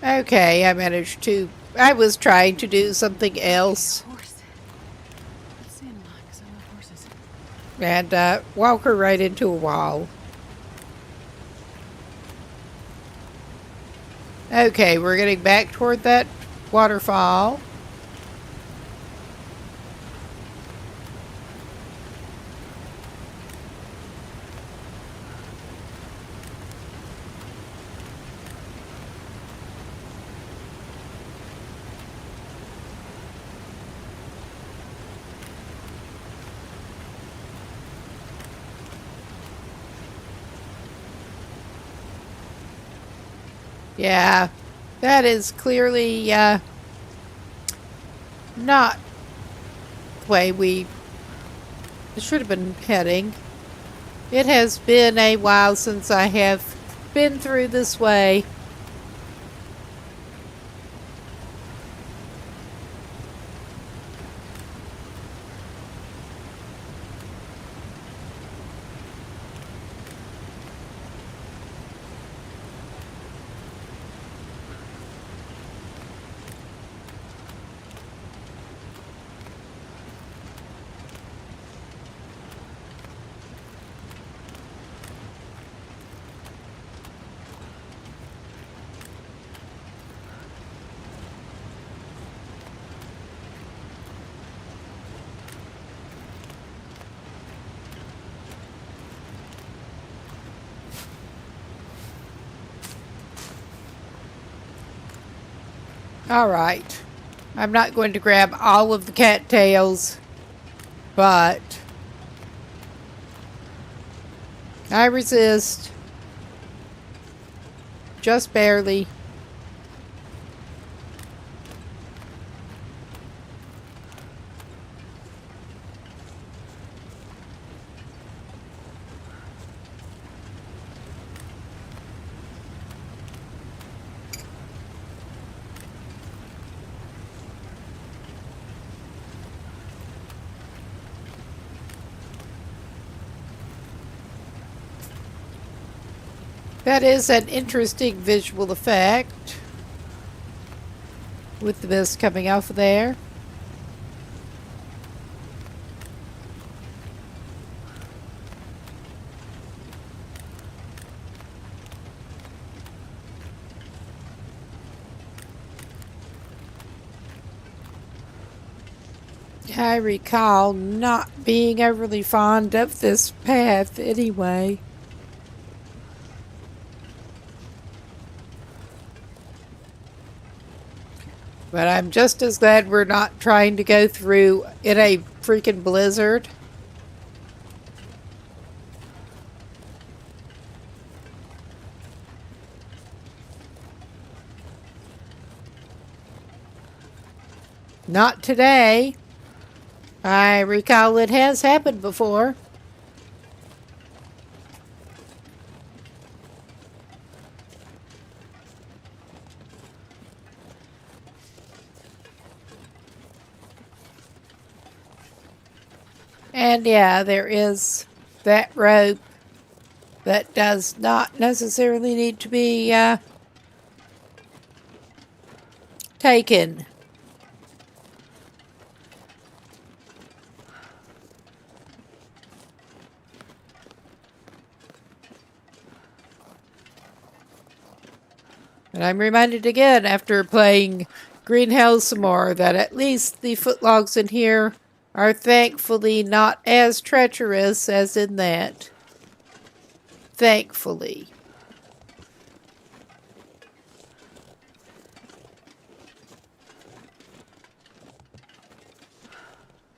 Okay, I was trying to do something else. Horse. Let's see in a lot because I love horses. And walk her right into a wall. Okay, we're getting back toward that waterfall. Yeah, that is clearly not the way we should have been heading. It has been a while since I have been through this way. All right. I'm not going to grab all of the cattails, but I resist. Just barely. That is an interesting visual effect with the mist coming off of there. I recall not being overly fond of this path anyway. But I'm just as glad we're not trying to go through in a freaking blizzard. Not today. I recall it has happened before. And yeah, there is that rope that does not necessarily need to be taken. And I'm reminded again after playing Green Hell some more that at least the footlogs in here are thankfully not as treacherous as in that. Thankfully.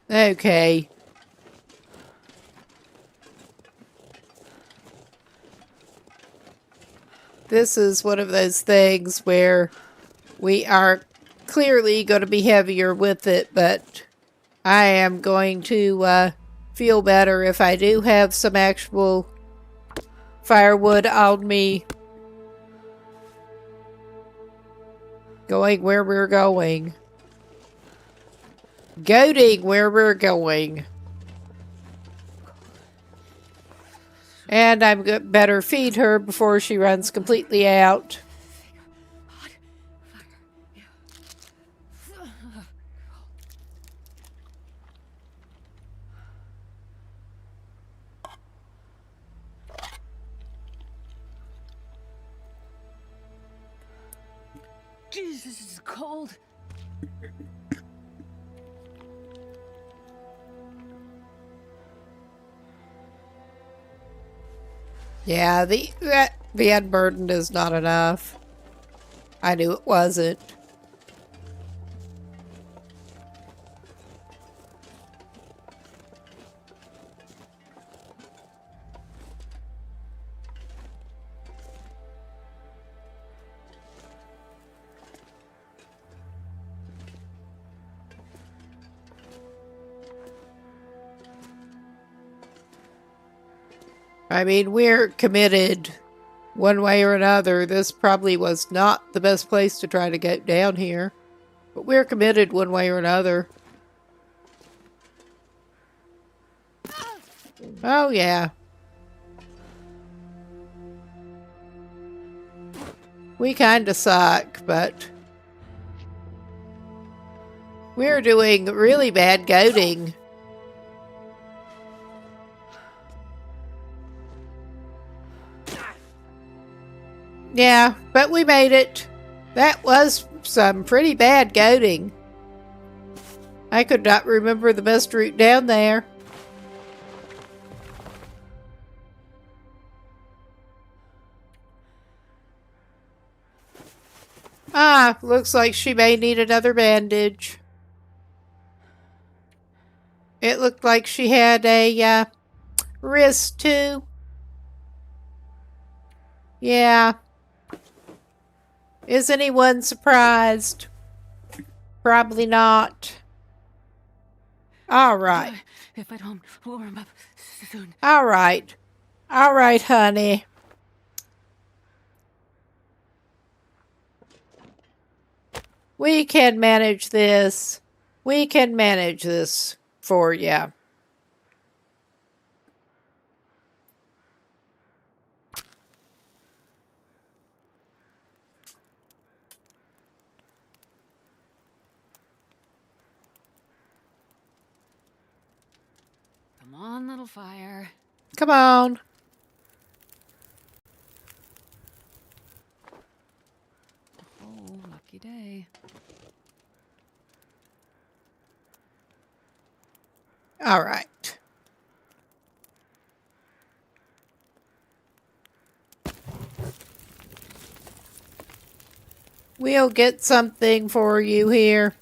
Okay. This is one of those things where we are clearly going to be heavier with it, but I am going to feel better if I do have some actual firewood on me going where we're going. Goading where we're going. And I'm better feed her before she runs completely out. Jesus, this is cold. Yeah, the unburdened is not enough. I knew it wasn't. I mean, we're committed one way or another. This probably was not the best place to try to get down here, but we're committed one way or another. Oh, yeah. We kinda suck, but we're doing really bad goading. Yeah, but we made it. That was some pretty bad goading. I could not remember the best route down there. Ah, looks like she may need another bandage. It looked like she had a wrist too. Yeah. Is anyone surprised? Probably not. All right. If I don't warm up soon. All right. All right, honey. We can manage this. We can manage this for you. Come on, little fire. Come on. Oh, lucky day. All right. We'll get something for you here.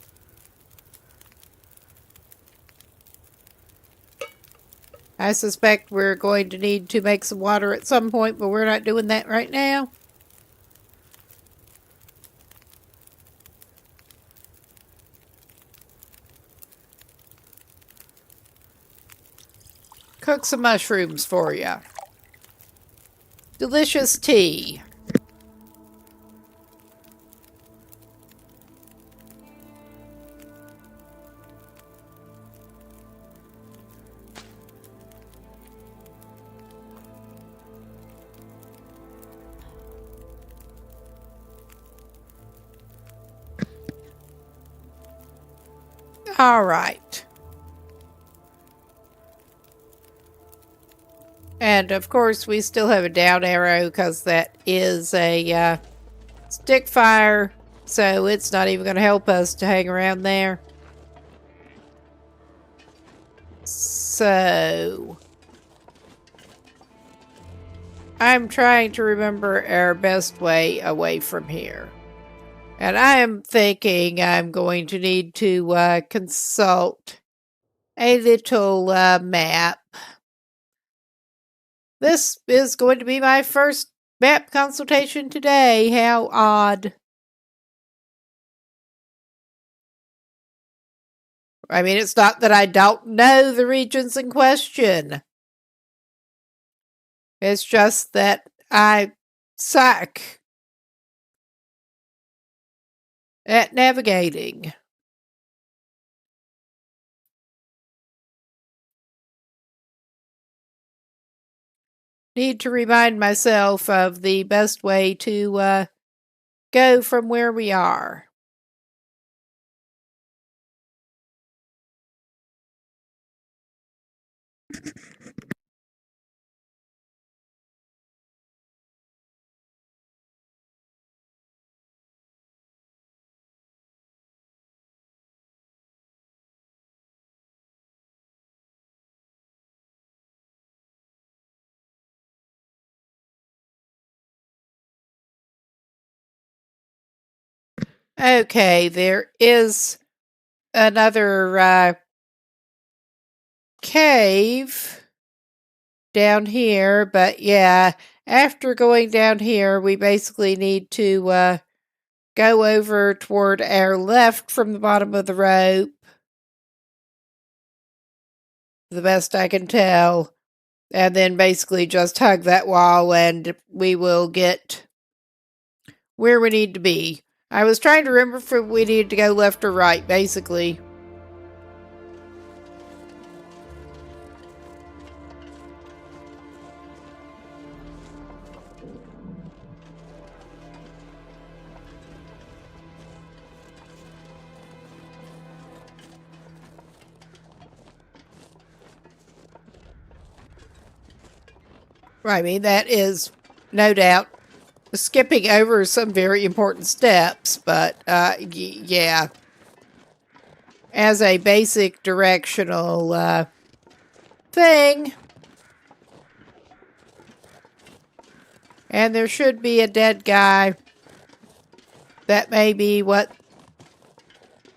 I suspect we're going to need to make some water at some point, but we're not doing that right now. Cook some mushrooms for you. Delicious tea. All right. And of course, we still have a down arrow because that is a stick fire, so it's not even going to help us to hang around there. So, I'm trying to remember our best way away from here. And I am thinking I'm going to need to consult a little map. This is going to be my first map consultation today. How odd. I mean, it's not that I don't know the regions in question. It's just that I suck at navigating. Need to remind myself of the best way to go from where we are. Okay, there is another cave down here, but yeah, after going down here, we basically need to go over toward our left from the bottom of the rope, the best I can tell, and then basically just hug that wall and we will get where we need to be. I was trying to remember if we needed to go left or right, basically. I mean, that is no doubt skipping over some very important steps, but yeah. As a basic directional thing. And there should be a dead guy. That may be what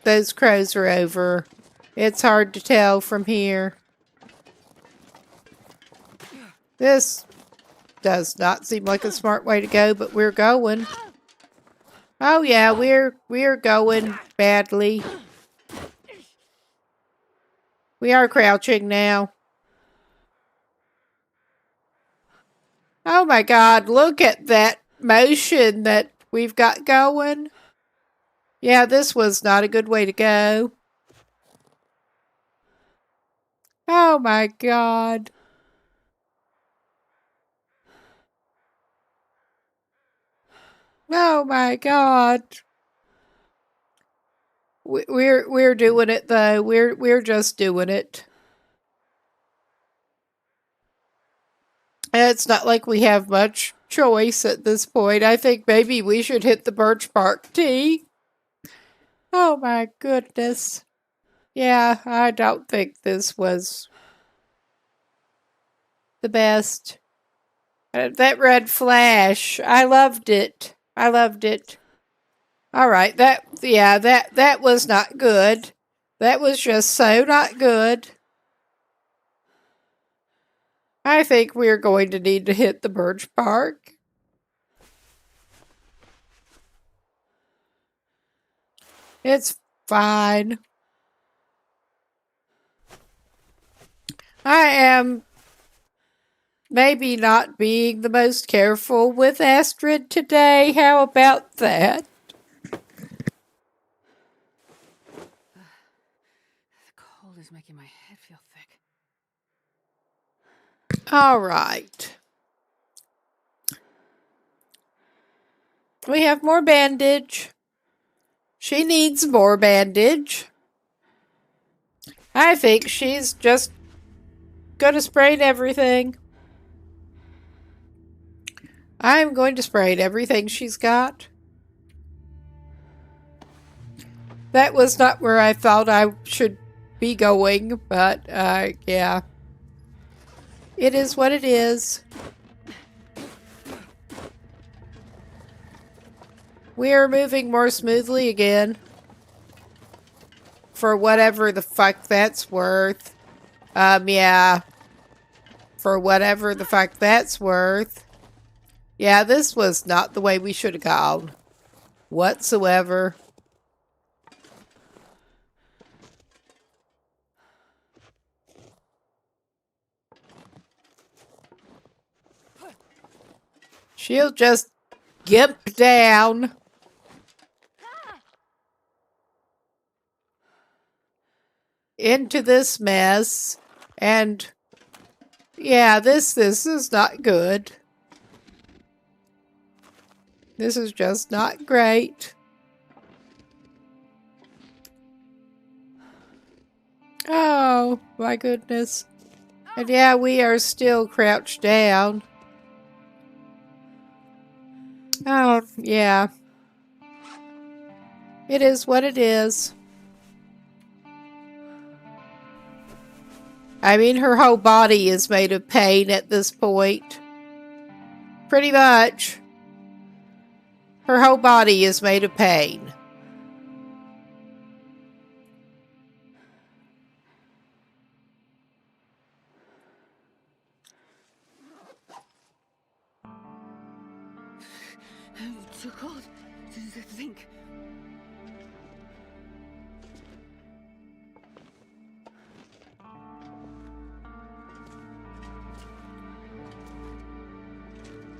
those crows are over. It's hard to tell from here. This does not seem like a smart way to go, but we're going. Oh yeah, we're going badly. We are crouching now. Oh my god, look at that motion that we've got going. Yeah, this was not a good way to go. Oh my god. Oh my god. We're doing it though. We're just doing it. And it's not like we have much choice at this point. I think maybe we should hit the birch bark tea. Oh my goodness. Yeah, I don't think this was the best. That red flash, I loved it. I loved it. All right, that was not good. That was just so not good. I think we're going to need to hit the Birch Park. It's fine. I am maybe not being the most careful with Astrid today. How about that? The cold is making my head feel thick. All right. We have more bandage. She needs more bandage. I think she's just gonna spray everything. I'm going to spray everything she's got. That was not where I thought I should be going, but yeah. It is what it is. We are moving more smoothly again. For whatever the fuck that's worth. Yeah. For whatever the fuck that's worth. Yeah, this was not the way we should have gone. Whatsoever. She'll just gimp down. Into this mess. And yeah, this is not good. This is just not great. Oh, my goodness. And yeah, we are still crouched down. Oh, yeah. It is what it is. I mean, her whole body is made of pain at this point. Pretty much. Her whole body is made of pain. It's too cold to think.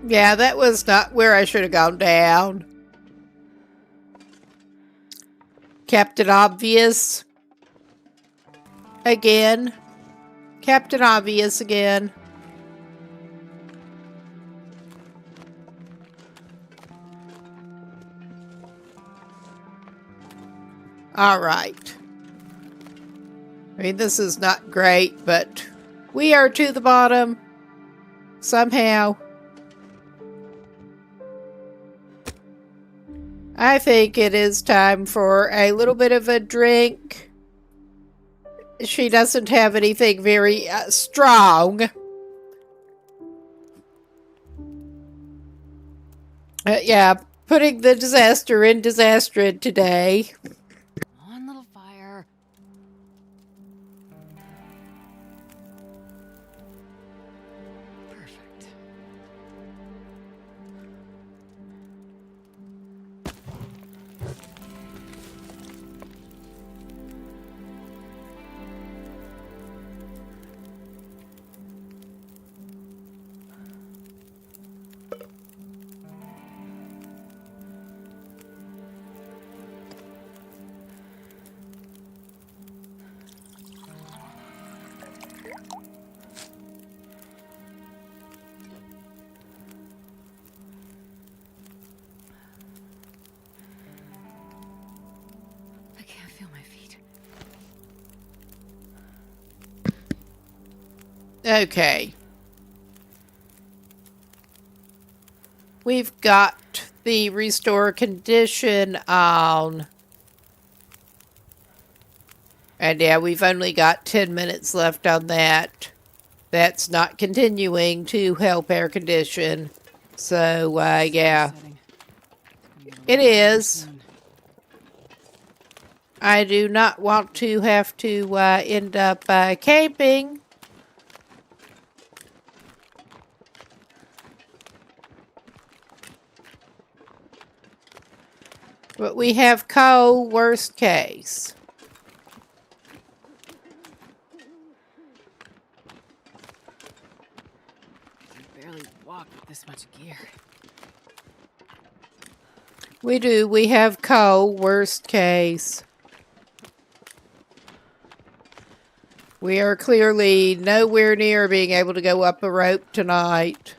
Yeah, that was not where I should have gone down. Captain Obvious. Again. Captain Obvious again. Alright. I mean, this is not great, but we are to the bottom. Somehow. I think it is time for a little bit of a drink. She doesn't have anything very strong. Yeah, putting the disaster in Disastrid today. One little fire. Perfect. I can't feel my feet. Okay. We've got the restore condition on. And yeah, we've only got 10 minutes left on that. That's not continuing to help air condition. So, yeah, it is. I do not want to have to end up camping. But we have coal, worst case. I barely walk with this much gear. We do. We have coal, worst case. We are clearly nowhere near being able to go up a rope tonight.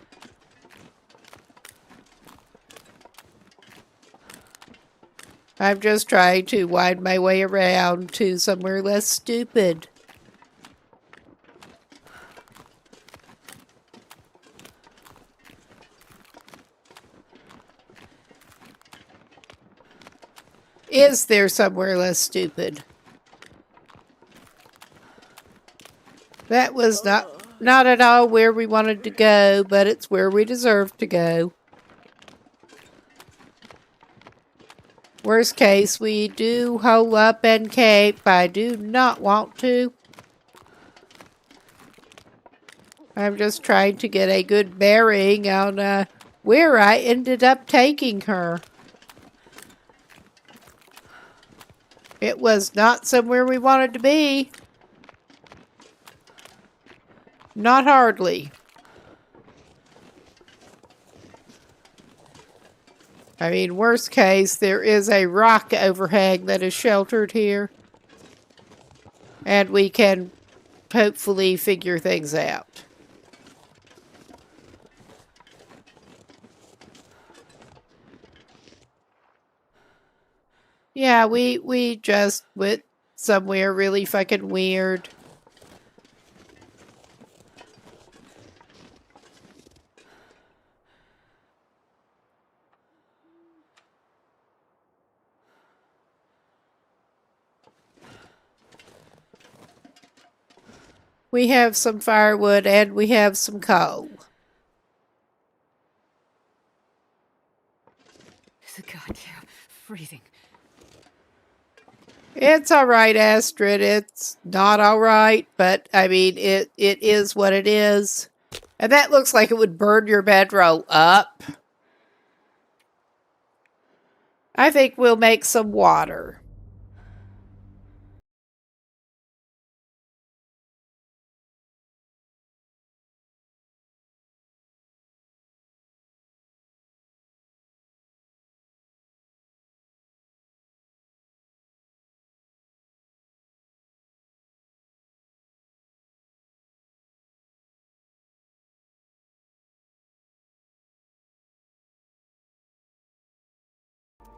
I'm just trying to wind my way around to somewhere less stupid. Is there somewhere less stupid? That was not at all where we wanted to go, but it's where we deserve to go. Worst case, we do hole up and camp. I do not want to. I'm just trying to get a good bearing on where I ended up taking her. It was not somewhere we wanted to be. Not hardly. I mean, worst case, there is a rock overhang that is sheltered here. And we can hopefully figure things out. Yeah, we just went somewhere really fucking weird. We have some firewood and we have some coal. It's goddamn freezing. It's all right, Astrid. It's not all right, but I mean, it is what it is. And that looks like it would burn your bedroll up. I think we'll make some water.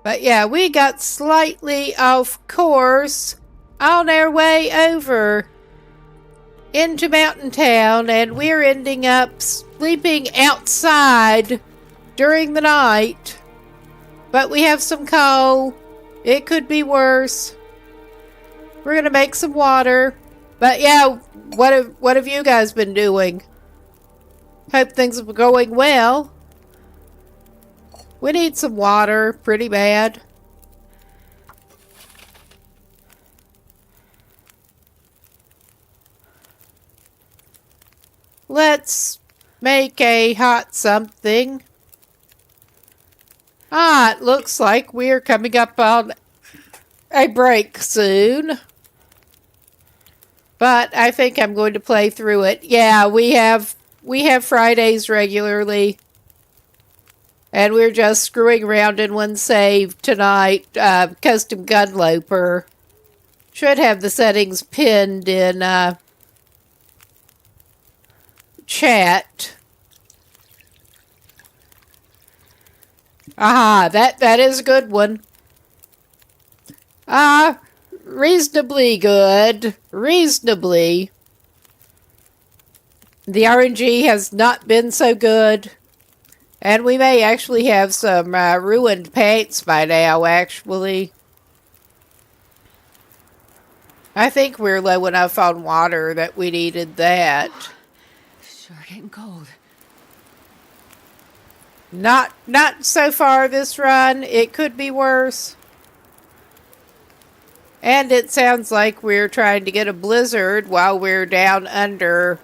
But yeah, we got slightly off course on our way over into Mountain Town, and we're ending up sleeping outside during the night. But we have some coal. It could be worse. We're gonna make some water. But yeah, what have you guys been doing? Hope things are going well. We need some water pretty bad. Let's make a hot something. It looks like we're coming up on a break soon. But I think I'm going to play through it. Yeah, we have Fridays regularly. And we're just screwing around in one save tonight. Custom Gunloper. Should have the settings pinned in chat. That is a good one. Reasonably good. Reasonably. The RNG has not been so good. And we may actually have some ruined paints by now, actually. I think we're low enough on water that we needed that. Sure getting cold. Not so far this run. It could be worse. And it sounds like we're trying to get a blizzard while we're down under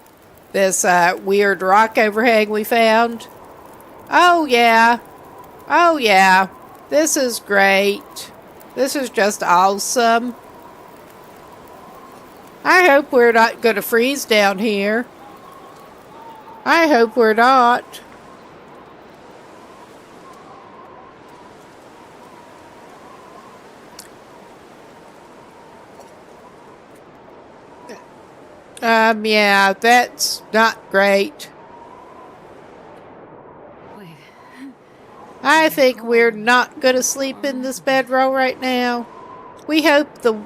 this weird rock overhang we found. Oh, yeah. Oh, yeah. This is great. This is just awesome. I hope we're not going to freeze down here. I hope we're not. Yeah, that's not great. Wait. I think we're not going to sleep in this bedroll right now. We hope the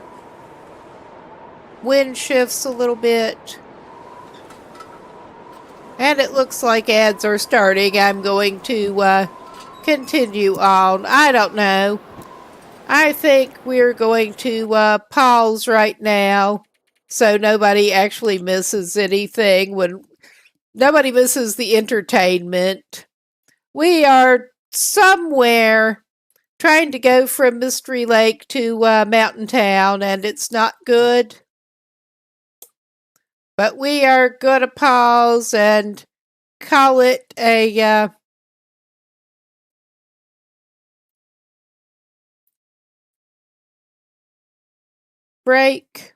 wind shifts a little bit. And it looks like ads are starting. I'm going to continue on. I don't know. I think we're going to pause right now so nobody actually misses anything when nobody misses the entertainment. We are somewhere trying to go from Mystery Lake to Mountain Town, and it's not good. But we are going to pause and call it a break.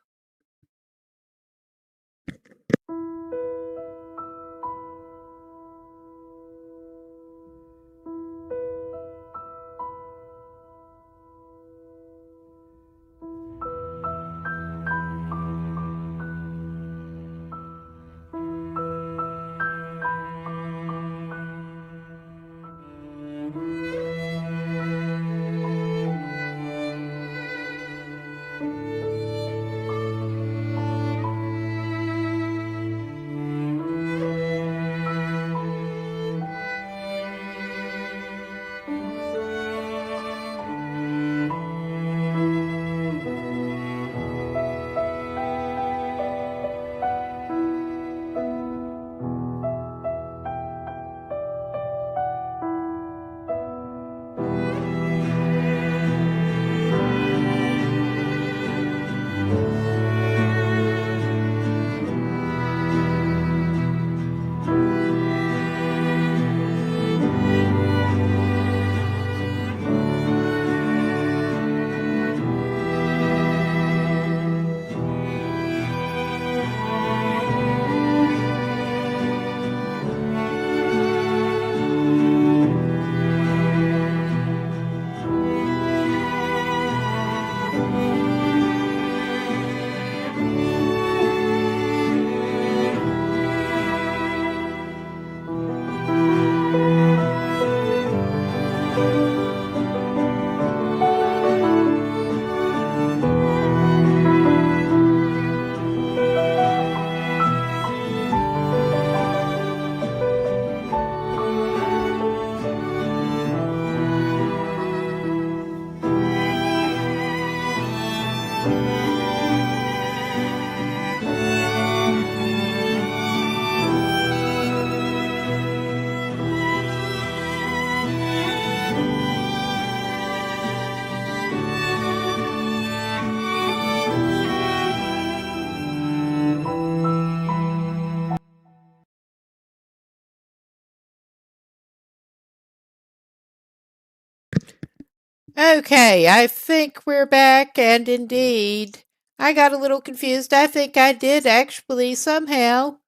Okay, I think we're back, and indeed, I got a little confused. I think I did actually somehow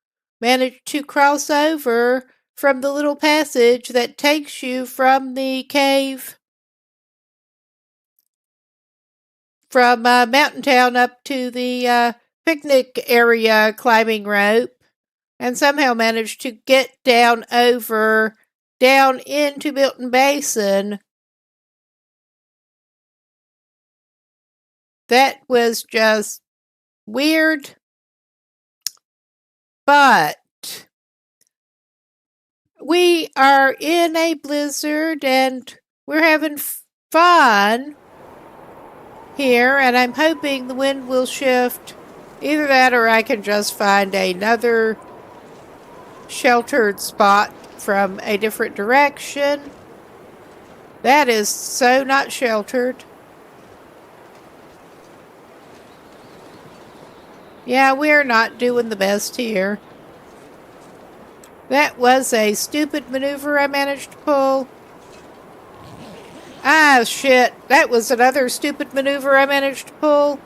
manage to cross over from the little passage that takes you from the cave from Mountain Town up to the picnic area climbing rope, and somehow managed to get down into Milton Basin. That was just weird, but we are in a blizzard and we're having fun. here, and I'm hoping the wind will shift. Either that or I can just find another sheltered spot from a different direction. That is so not sheltered. Yeah, we're not doing the best here. That was a stupid maneuver I managed to pull. Ah, shit. That was another stupid maneuver I managed to pull.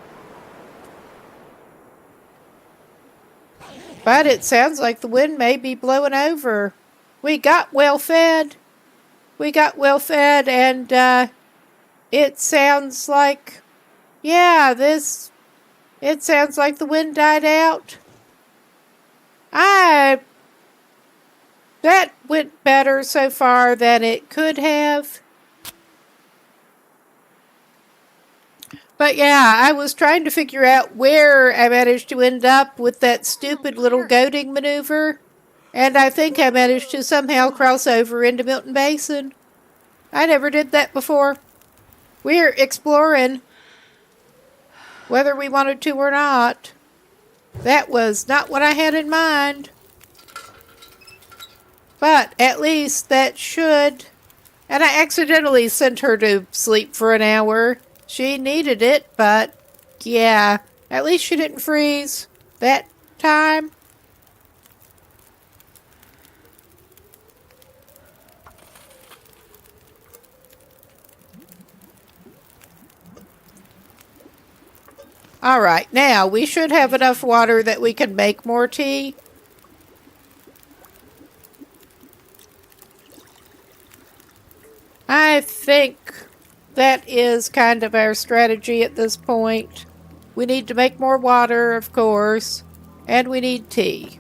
But it sounds like the wind may be blowing over. We got well fed. And it sounds like, it sounds like the wind died out. That went better so far than it could have. But yeah, I was trying to figure out where I managed to end up with that stupid little goading maneuver. And I think I managed to somehow cross over into Milton Basin. I never did that before. We're exploring, whether we wanted to or not. That was not what I had in mind. But at least that should... And I accidentally sent her to sleep for an hour. She needed it, but yeah, at least she didn't freeze that time. All right, now we should have enough water that we can make more tea. I think that is kind of our strategy at this point. We need to make more water, of course, and we need tea.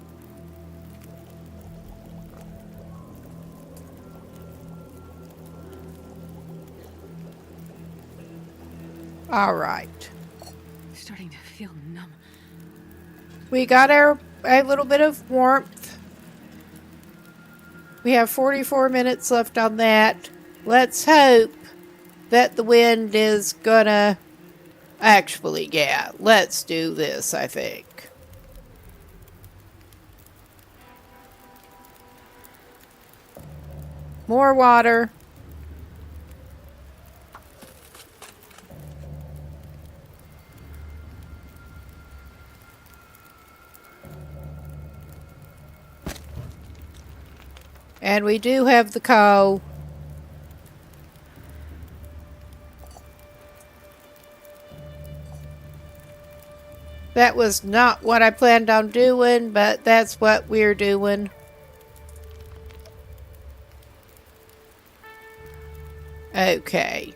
All right. Starting to feel numb. We got a little bit of warmth. We have 44 minutes left on that. Let's hope that the wind is gonna... Actually, yeah, let's do this, I think. More water. And we do have the coal. That was not what I planned on doing, but that's what we're doing. Okay.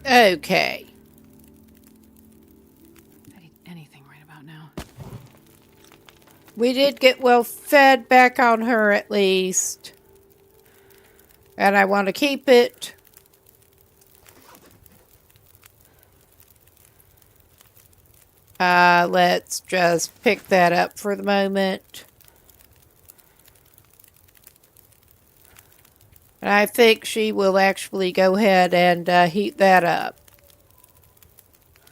Okay. I'd eat anything right about now. We did get well fed back on her at least. And I want to keep it. Let's just pick that up for the moment. And I think she will actually go ahead and heat that up.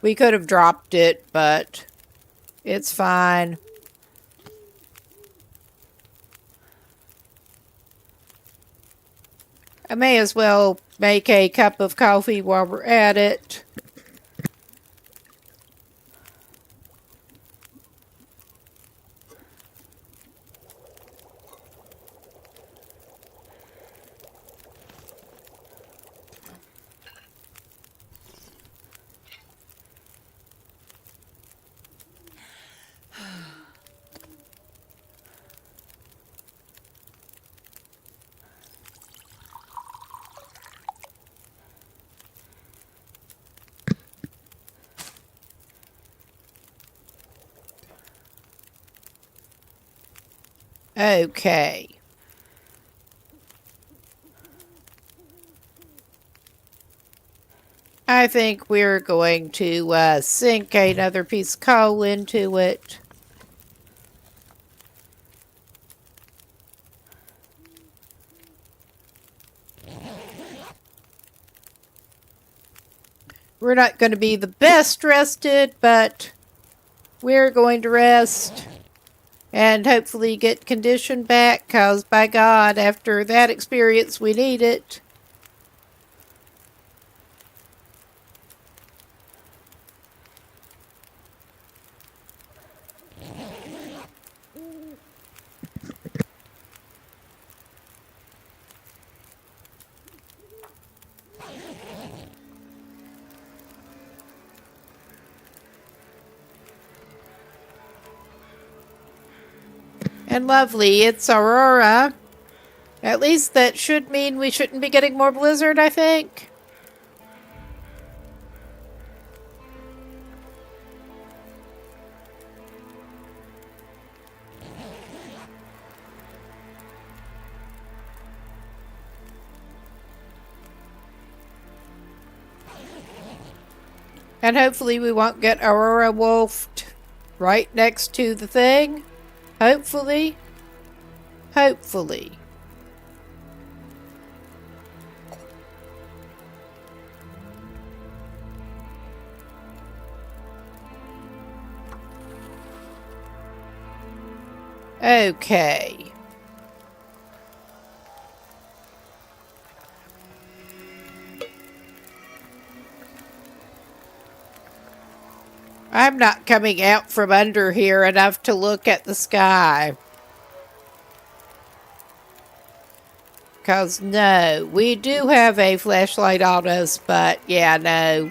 We could have dropped it, but it's fine. I may as well make a cup of coffee while we're at it. Okay. I think we're going to sink another piece of coal into it. We're not going to be the best rested, but we're going to rest and hopefully get condition back, because by God, after that experience, we need it. And lovely, it's Aurora. At least that should mean we shouldn't be getting more blizzard, I think. And hopefully we won't get Aurora wolfed right next to the thing. Hopefully. Hopefully. Okay. I'm not coming out from under here enough to look at the sky. Because, no, we do have a flashlight on us, but, yeah, no.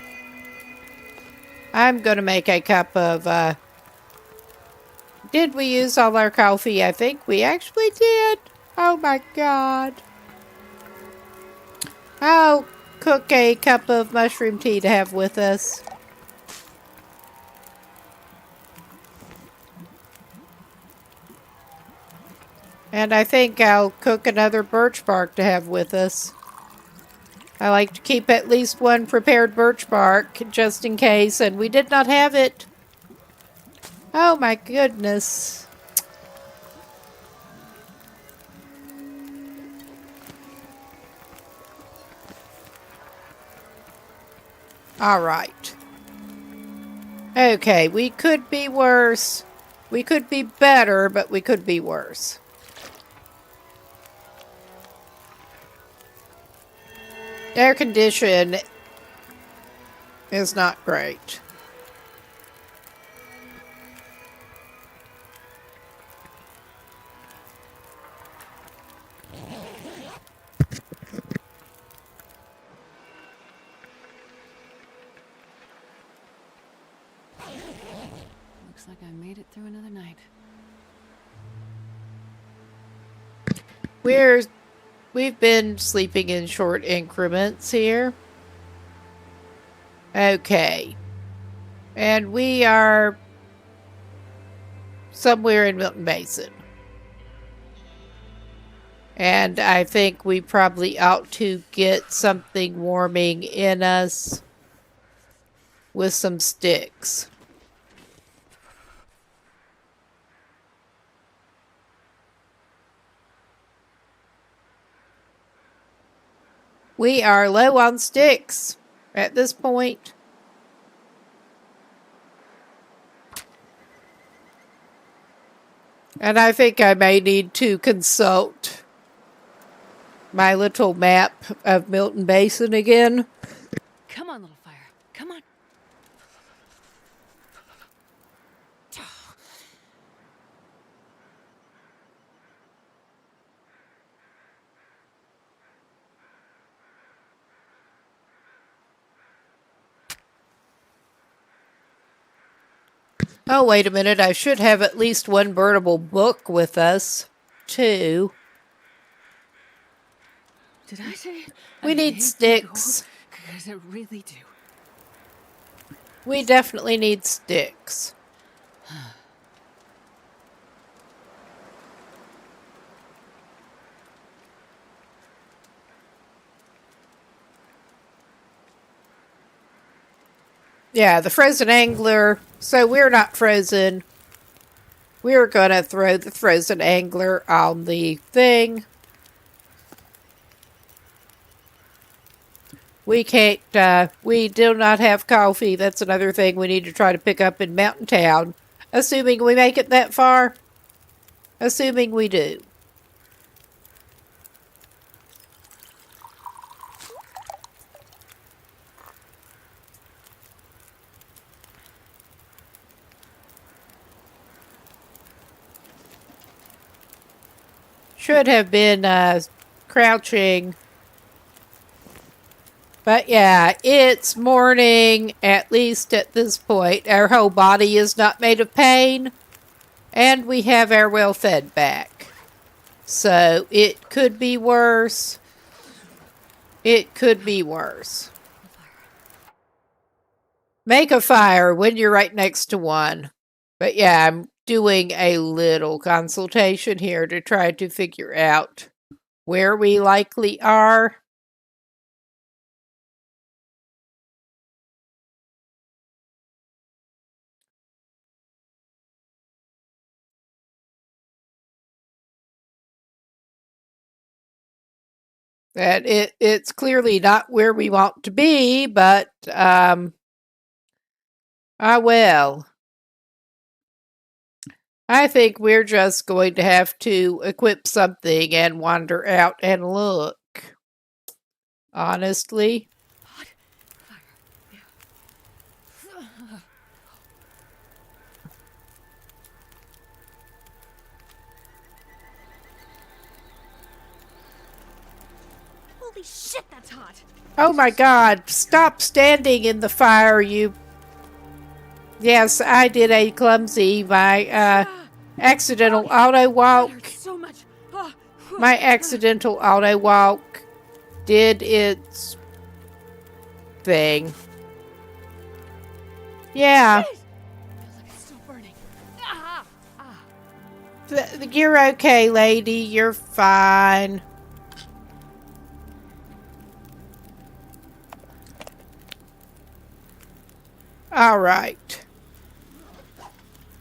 I'm going to make a cup of, Did we use all our coffee? I think we actually did. Oh, my God. I'll cook a cup of mushroom tea to have with us. And I think I'll cook another birch bark to have with us. I like to keep at least one prepared birch bark just in case, and we did not have it. Oh my goodness. All right. Okay, we could be worse. We could be better, but we could be worse. Air condition is not great. Looks like I made it through another night. We've been sleeping in short increments here. Okay. And we are somewhere in Milton Basin. And I think we probably ought to get something warming in us with some sticks. We are low on sticks at this point. And I think I may need to consult my little map of Milton Basin again. Come on, little fire. Come on. Oh, wait a minute. I should have at least one burnable book with us, too. Did I say We need sticks. Because I really do. We definitely need sticks. Yeah, the frozen angler. So we're not frozen. We're gonna throw the frozen angler on the thing. We can't, we do not have coffee. That's another thing we need to try to pick up in Mountain Town. Assuming we make it that far. Assuming we do. Should have been, crouching. But yeah, it's morning, at least at this point. Our whole body is not made of pain. And we have our well fed back. So it could be worse. It could be worse. Make a fire when you're right next to one. But yeah, I'm doing a little consultation here to try to figure out where we likely are. That it's clearly not where we want to be, but well. I think we're just going to have to equip something and wander out and look. Honestly. Holy shit, that's hot! Oh my god, stop standing in the fire, you... Yes, I did a clumsy, my, accidental auto walk. So much. My accidental auto walk did its thing. Yeah. Feels like it's still burning. You're okay, lady. You're fine. All right.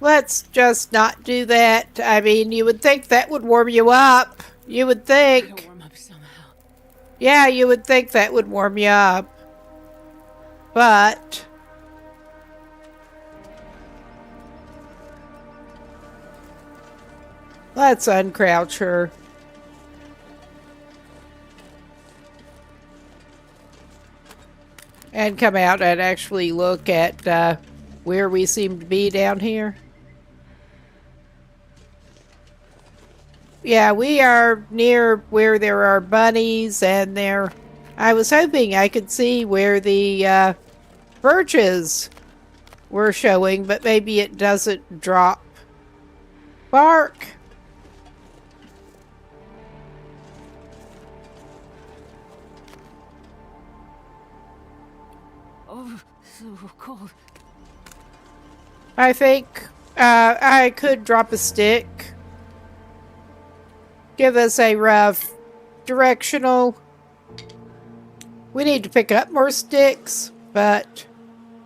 Let's just not do that. I mean, you would think that would warm you up. You would think. Warm up somehow. Yeah, you would think that would warm you up. But let's uncrouch her. And come out and actually look at where we seem to be down here. Yeah, we are near where there are bunnies and there... I was hoping I could see where the birches were showing, but maybe it doesn't drop bark. Oh, so cold. I think I could drop a stick. Give us a rough directional. We need to pick up more sticks, but...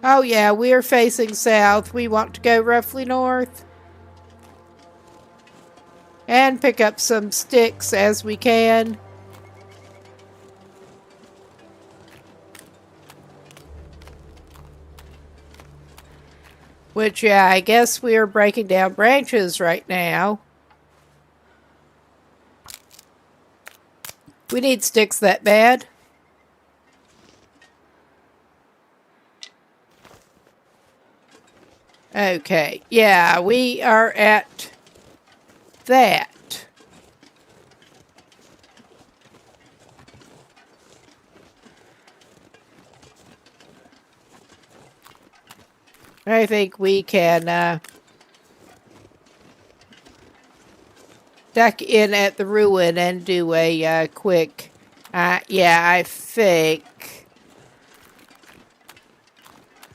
Oh yeah, we are facing south. We want to go roughly north. And pick up some sticks as we can. Which, yeah, I guess we are breaking down branches right now. We need sticks that bad. Okay, yeah, we are at that. I think we can duck in at the ruin and do a quick... yeah, I think...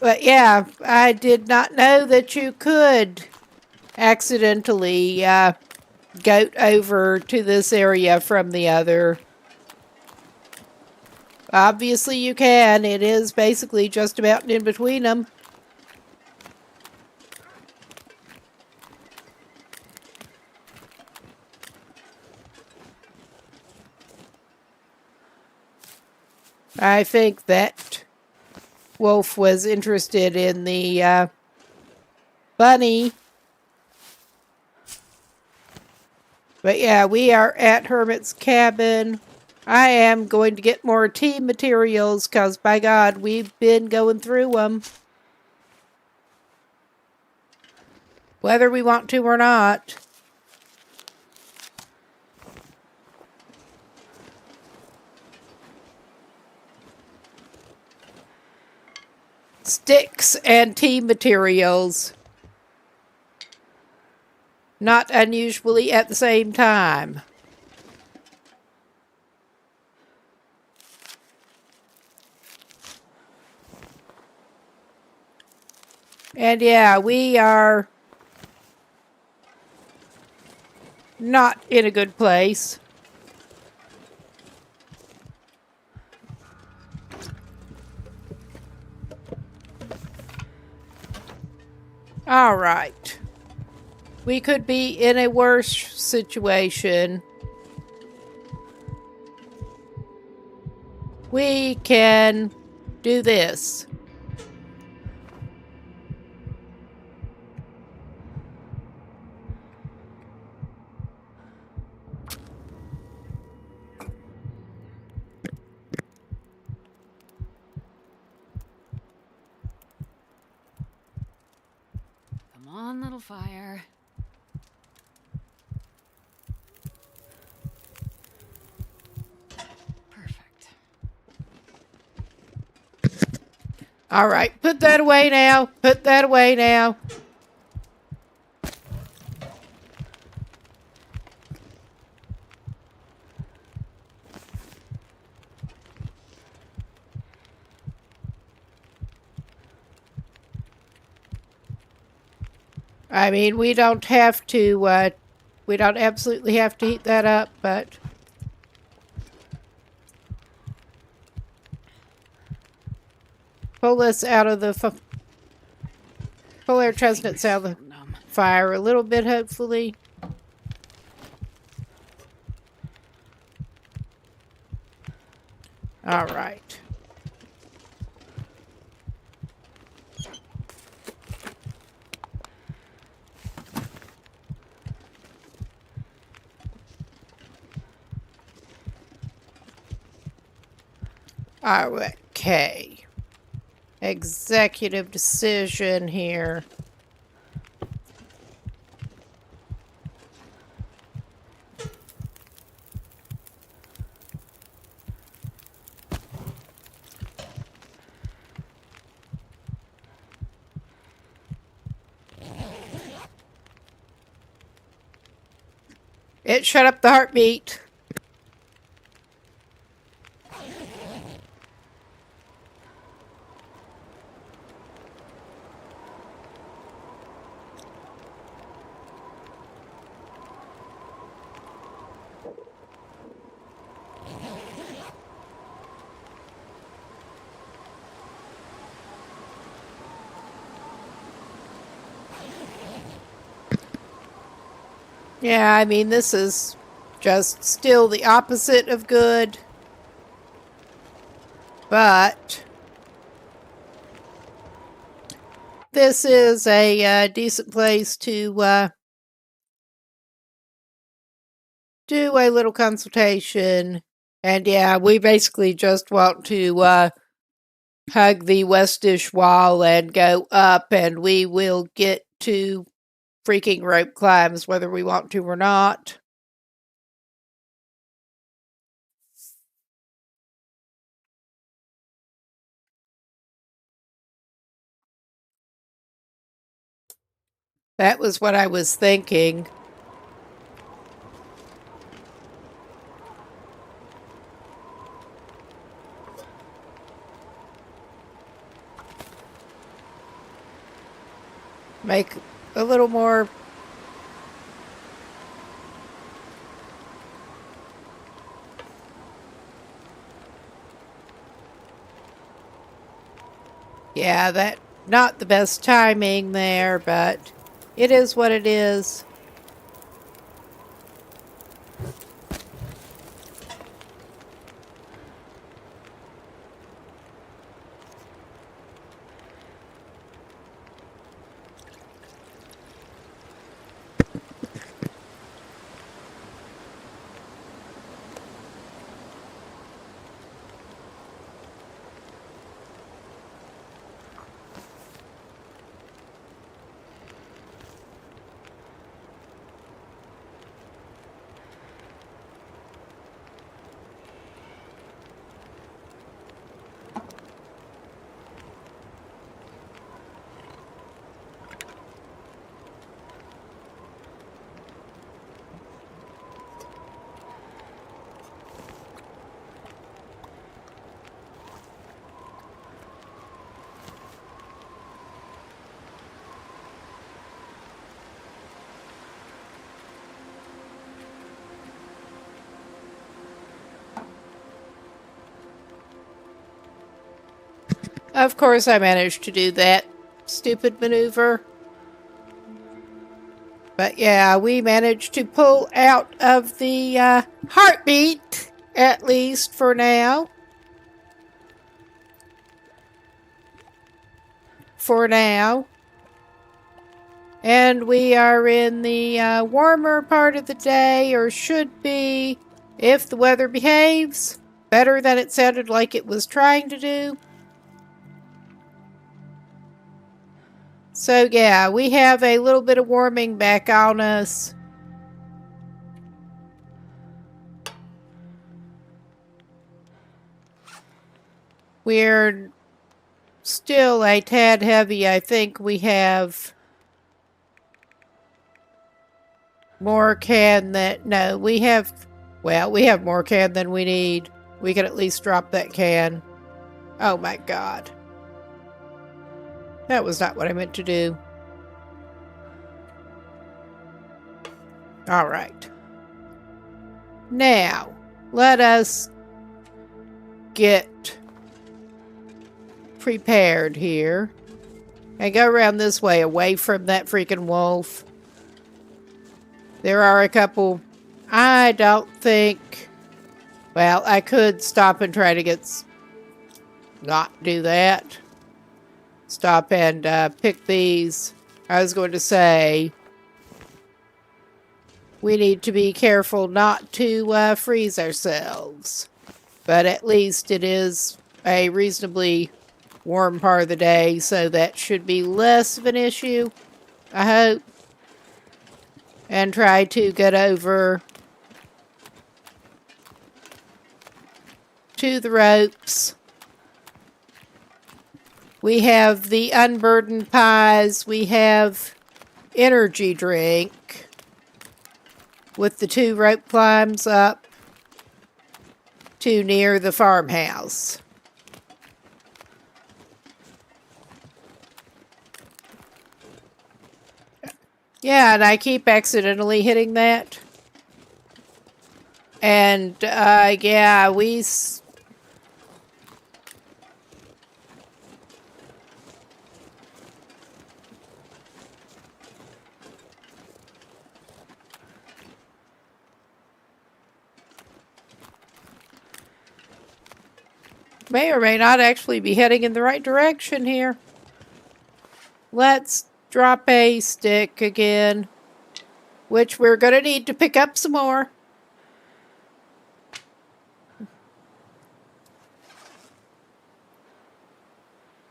But yeah, I did not know that you could accidentally goat over to this area from the other. Obviously you can. It is basically just about in between them. I think that Wolf was interested in the bunny. But yeah, we are at Hermit's cabin. I am going to get more tea materials because, by God, we've been going through them. Whether we want to or not. Sticks and tea materials. Not unusually at the same time. And yeah, we are not in a good place. All right. We could be in a worse situation. We can do this. Come on, little fire. Perfect. All right, put that away now. Put that away now. I mean, we don't have to, we don't absolutely have to heat that up, but pull this out of the, pull our chestnuts out of the fire a little bit, hopefully. All right. Okay. Executive decision here. It shut up the heartbeat. Yeah, I mean, this is just still the opposite of good. But this is a decent place to do a little consultation. And yeah, we basically just want to hug the westish wall and go up, and we will get to freaking rope climbs whether we want to or not. That was what I was thinking. Make a little more. Yeah, that not the best timing there, but it is what it is. Of course, I managed to do that stupid maneuver. But yeah, we managed to pull out of the heartbeat, at least for now. For now. And we are in the warmer part of the day, or should be, if the weather behaves, better than it sounded like it was trying to do. So yeah, we have a little bit of warming back on us. We're still a tad heavy. I think we have more can than... No, we have... Well, we have more can than we need. We can at least drop that can. Oh my god. That was not what I meant to do. Alright. Now, let us get prepared here. And go around this way, away from that freaking wolf. There are a couple... I don't think... Well, I could stop and try to get... Not do that. Stop and pick these. I was going to say... We need to be careful not to freeze ourselves. But at least it is a reasonably warm part of the day, so that should be less of an issue, I hope. And try to get over to the ropes. We have the unburdened pies. We have energy drink with the 2 rope climbs up to near the farmhouse. Yeah, and I keep accidentally hitting that. And, yeah, we... may or may not actually be heading in the right direction here. Let's drop a stick again, which we're going to need to pick up some more.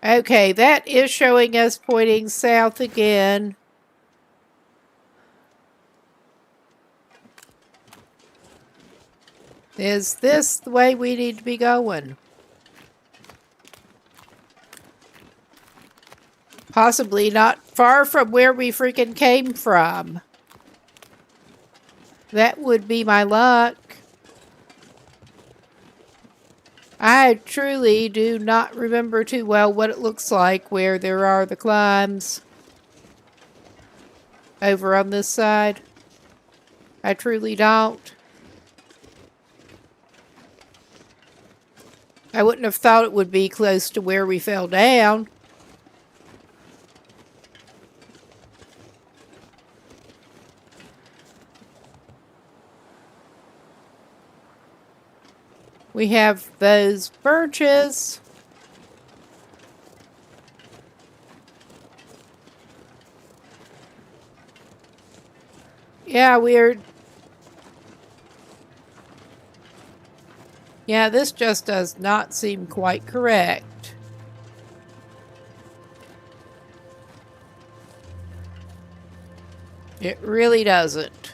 Okay, that is showing us pointing south again. Is this the way we need to be going? Possibly not far from where we freaking came from. That would be my luck. I truly do not remember too well what it looks like where there are the climbs. Over on this side. I truly don't. I wouldn't have thought it would be close to where we fell down. We have those birches. Yeah, weird. Yeah, this just does not seem quite correct. It really doesn't.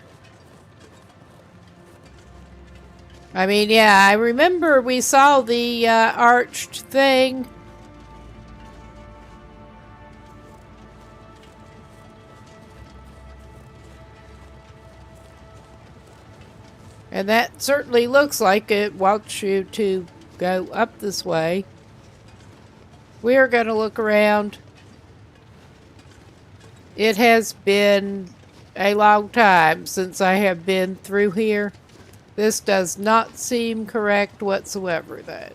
I mean, yeah, I remember we saw the arched thing. And that certainly looks like it wants you to go up this way. We're going to look around. It has been a long time since I have been through here. This does not seem correct whatsoever, though.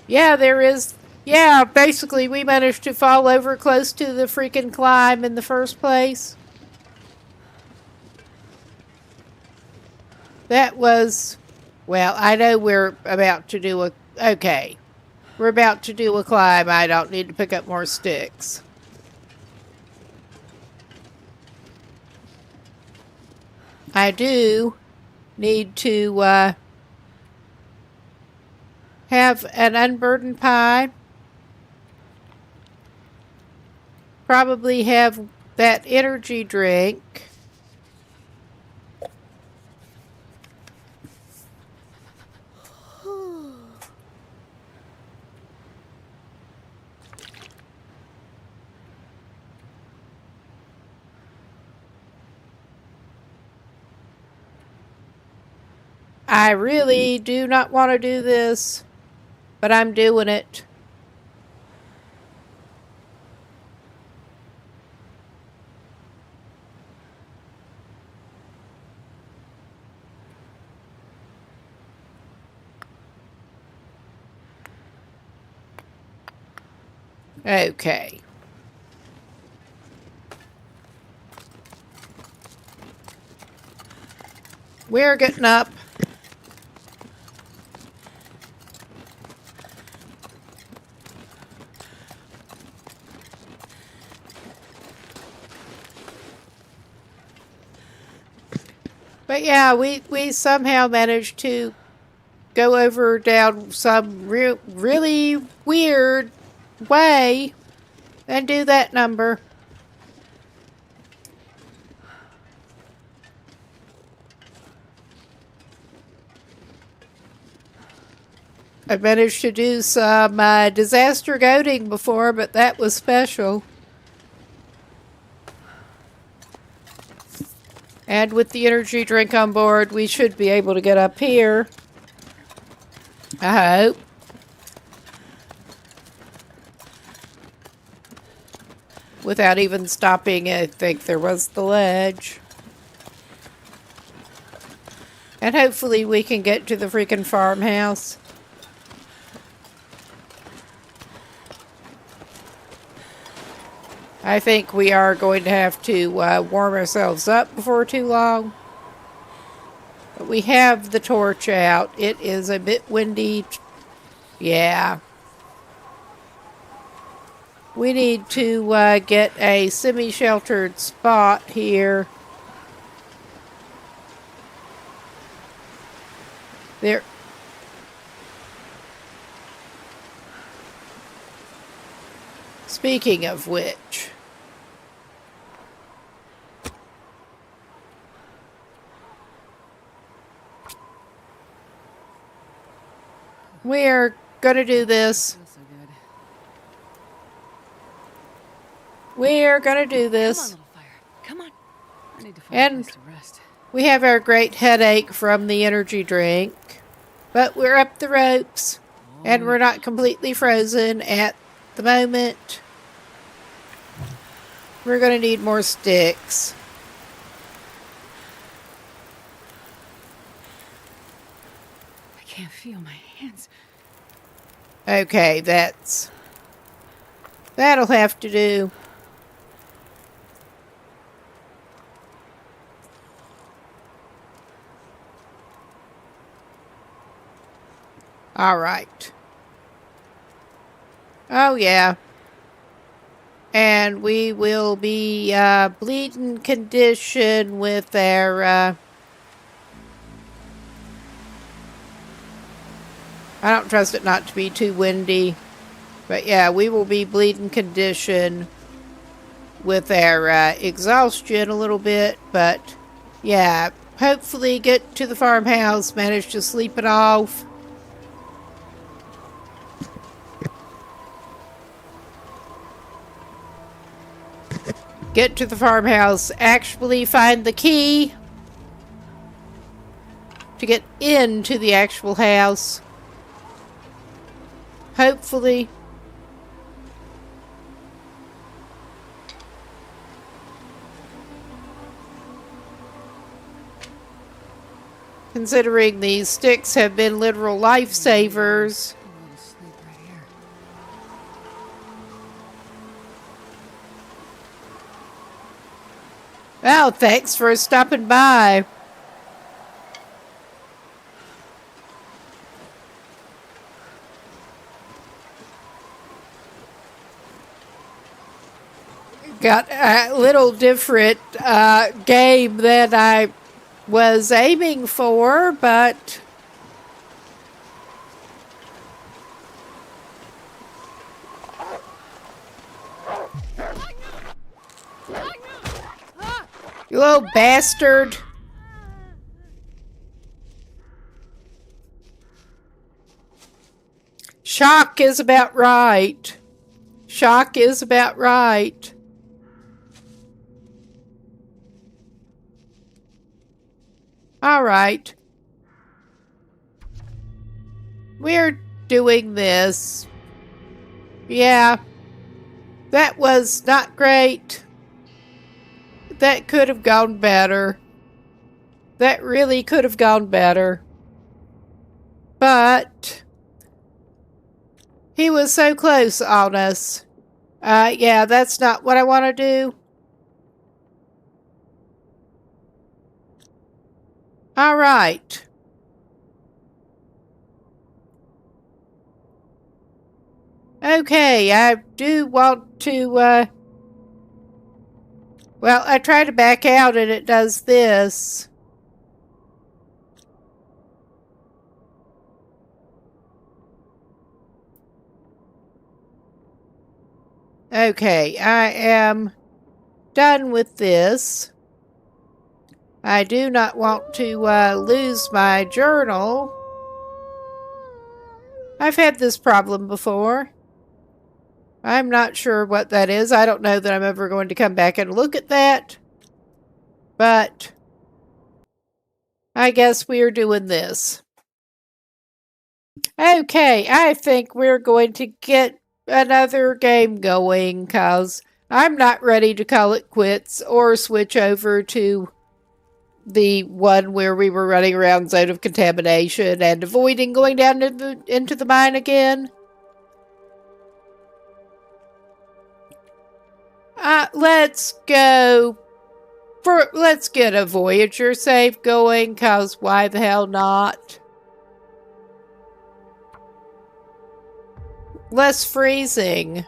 Yeah, there is Yeah, basically, we managed to fall over close to the freaking climb in the first place. That was, well, I know we're about to do a, okay. We're about to do a climb. I don't need to pick up more sticks. I do need to have an unburdened pie. Probably have that energy drink. I really do not want to do this, but I'm doing it. Okay. We're getting up. But yeah, we somehow managed to go over down some really weird way and do that number. I managed to do some disaster goading before, but that was special. And with the energy drink on board, we should be able to get up here. I hope. Without even stopping, I think there was the ledge. And hopefully we can get to the freaking farmhouse. I think we are going to have to warm ourselves up before too long. But we have the torch out. It is a bit windy. Yeah. We need to get a semi-sheltered spot here. There. Speaking of which, we're gonna do this. Feels so good. We're gonna do Come on, this. little fire. Come on. I need to find And a place to rest. we have our great headache from the energy drink. But we're up the ropes. And we're not completely frozen at the moment. We're gonna need more sticks. I can't feel my hands. Okay, that'll have to do. All right. Oh, yeah. And we will be bleeding condition with our I don't trust it not to be too windy. But yeah, we will be bleeding condition with our exhaustion a little bit. But yeah, hopefully get to the farmhouse, manage to sleep it off. Get to the farmhouse, actually find the key to get into the actual house. Hopefully. Considering these sticks have been literal lifesavers. A little sleep right here. Oh, thanks for stopping by. Got a little different game than I was aiming for, but you little bastard. Shock is about right. Shock is about right. All right. We're doing this. Yeah. That was not great. That could have gone better. That really could have gone better. But he was so close on us. Yeah, that's not what I want to do. All right. Okay, I do want to, well, I try to back out and it does this. Okay, I am done with this. I do not want to lose my journal. I've had this problem before. I'm not sure what that is. I don't know that I'm ever going to come back and look at that. But I guess we are doing this. Okay, I think we're going to get another game going because I'm not ready to call it quits or switch over to the one where we were running around zone of contamination and avoiding going down into the mine again. Let's go let's get a Voyager save going, cause why the hell not? Less freezing.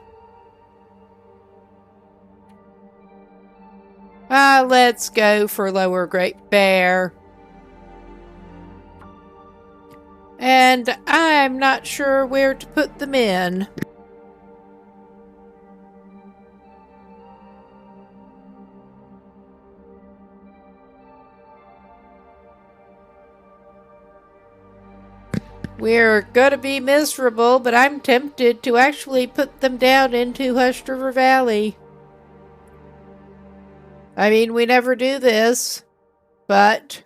Let's go for Lower Great Bear. And I'm not sure where to put them in. We're gonna be miserable, but I'm tempted to actually put them down into Hushed River Valley. I mean, we never do this, but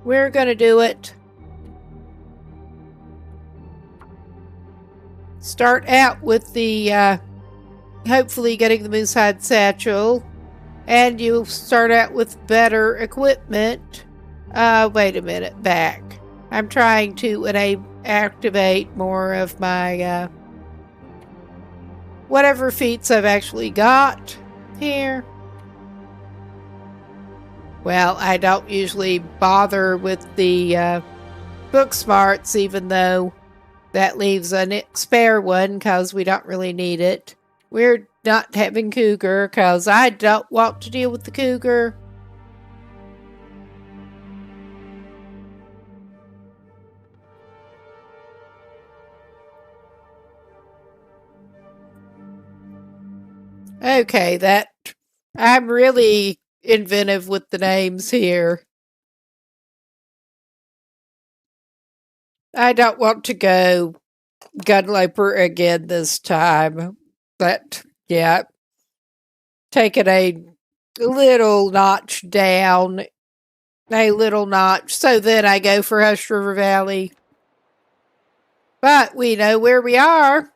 we're gonna do it. Start out with the, hopefully getting the Moosehide Satchel, and you start out with better equipment. Wait a minute, back. I'm trying to activate more of my, whatever feats I've actually got here. Well, I don't usually bother with the book smarts, even though that leaves a spare one because we don't really need it. We're not having cougar because I don't want to deal with the cougar. Okay, I'm really inventive with the names here. I don't want to go Gunloper again this time. But, yeah, taking a little notch down. A little notch. So then I go for Hushed River Valley. But we know where we are.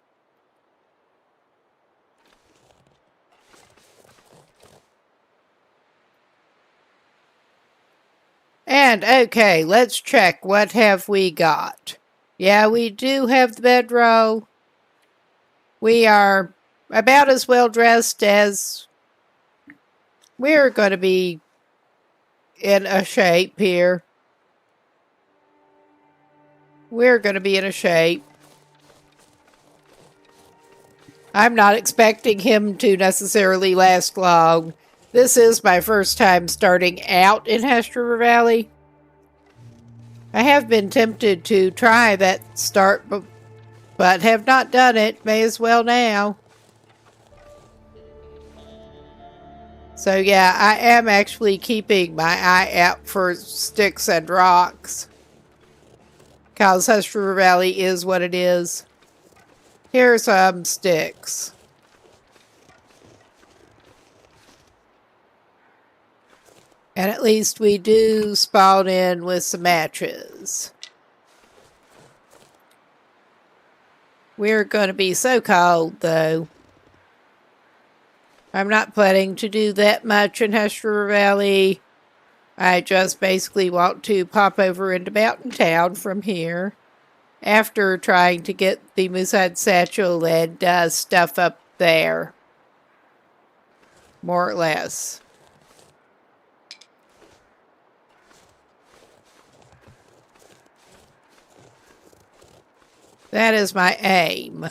And, okay, let's check. What have we got? Yeah, we do have the bedroll. We are about as well dressed as We're going to be in a shape here. We're going to be in a shape. I'm not expecting him to necessarily last long. This is my first time starting out in Hester Valley. I have been tempted to try that start, but have not done it. May as well now. So yeah, I am actually keeping my eye out for sticks and rocks. Because Hester Valley is what it is. Here are some sticks. And at least we do spawn in with some matches. We're going to be so cold, though. I'm not planning to do that much in Hester Valley. I just basically want to pop over into Mountain Town from here. After trying to get the Moosehead Satchel and stuff up there. More or less. That is my aim.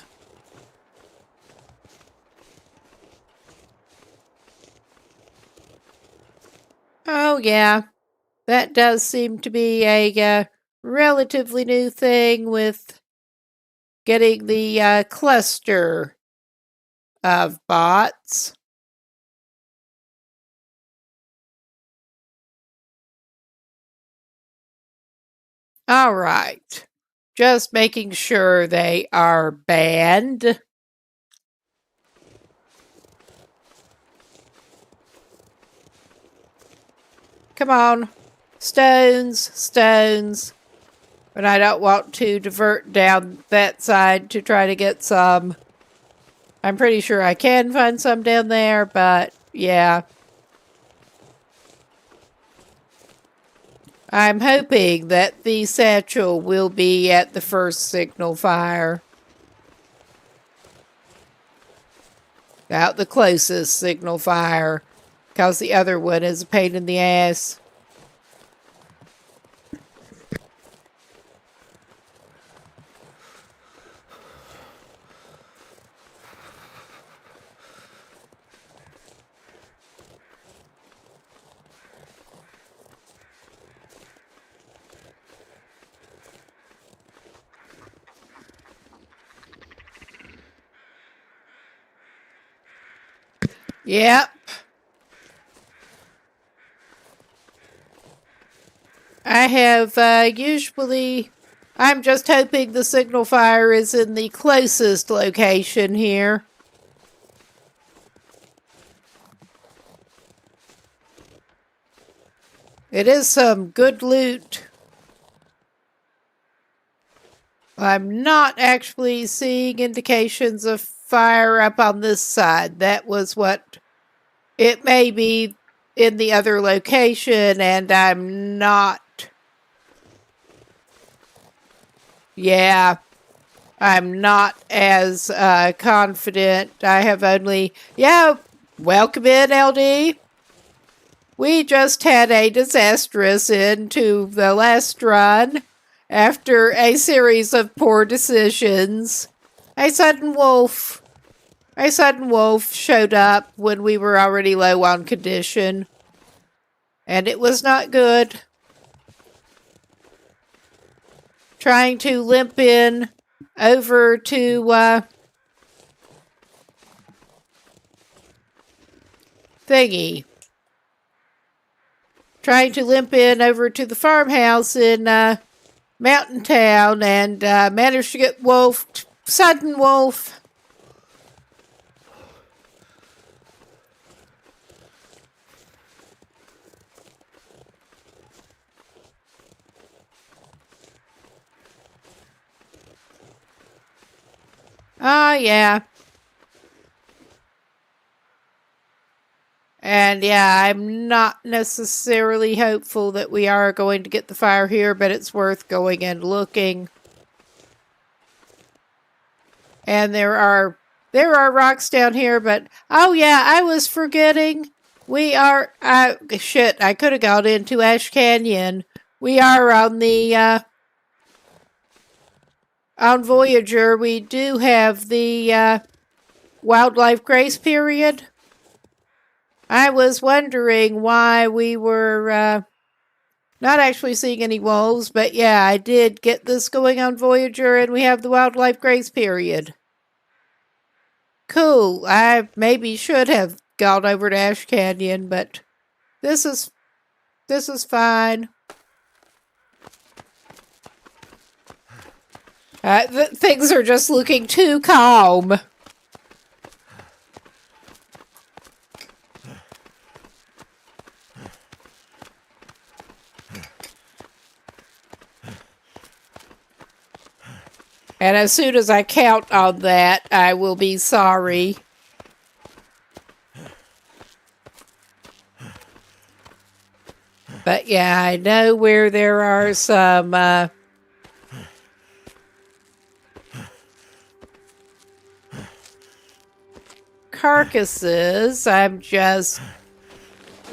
Oh, yeah. That does seem to be a relatively new thing with getting the cluster of bots. All right. Just making sure they are banned. Come on. Stones, stones. But I don't want to divert down that side to try to get some. I'm pretty sure I can find some down there, but yeah. I'm hoping that the satchel will be at the first signal fire. Out the closest signal fire, because the other one is a pain in the ass. Yep. I have usually... I'm just hoping the signal fire is in the closest location here. It is some good loot. I'm not actually seeing indications of fire up on this side. That was what... It may be in the other location, and I'm not... Yeah, I'm not as confident. I have only... Yeah, welcome in, LD. We just had a disastrous end to the last run after a series of poor decisions. A sudden wolf showed up when we were already low on condition. And it was not good. Trying to limp in over to thingy. Trying to limp in over to the farmhouse in Mountain Town and managed to get wolfed. Sudden wolf. Ah, yeah. And yeah, I'm not necessarily hopeful that we are going to get the fire here, but it's worth going and looking. And there are rocks down here, but oh yeah, I was forgetting. We are, shit, I could have gone into Ash Canyon. We are on the, on Voyager. We do have the, wildlife grace period. I was wondering why we were, not actually seeing any wolves, but yeah, I did get this going on Voyager, and we have the wildlife grace period. Cool. I maybe should have gone over to Ash Canyon, but this is fine. Things are just looking too calm. And as soon as I count on that, I will be sorry. But yeah, I know where there are some carcasses.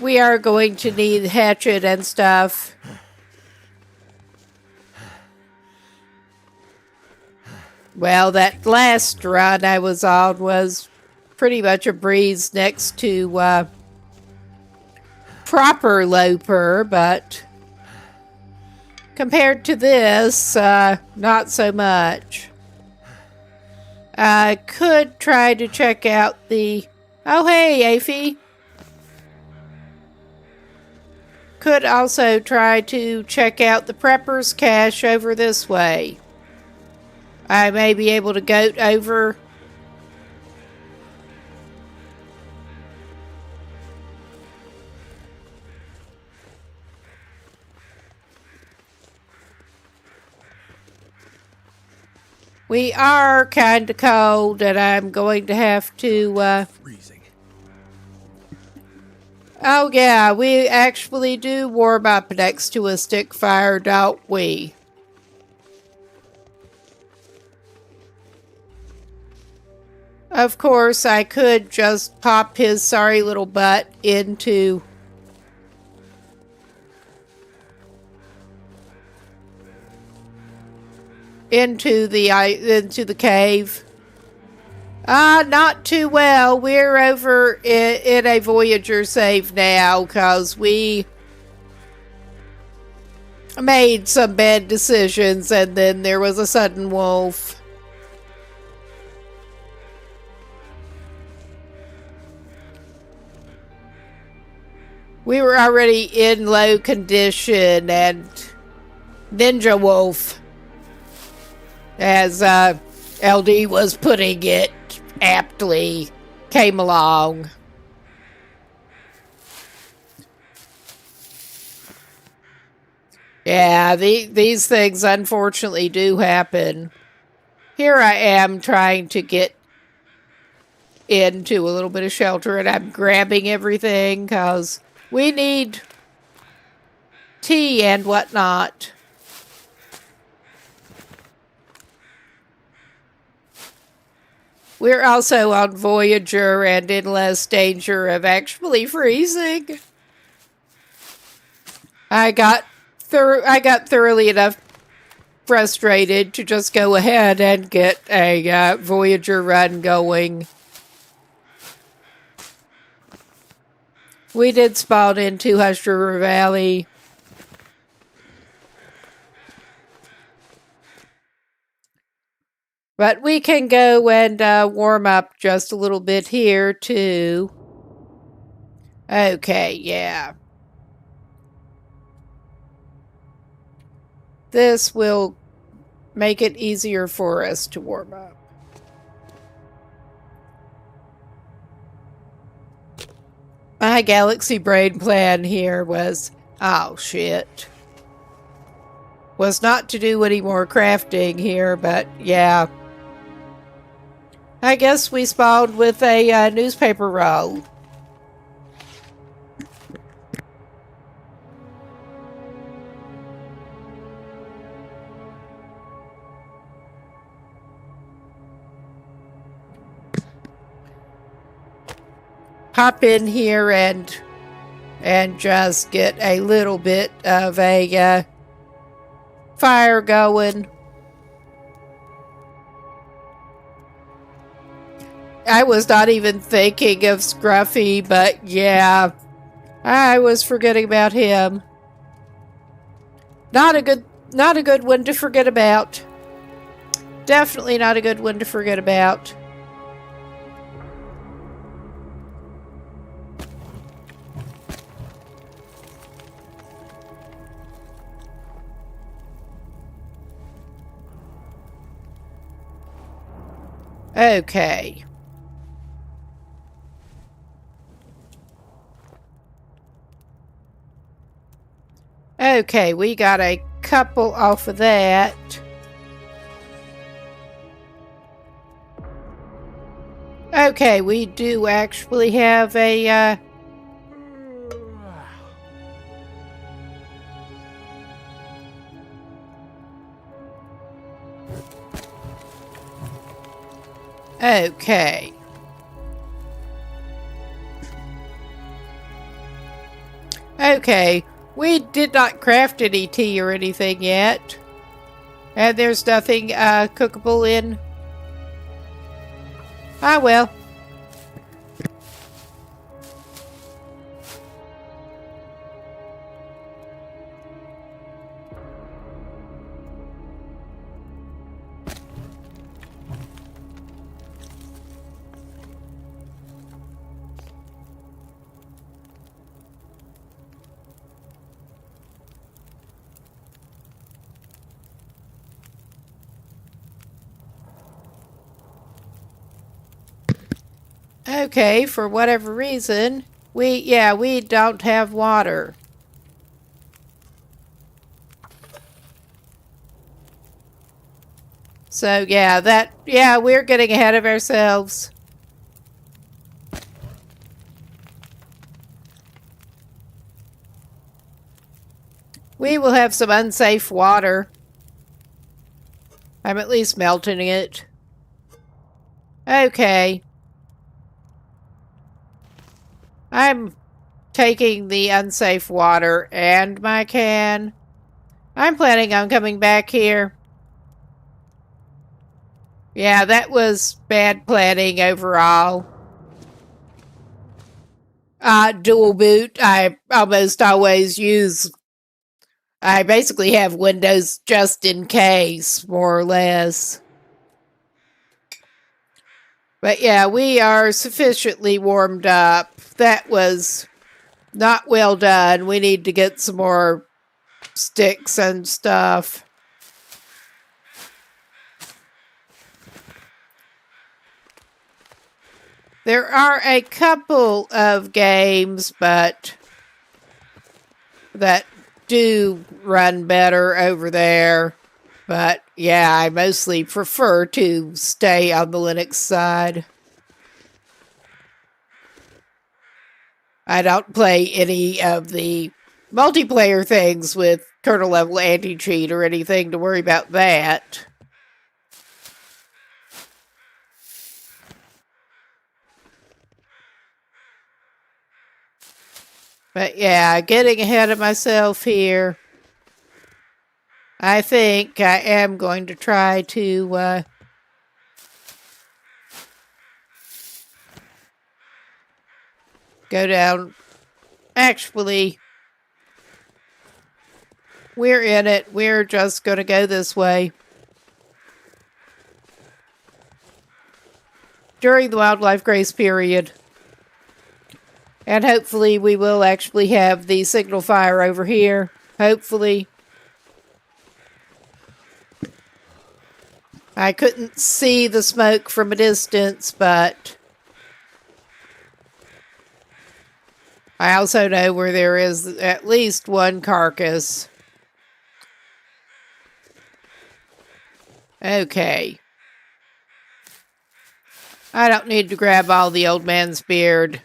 We are going to need hatchet and stuff. Well, that last run I was on was pretty much a breeze next to proper Loper, but compared to this, not so much. I could try to check out the... Oh, hey, Afie. Could also try to check out the Prepper's cache over this way. I may be able to goat over. We are kind of cold, and I'm going to have to, Freezing. Oh yeah, we actually do warm up next to a stick fire, don't we? Of course, I could just pop his sorry little butt into the cave. Not too well. We're over in a Voyager save now because we made some bad decisions and then there was a sudden wolf. We were already in low condition and Ninja Wolf, as LD was putting it aptly, came along. Yeah, these things unfortunately do happen. Here I am trying to get into a little bit of shelter and I'm grabbing everything because we need tea and whatnot. We're also on Voyager and in less danger of actually freezing. I got thoroughly enough frustrated to just go ahead and get a Voyager run going. We did spawn into Hush River Valley. But we can go and warm up just a little bit here, too. Okay, yeah. This will make it easier for us to warm up. My galaxy brain plan here was, oh shit, was not to do any more crafting here, but yeah. I guess we spawned with a newspaper roll. hop in here and just get a little bit of a fire going. I was not even thinking of Scruffy, but yeah, I was forgetting about him. Not a good one to forget about. Definitely not a good one to forget about. Okay. Okay, we got a couple off of that. Okay, we do actually have a okay. Okay, we did not craft any tea or anything yet. And there's nothing cookable in. Ah, well. Okay, for whatever reason, we don't have water. So yeah, we're getting ahead of ourselves. We will have some unsafe water. I'm at least melting it. Okay. I'm taking the unsafe water and my can. I'm planning on coming back here. Yeah, that was bad planning overall. Dual boot, I almost always use. I basically have Windows just in case, more or less. But yeah, we are sufficiently warmed up. That was not well done. We need to get some more sticks and stuff. There are a couple of games, but that do run better over there. But yeah, I mostly prefer to stay on the Linux side. I don't play any of the multiplayer things with kernel level anti-cheat or anything to worry about that. But yeah, getting ahead of myself here. I think I am going to try to go down. Actually, we're in it. We're just going to go this way. During the wildlife grace period. And hopefully we will actually have the signal fire over here. Hopefully. I couldn't see the smoke from a distance, but I also know where there is at least one carcass. Okay. I don't need to grab all the old man's beard.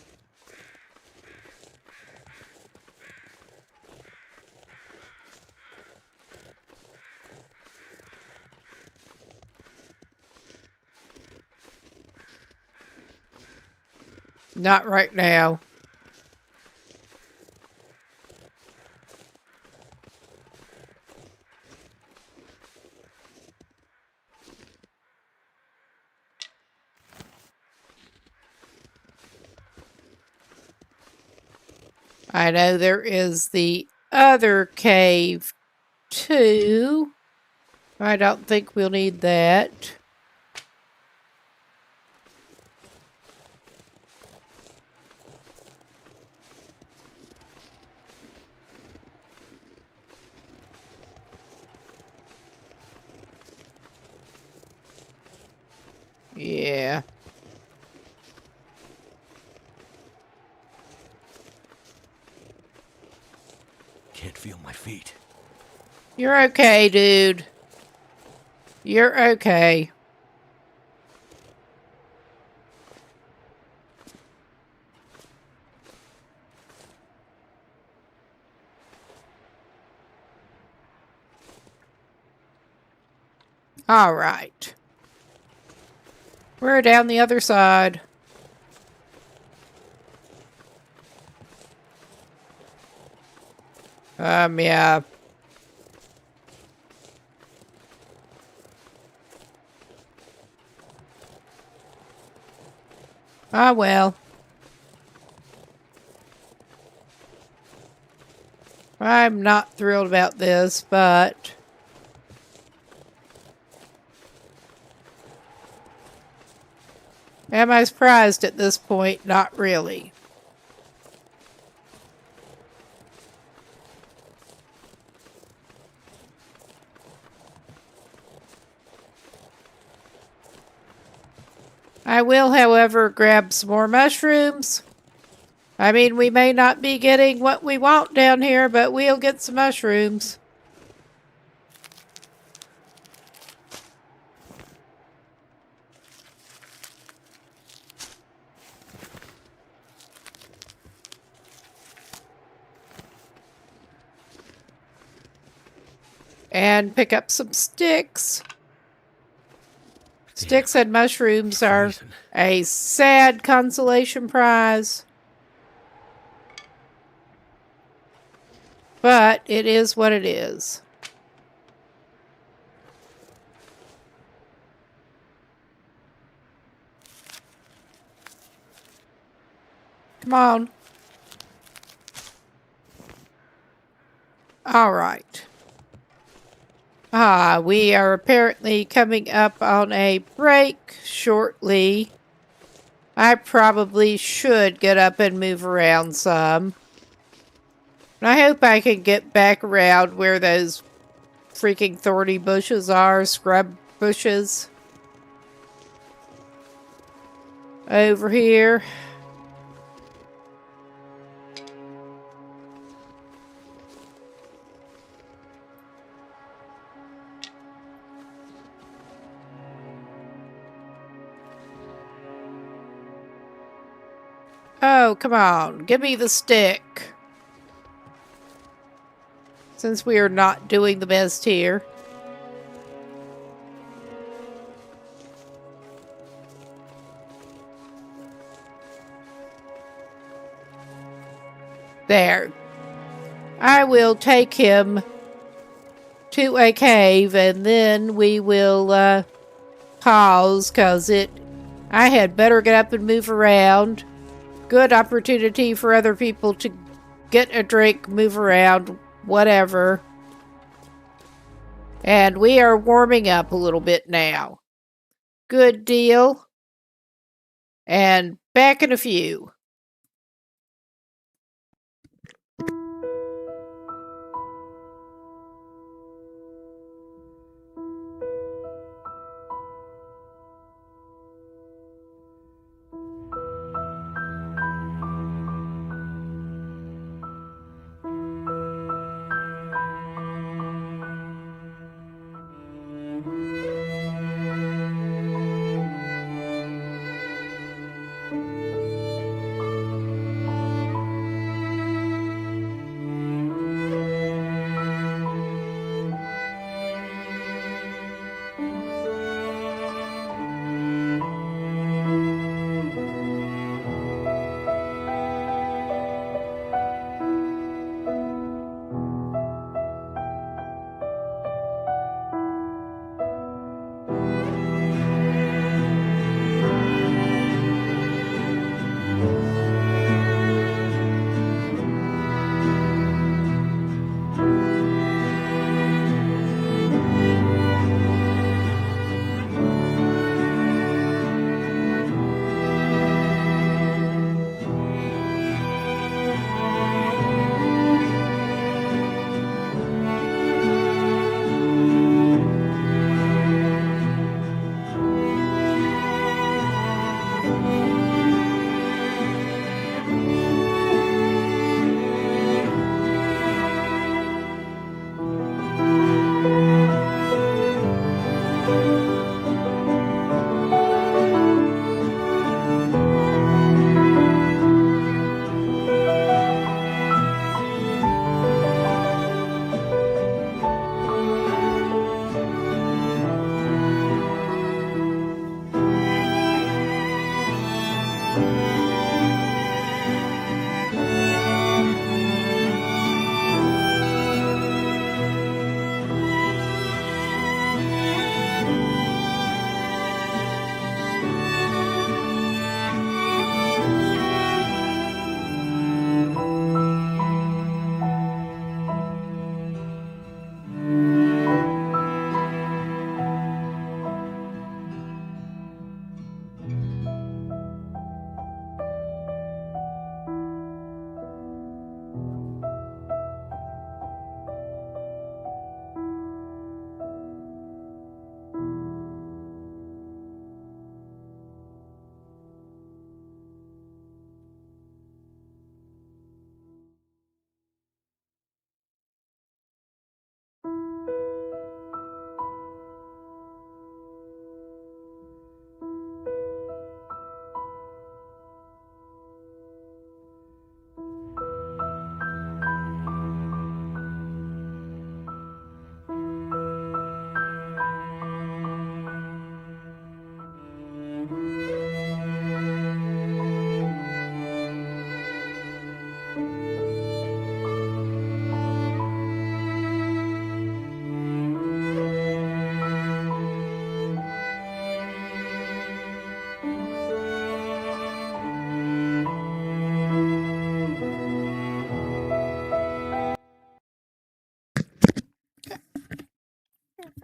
Not right now. I know there is the other cave too. I don't think we'll need that. Yeah. Can't feel my feet. You're okay, dude. You're okay. All right. We're down the other side. Yeah. Ah, well. I'm not thrilled about this, but am I surprised at this point? Not really. I will, however, grab some more mushrooms. I mean, we may not be getting what we want down here, but we'll get some mushrooms. And pick up some sticks. Sticks and mushrooms are a sad consolation prize. But it is what it is. Come on. All right. We are apparently coming up on a break shortly. I probably should get up and move around some. I hope I can get back around where those freaking thorny bushes are, scrub bushes. Over here. Oh, come on. Give me the stick. Since we are not doing the best here. There. I will take him to a cave and then we will pause because I had better get up and move around. Good opportunity for other people to get a drink, move around, whatever. And we are warming up a little bit now. Good deal. And back in a few.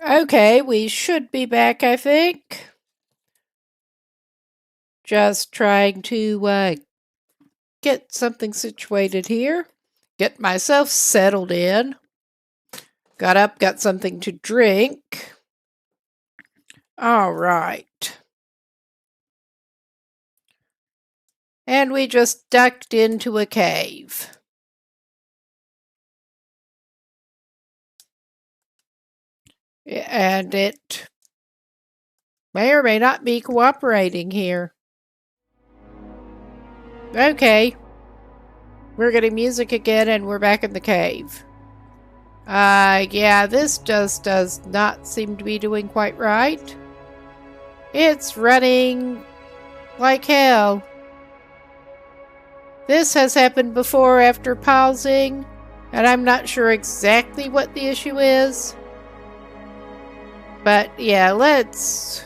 Okay, we should be back, I think. Just trying to get something situated here. Get myself settled in. Got up, got something to drink. All right. And we just ducked into a cave. And it may or may not be cooperating here. Okay. We're getting music again and we're back in the cave. Yeah, this just does not seem to be doing quite right. It's running like hell. This has happened before after pausing, and I'm not sure exactly what the issue is. But yeah, let's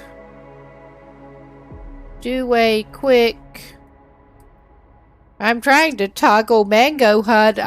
do a quick... I'm trying to toggle Mango HUD